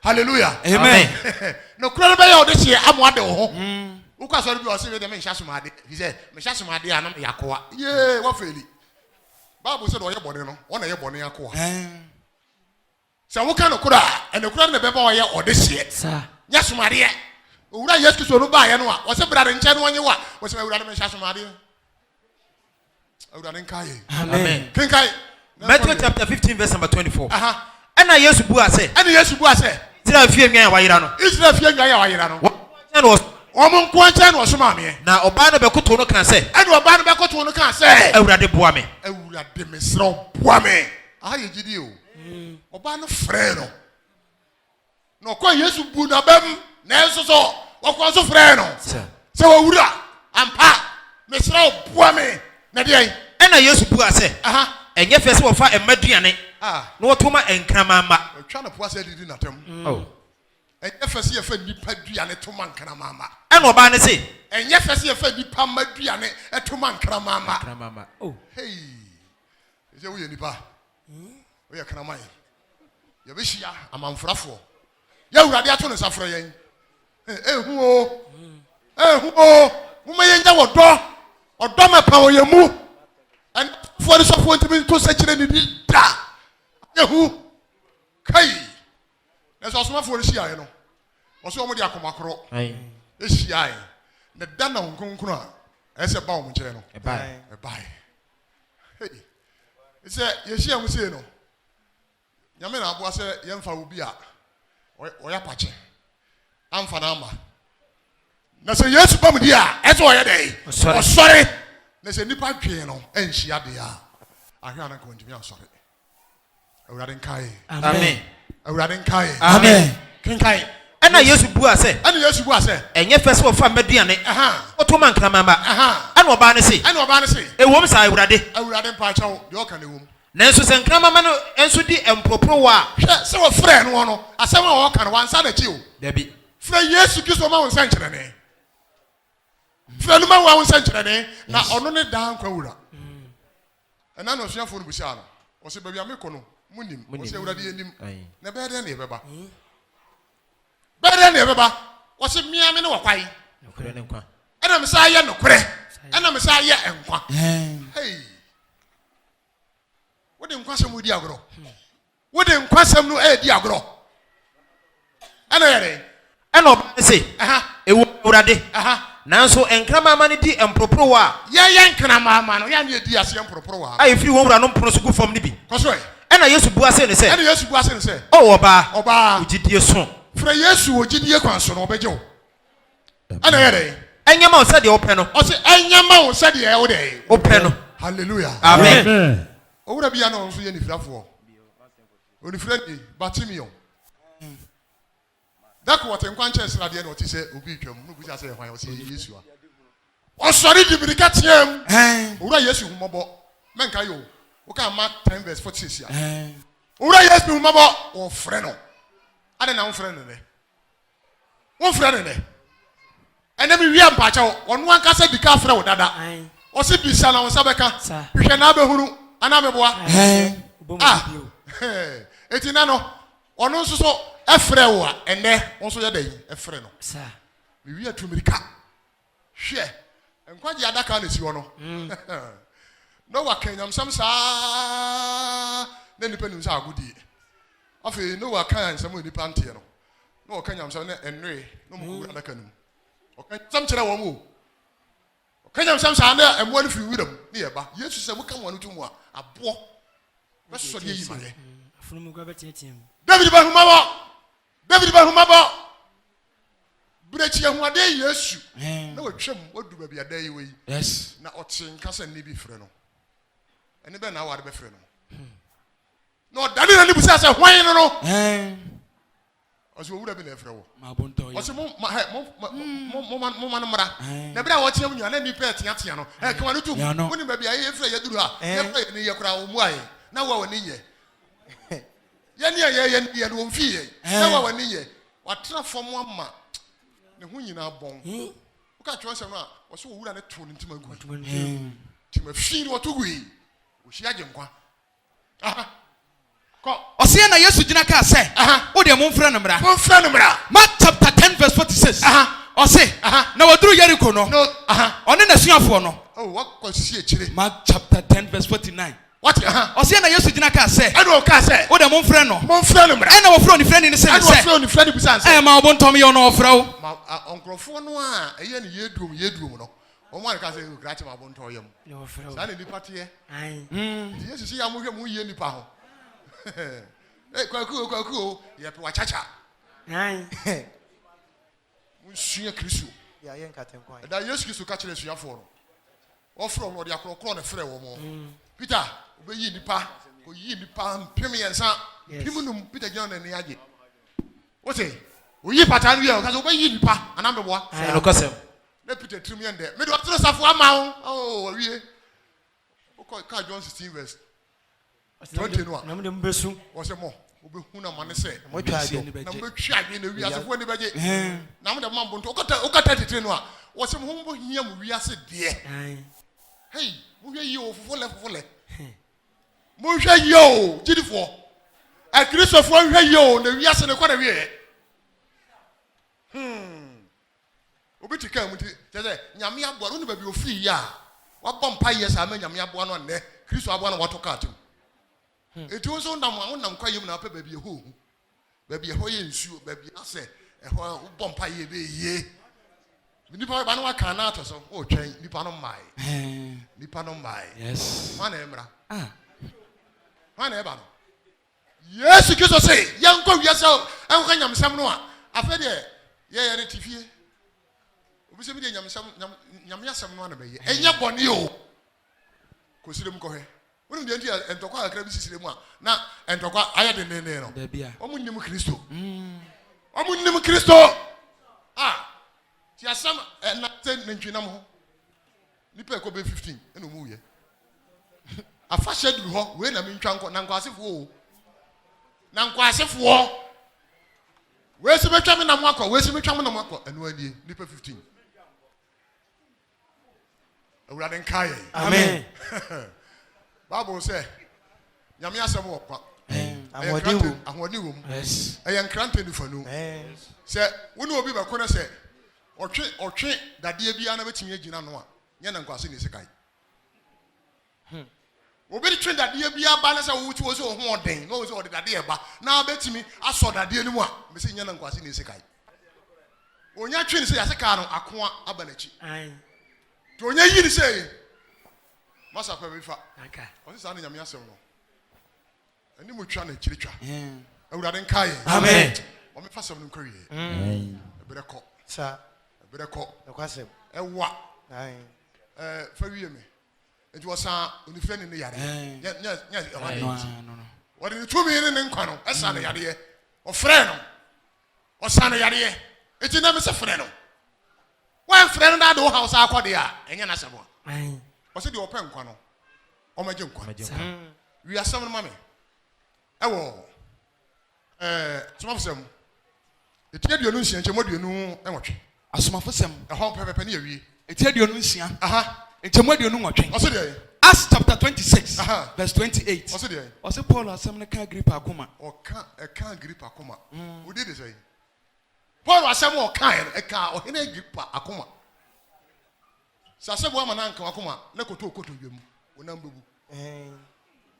Speaker 1: Hallelujah.
Speaker 5: Amen.
Speaker 1: No kura be ya odehie amwade ho. Wo kwa so bi o se we de me hya somade. He say me hya somade anam yakoa. Ye wa feli. Bible say do ye bone no, o na ye bone yakoa. Se wo ka no kura, ene kura ne be ba o ye odehie. Sa. Nya somade ye. Owura Yesu so no ba ye no a, wo se brade nche no onye wa, wo se owura me hya somade. Owura ne nkai.
Speaker 3: Amen.
Speaker 1: Kinkai.
Speaker 3: Matthew chapter 15 verse number 24. Ana Yesu bua say. Ana Yesu bua say. Israel fie nwan wa yira no. Israel fie nwan ya wa yira no. Omo nko anche no so ma me. Na oba no be koto no kan say. Ana oba no be koto no kan say. Awurade boa me. Awurade me sro boa me. Aha ye gidi o. Oba no frɛ no. No kwa Yesu bu na bam na enso so. Wakwa so frɛ no. Se wa wura ampa me sro boa me. Na de ana Yesu bua say. Enye fese wo fa emaduane. No wotoma enkramama. Twa na poa say didi na tem. Oh. Enye fese ye fa nipa duane toma nkramama. Eno ba ne se. Enye fese ye fa nipa maduane etoma nkramama. Nkramama. Oh. Hey. Ese wo ye nipa. Wo ye kraman. Ye be hia amanfrafo. Ye awurade ato ne safra yen. Ehu o. Ehu o. Mo me ye nya wodo. Odo me pa wo ye mu. And for the support to such a da. Yehu Kai. There's also for the Shia, you know. Also, what you are comacro. Aye. The Shia. The Dana Kunkuna as a bomb channel. A buy. Hey. It's a Yeshia Musino. Yamina was a Yamfa Ubia or Yapache. Amfanama. Now say yes, Bamudia. That's why a day. Sorry. There's a nipa piano and she had the I hear not going to be sorry. Awurade nkai. Amen. Awurade nkai. Amen. Kinkai. Ana Yesu bua se. Ana Yesu bua se. Enye fese wo fa maduane. Otoma nkramama. Ana oba ne se. Ana oba ne se. Ewom sa Awurade. Awurade mpa chawo de oka ne wom. Nanso se nkramama no enso di empropro wa. Hwe se wo frɛ no no. Asɛm a wo ka no wansa na chi o. Dabi. Frɛ Yesu Kristo ma wo nsa nkyerɛ ne. Frɛ no ma wo nsa nkyerɛ ne na ɔno ne dan kwa wura. Ɛna no suafo no busia no. O se baabi amekɔ no. Munim. O se Awurade enim. Na bɛɛ de na ebeba. Bɛɛ de na ebeba. O se mia me ne wakwai. Nokore ne nkwa. Ɛna me sa yɛ nokore. Ɛna me sa yɛ enkwa. Hey. Wo de nkwa sɛm di agoro. Wo de nkwa sɛm no di agoro. Ɛna yɛre. Ɛna oba se. Ewu Awurade. Nanso enkramama ne di empropro wa. Ye enkramama no ya ne di ase empropro wa. Ayi firi wo wura no mprono so gu fam ne bi. Koso e. Ɛna Yesu bua se ne se. Ɛna Yesu bua se ne se. O oba. Oba. Ogidie so. Fra Yesu ogidie kwan so no obeje wo. Ɛna yɛre. Enyama o se de opɛ no. O se enyama o se de e wo de. Opɛ no. Hallelujah. Amen. Owura bia no nso ye ni firafo. Oni firandi Batimio. Dako what nkwa nche sra de na oti se obi twam no buja se hwan o se Yesu a. O sori di birika tiam. Owura Yesu humobo. Menka yo. O ka Mark 10 verse 46 ya. Owura Yesu humobo o frɛ no. Ade na wo frɛ no ne. Wo frɛ no ne. Ene mi wi ampa cha ono anka se dika frɛ wo dada. O se bisa na wo sabeka. Hwehwɛ na abehuru ana meboa. Eti na no ono nso so efrɛ wo a ene nso yɛ dan efrɛ no. Sa. Mi wi atumirika. Hwɛ. Enkwaje adaka na si wo no. No wa kenyam sam saa na nipa nim sa agudi. Afi no wa kan sam nipa ntie no. No wa kenyam sam na enre no mu wura adaka nim. O kan sam kyerɛ wo mu. O kenyam sam saa na emo no fi wiram ne yɛ ba. Yesu sɛ wo kan wo no tumu a abo. Bɛsɔ de yi ma ye.
Speaker 1: David bahumabo brechi ahuade Yesu na watwam wadu ba bia dai we
Speaker 5: Yes.
Speaker 1: na otenka se ne bi frɛ no ene be na wade be frɛ no no dani na ni busa se hwan no oso wura bi na frɛ wo
Speaker 5: Ma bonto ye.
Speaker 1: oso mo mra na bra wo tia munua na ni pe tia no ka wanu tu woni ba bia ye frɛ ye duru ha ye frɛ ni ye kura wo mu aye na wo ni ye ye ni ye no mfi ye na wo ni ye watra fom ama ne ho nyina bon wo ka twa se no a wo so wura ne to ne ntima gu ntima fi wo to gu wo hia je nkwa
Speaker 5: Ɔsɛ na Yesu gyina ka sɛ wo de mo mfrɛ no mra. Mark chapter 10 verse 46. Ɔsɛ na waduru Jericho no. Ɔne na suafo no.
Speaker 1: Oh, what kwasi ekire.
Speaker 5: Mark chapter 10 verse 49.
Speaker 1: What?
Speaker 5: Ɔsɛ na Yesu gyina ka sɛ.
Speaker 1: Ɛna ɔka sɛ
Speaker 5: wo de mo mfrɛ no.
Speaker 1: Mra.
Speaker 5: Ɛna wɔfrɛ ni frɛ ni sɛ.
Speaker 1: Ɛna wɔfrɛ ni frɛ ni bisa sɛ.
Speaker 5: Ma obontom ye no ɔfrɛ wo.
Speaker 1: Ma onkrofo no a ɛyɛ ne yedum no. Ɔmo an ka sɛ grati ma bonto yam. Sa ne nipa te. Ai. Yesu sɛ ya mo hwɛ mo yie nipa ho. Kwaku ye pe wachacha ai musuya Kristo
Speaker 2: ya yen katen kwan
Speaker 1: da Yesu Kristo ka kire suafo no ofro no de akrokro na frɛ wo mo Peter obeyi nipa ko yi nipa mpem yensa pimunum Peter gyan na ne age wo se oyi pata no ye o ka so obeyi nipa anam beboa
Speaker 3: no kosem
Speaker 1: na Peter trim ye nde me do tro safo ama wo awie o ka John 16 verse 20 no
Speaker 3: na mde mbesu
Speaker 1: wo se mo obehu na mane se
Speaker 2: mo twa ade
Speaker 1: na mo twa ade na wi asefo ni beje na mo de mambo nto okata tete no a wo se mo ho hia mo wi ase de hey mo hwe yi o fofole mo hwe yi o jidifo a Kristofo hwe yi o na wi ase ne kwa na wi obi tika mu ti se nyame aboa no ba bi ofiri ya wa bompa yesa ma nyame aboa no ne Kristo aboa no wato ka atem eti wo so ndam kwa yim na pa ba bi ho ba bi ho ye nsuo ba bi ase ho bompa ye be ye nipa ba no aka na ato so o twen nipa no mai
Speaker 5: Yes.
Speaker 1: ma na emra ma na eba no Yesu Kristo say yankwa wiase en kwa nyamsam no a afa de ye ne tifie obi se mi de nyamsam no na be ye enya bone o kosirem ko he wonu de nti entokwa akra bi sisire mu a na entokwa aya de ne no omu nnim Kristo ti asam na ten ntwinam ho nipa ko be 15 eno mu ye afa schedule ho we na mentwa nko na nkwasefo we se betwa me na mo akọ eno anie nipa 15 awurade nkae
Speaker 3: amen
Speaker 1: Bible say nyame asem wo kwa ahodi wo
Speaker 5: Yes.
Speaker 1: eyan krante ni fanu say woni obi be ko na say otwe dade bia na betimi agina no a nya na nkwase ni sekai obi twe dade bia ba na say wo tuwo so ho oden no so ode dade ba na betimi aso dade ni mu a me say nya na nkwase ni sekai onya twe ni say aseka no akoa abanachi to onya yi ni say masa kwa bifa
Speaker 3: aka
Speaker 1: o sa na nyame asem no ani mo twa na kiritwa awurade nkae
Speaker 3: amen
Speaker 1: o me fasem no nkwaye ebreko
Speaker 2: sa
Speaker 1: ebreko
Speaker 2: ekwasem
Speaker 1: ewa
Speaker 2: ai
Speaker 1: fa wiye me enti wo sa onifre ne yare
Speaker 5: No.
Speaker 1: wo de tumi ne nkwa no esa na yare o frɛ no o sa na yare enti na me se frɛ no wa frɛ no na do house akɔde a enya na sebo
Speaker 3: ai
Speaker 1: o se de o pɛ nkwa no o magye nkwa wi asem no mame ewo somafsem etia duonu nsia nche moduonu enwotwe
Speaker 5: Asomafo sem
Speaker 1: eho pepepe ne yawie
Speaker 5: etia duonu nsia
Speaker 1: aha
Speaker 5: nchemu aduonu nwotwe.
Speaker 1: o se de
Speaker 5: Acts chapter 26 verse 28.
Speaker 1: o se de
Speaker 5: O se Paul asem ne ka Agrippa akoma.
Speaker 1: o ka Agrippa akoma o de de say Paul asem o kan o hene Agrippa akoma sa se bo ama na nkan akoma na koto dwam o nam bebu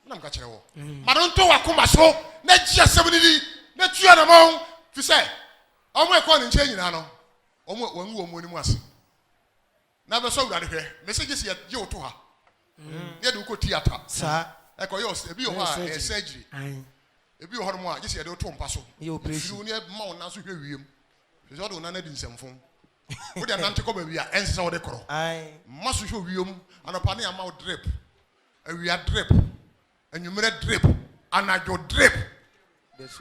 Speaker 1: nam ka kire wo ma don to akoma so na ji asem ni di na tua na mo fi say o mo e ko ni nche nyina no o mo wanwu o mo ni mu ase na be so wurade hwe messages ye je oto ha ye de ko theater
Speaker 2: sa
Speaker 1: e ko yo e bi o ha surgery
Speaker 3: ai
Speaker 1: ebi ho mo a je se de to mpa so
Speaker 2: ye operation
Speaker 1: firu ne ma wona so hwe wiem se so de wona na di nsemfo wo de nante ko ba wi a ense wo de kro ai ma so hwe wiem anopa ne ama wo drip awia drip anwumere drip anajo drip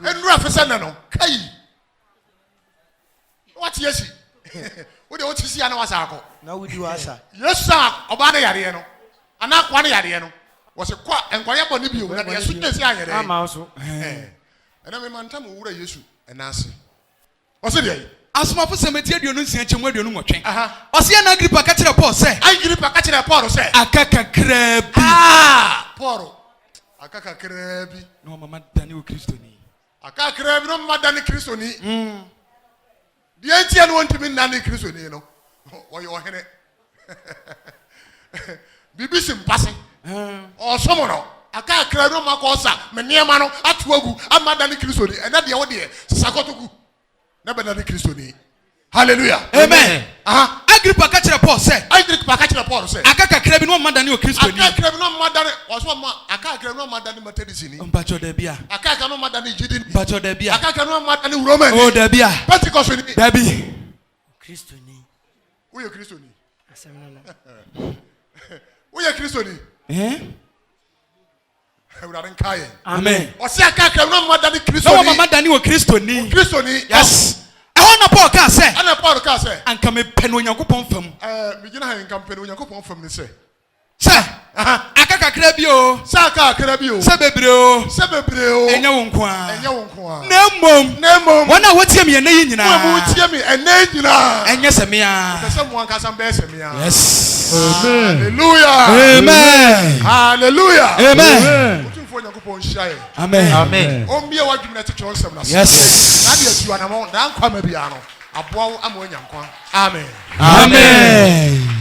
Speaker 1: enu afese ne no kai what yesi wo de wo ti sia na wasa akọ
Speaker 2: na wo di wasa
Speaker 1: yesa oba na yare no ana kwa na yare no wo se kwa enkwaya bọ ni bi o na de so nyesi ayere
Speaker 6: ama so
Speaker 1: ena me mantam wura Yesu enase wo se de
Speaker 5: asomafo semeti aduonu nsia chemu aduonu nwotwe ose na Agripa ka kire Paul se
Speaker 1: Agripa ka kire Paul se
Speaker 5: akaka krabi
Speaker 1: Paul akaka krabi
Speaker 5: no mama dani o kristoni
Speaker 1: akaka krabi no mama dani kristoni die entia no ntimi nani kristoni no oyo ohene bibisim pase o somo no akaka krabi no makosa me niema no atuagu amada ni kristoni ena de wo de sakotoku na bana ni kristoni hallelujah
Speaker 5: amen Agripa ka kire Paul se
Speaker 1: Agripa ka kire Paul se
Speaker 5: akaka krabi no mama dani o kristoni
Speaker 1: akaka krabi no mama dani o so ma akaka krabi no mama dani matedisi ni
Speaker 5: mpacho da bia
Speaker 1: akaka no mama dani jidin
Speaker 5: mpacho da bia
Speaker 1: akaka no mama dani roman
Speaker 5: o da bia
Speaker 1: Pentecost ni
Speaker 5: da bi
Speaker 6: kristoni
Speaker 1: wo ye kristoni
Speaker 6: asem no
Speaker 1: wo ye kristoni Ewurade nkaye
Speaker 5: amen
Speaker 1: o se akaka no mama dani kristoni
Speaker 5: no mama dani o kristoni
Speaker 1: yes
Speaker 5: ehona Paul ka se
Speaker 1: ana Paul ka se
Speaker 5: anka me pene onyankopon fam
Speaker 1: me gina ha nka pene onyankopon fam ni se
Speaker 5: akaka krabi o
Speaker 1: sa akaka krabi o
Speaker 5: se bebre o enya wo nko a na mom wona wotie me ene yi nyina
Speaker 1: wo wotie me ene nyina
Speaker 5: enye semia
Speaker 1: se mo anka sam be semia
Speaker 5: yes
Speaker 1: hallelujah
Speaker 5: amen
Speaker 1: hallelujah
Speaker 5: amen
Speaker 1: otumfo onyankopon hyiaye
Speaker 5: amen
Speaker 1: ombie wadwum na techo sem na
Speaker 5: yes
Speaker 1: na de atu anamo dan kwa ma bia no aboa wo ama onyankwa amen
Speaker 5: amen